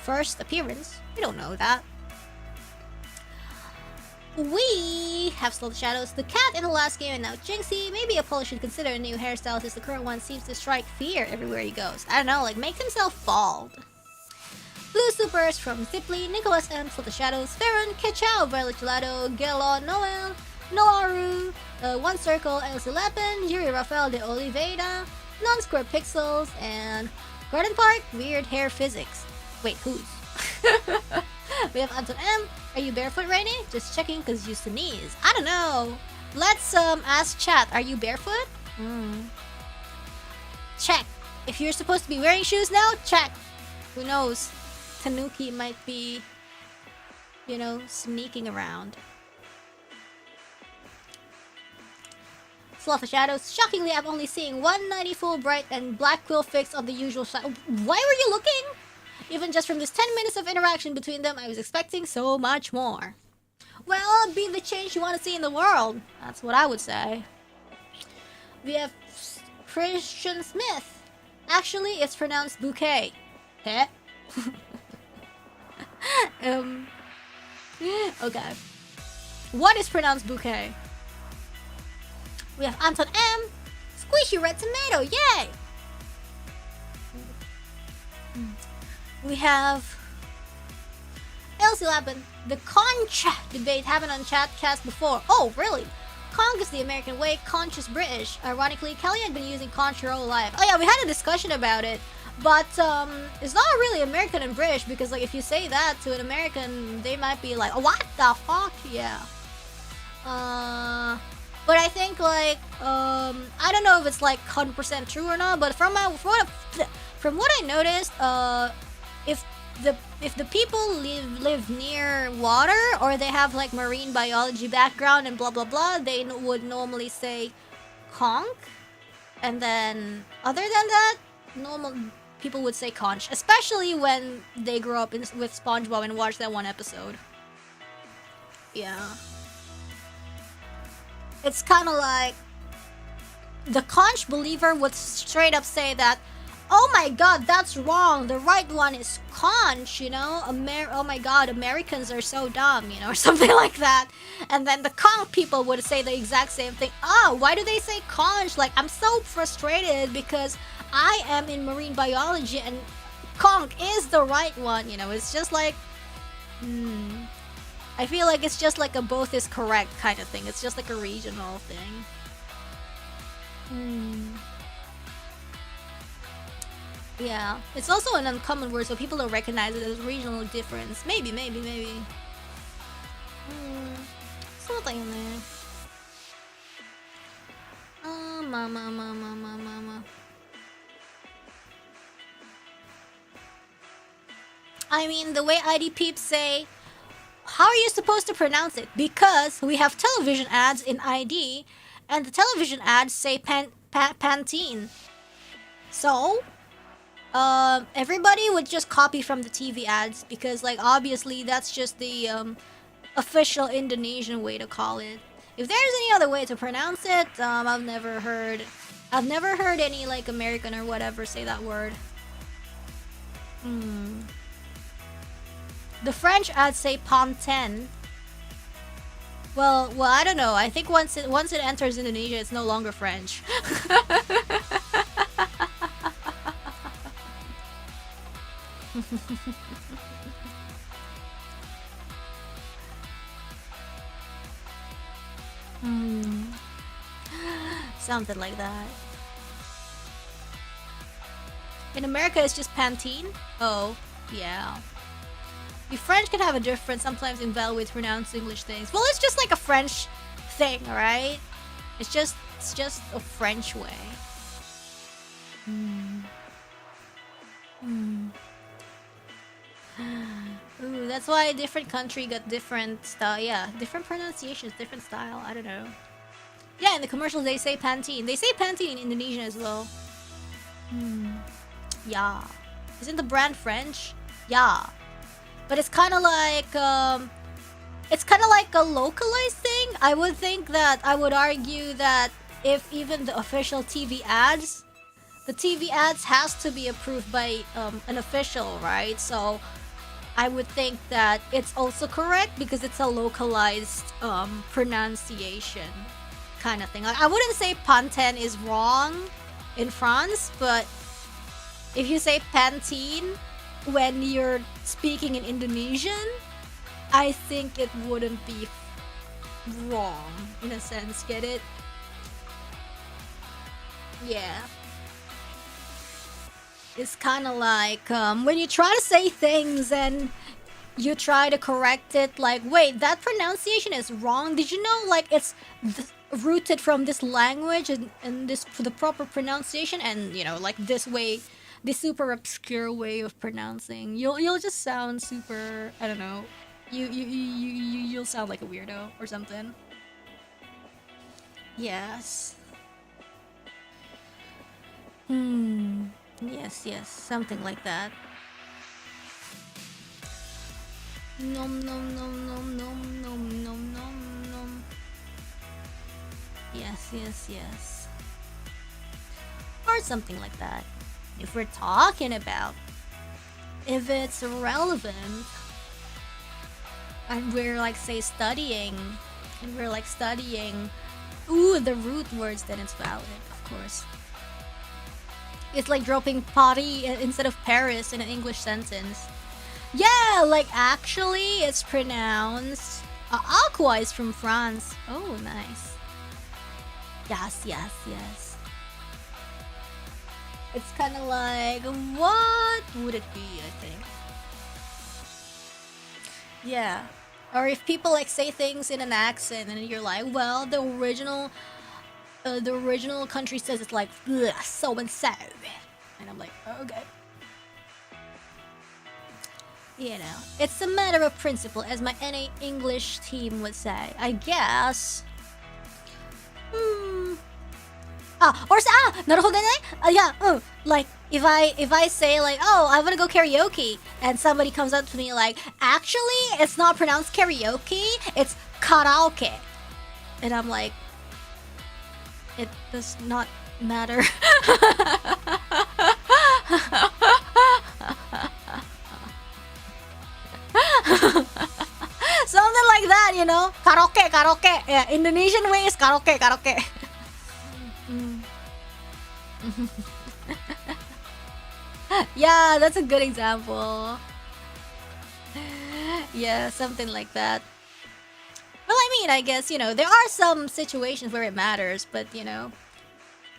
first appearance. We don't know that. We have Slow the Shadows, the cat in the last game, and now Jinxie. Maybe Apollo should consider a new hairstyle since the current one seems to strike fear everywhere he goes. I don't know, like make himself bald. Blue Supers from Zipley, Nicholas M, Slow the Shadows, Farron, Kechao, Violet Gelato, Gelo, Noel, Noaru, One Circle, Elsie Lepin, Yuri Rafael de Oliveira, Non-Square Pixels, and Garden Park, Weird Hair Physics. Wait, whose? We have Anton M. Are you barefoot, Rainy? Just checking because you sneeze. I don't know. Let's ask chat. Are you barefoot? Check. If you're supposed to be wearing shoes now, check. Who knows? Tanuki might be, you know, sneaking around. Sloth of Shadows. Shockingly, I'm only seeing 190 Fulbright and Black Quill Fix on the usual side. Why were you looking? Even just from this 10 minutes of interaction between them, I was expecting so much more. Well, be the change you want to see in the world. That's what I would say. We have Christian Smith. Actually, it's pronounced bouquet. Heh? Okay. What is pronounced bouquet? We have Anton M. Squishy red tomato, yay! We have Elsie Lappin. The conch debate happened on Chatcast before. Oh, really? Conch is the American way, conch is British. Ironically, Kelly had been using conch her whole life. Oh yeah, we had a discussion about it. But it's not really American and British because like if you say that to an American, they might be like, oh, what the fuck? Yeah. But I think like I don't know if it's like 100% true or not. But from what I noticed, if the people live near water, or they have like marine biology background and blah blah blah, they would normally say conch, and then other than that, normal people would say conch, especially when they grew up with SpongeBob and watched that one episode. Yeah, it's kind of like the conch believer would straight up say that, oh my god, that's wrong, the right one is conch, you know, oh my god, Americans are so dumb, you know, or something like that. And then the conch people would say the exact same thing. Oh, why do they say conch? Like, I'm so frustrated because I am in marine biology and conch is the right one, you know. It's just like, I feel like it's just like a both is correct kind of thing. It's just like a regional thing. Yeah, it's also an uncommon word, so people don't recognize it as regional difference. Maybe. Something in there. Mama. I mean, the way ID peeps say, how are you supposed to pronounce it? Because we have television ads in ID, and the television ads say Pantene. So everybody would just copy from the TV ads because, like, obviously that's just the official Indonesian way to call it. If there's any other way to pronounce it, I've never heard any like American or whatever say that word. The French ads say Pantene. Well, I don't know. I think once it enters Indonesia, it's no longer French. Something like that. In America, it's just Pantene. Oh, yeah. The French can have a difference sometimes in value with pronounced English things. Well, it's just like a French thing, right? It's just a French way. Ooh, that's why a different country got different style. Yeah, different pronunciations, different style. I don't know. Yeah, in the commercials they say Pantene. They say Pantene in Indonesian as well. Yeah. Isn't the brand French? Yeah. But it's kind of like a localized thing. I would argue that if even the official TV ads, the TV ads has to be approved by an official, right? So I would think that it's also correct because it's a localized pronunciation kind of thing. Like, I wouldn't say Pantene is wrong in France, but if you say Pantene when you're speaking in Indonesian, I think it wouldn't be wrong in a sense. Get it? Yeah. It's kind of like when you try to say things and you try to correct it, like, wait, that pronunciation is wrong. Did you know, like, it's rooted from this language and this the proper pronunciation, and you know, like this way, this super obscure way of pronouncing, you'll just sound super, I don't know, you'll sound like a weirdo or something. Yes. Yes, something like that. Nom nom nom nom nom nom nom nom nom. Yes. Or something like that. If we're talking about if it's relevant and we're like say studying the root words, then it's valid, of course. It's like dropping Paris instead of Paris in an English sentence. Yeah, like actually it's pronounced Aqua is from France. Oh, nice. Yes. It's kind of like, what would it be, I think? Yeah. Or if people like say things in an accent and you're like, well, the original country says it's like so and so, and I'm like, oh, okay. You know, it's a matter of principle, as my NA English team would say. I guess. Like if I say like, oh, I want to go karaoke, and somebody comes up to me like, actually, it's not pronounced karaoke, it's karaoke, and I'm like, it does not matter. Something like that, you know? Karaoke, karaoke. Yeah, Indonesian way is karaoke, karaoke. Yeah, that's a good example. Yeah, something like that. Well, I mean, I guess, you know, there are some situations where it matters, but, you know,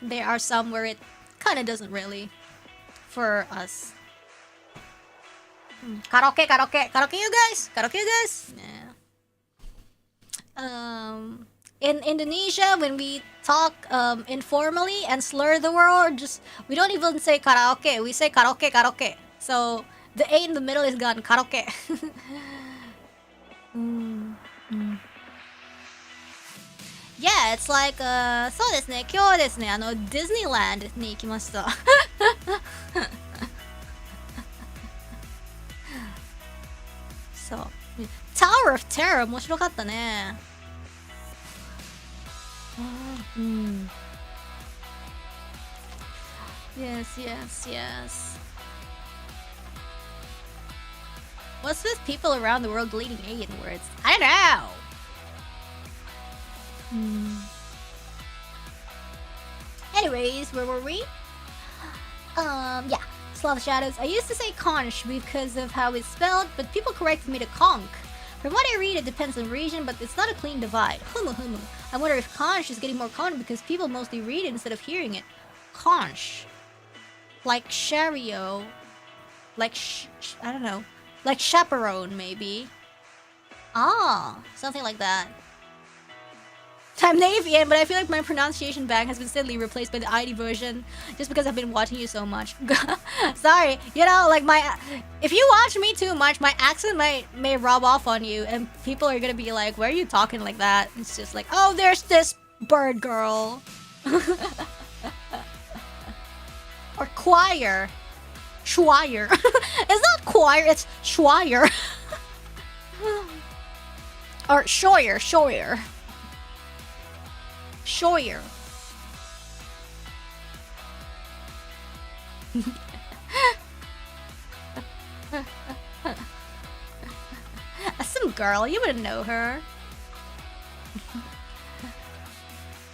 there are some where it kind of doesn't really for us. Karaoke, karaoke, karaoke, you guys? Karaoke, you guys? Yeah. In Indonesia, when we talk informally and slur the word, we don't even say karaoke, we say karaoke, karaoke. So the A in the middle is gone, karaoke. Yeah, it's like, そうですね、今日ですね、ディズニーランドに行きました。そう。Tower of Terror 面白かったね。Yes, yes, yes. What's with people around the world deleting alien words? I don't know. Anyways, where were we? Yeah, Slav Shadows. I used to say conch because of how it's spelled, but people corrected me to conch. From what I read, it depends on region, but it's not a clean divide. I wonder if conch is getting more common because people mostly read it instead of hearing it. Conch. Like Shario. Like, I don't know. Like chaperone, maybe. Ah, something like that. I'm Navian, but I feel like my pronunciation bag has been steadily replaced by the ID version just because I've been watching you so much. Sorry, you know, like if you watch me too much, my accent may rub off on you, and people are gonna be like, "Why are you talking like that?" It's just like, "Oh, there's this bird girl," or choir, schwire. It's not choir, it's schwire, or shoyer, shoyer. Shoyer. Some girl, you wouldn't know her.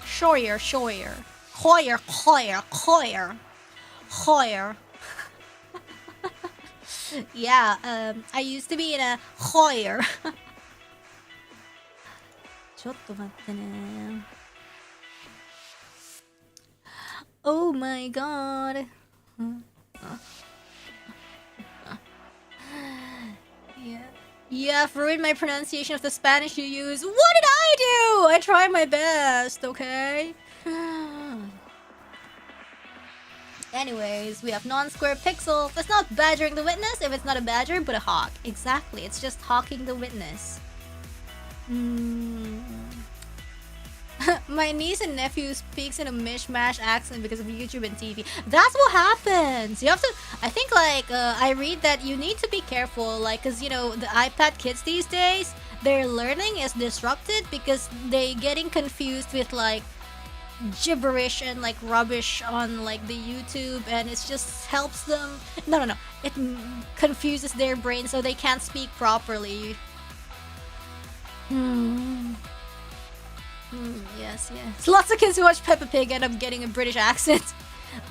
Shoyer, shoyer. Hoyer, hoyer, hoyer. Hoyer. Yeah, I used to be in a hoyer. ちょっと待ってね。Oh my god. Yeah. You have ruined my pronunciation of the Spanish you use. What did I do? I tried my best, okay? Anyways, we have non-square pixels. That's not badgering the witness if it's not a badger, but a hawk. Exactly, it's just hawking the witness. My niece and nephew speaks in a mishmash accent because of YouTube and TV. That's what happens. You have to. I think like I read that you need to be careful, like, cause you know the iPad kids these days, their learning is disrupted because they getting confused with like gibberish and like rubbish on like the YouTube, and it just helps them. No. It confuses their brain so they can't speak properly. Yes. Lots of kids who watch Peppa Pig end up getting a British accent.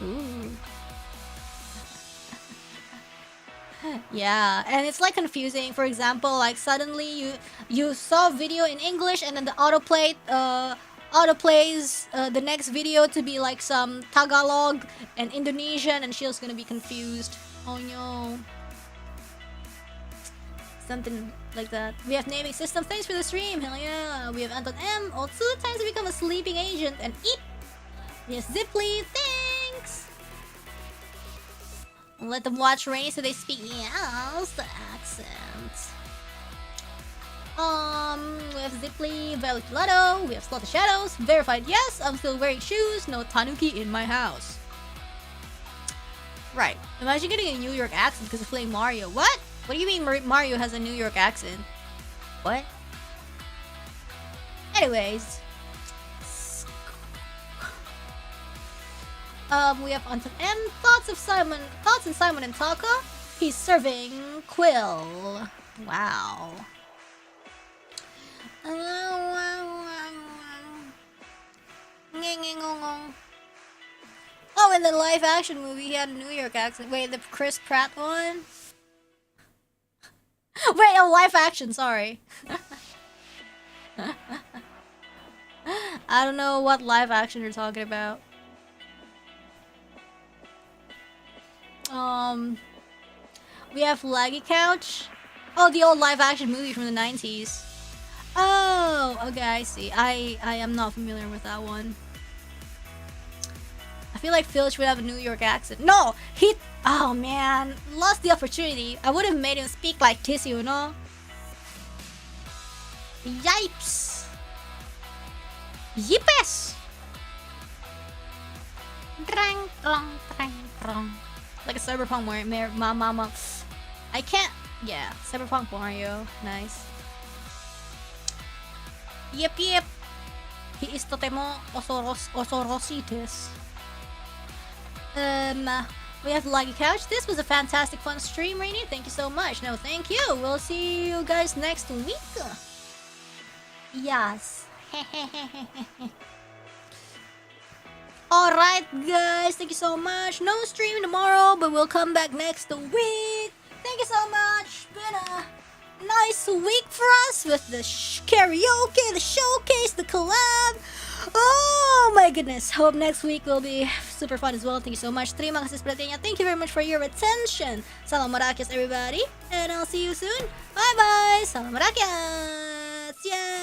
Ooh. Yeah, and it's like confusing. For example, like suddenly you saw a video in English and then the autoplays the next video to be like some Tagalog and Indonesian, and she's gonna be confused. Oh no. Something like that. We have naming system. Thanks for the stream. Hell yeah. We have Anton M. Also, times to become a sleeping agent. And Eep. Yes, Ziply. Thanks. Let them watch Rainy so they speak the accent. We have Zipley, Violet Gelato, we have Slot the Shadows, verified yes, I'm still wearing shoes, no tanuki in my house. Right. Imagine getting a New York accent because of playing Mario. What? What do you mean Mario has a New York accent? What? Anyways. We have Anton M. Thoughts and Simon and Taka. He's serving Quill. Wow. Oh, in the live action movie, he had a New York accent. Wait, the Chris Pratt one? Wait, oh, live action, sorry. I don't know what live action you're talking about. We have Laggy Couch. Oh, the old live action movie from the 90s. Oh, okay, I see. I am not familiar with that one. I feel like Filch would have a New York accent. No! Oh man, lost the opportunity. I would have made him speak like this, you know? Yipes! Yippes! Drang, drang, drang, drang. Like a Cyberpunk Mario. I can't. Yeah, Cyberpunk Mario. Nice. Yep. He is totemo osorositis. We have Laggy Couch. This was a fantastic fun stream, Rainy. Thank you so much. No, thank you. We'll see you guys next week. Yes. Alright guys, thank you so much. No stream tomorrow, but we'll come back next week. Thank you so much. Been a nice week for us with the karaoke, the showcase, the collab. Oh my goodness. Hope next week will be super fun as well. Thank you so much. Terima kasih sepertinya. Thank you very much for your attention. Salam merakyat everybody. And I'll see you soon. Bye bye. Salam merakyat. Yeah.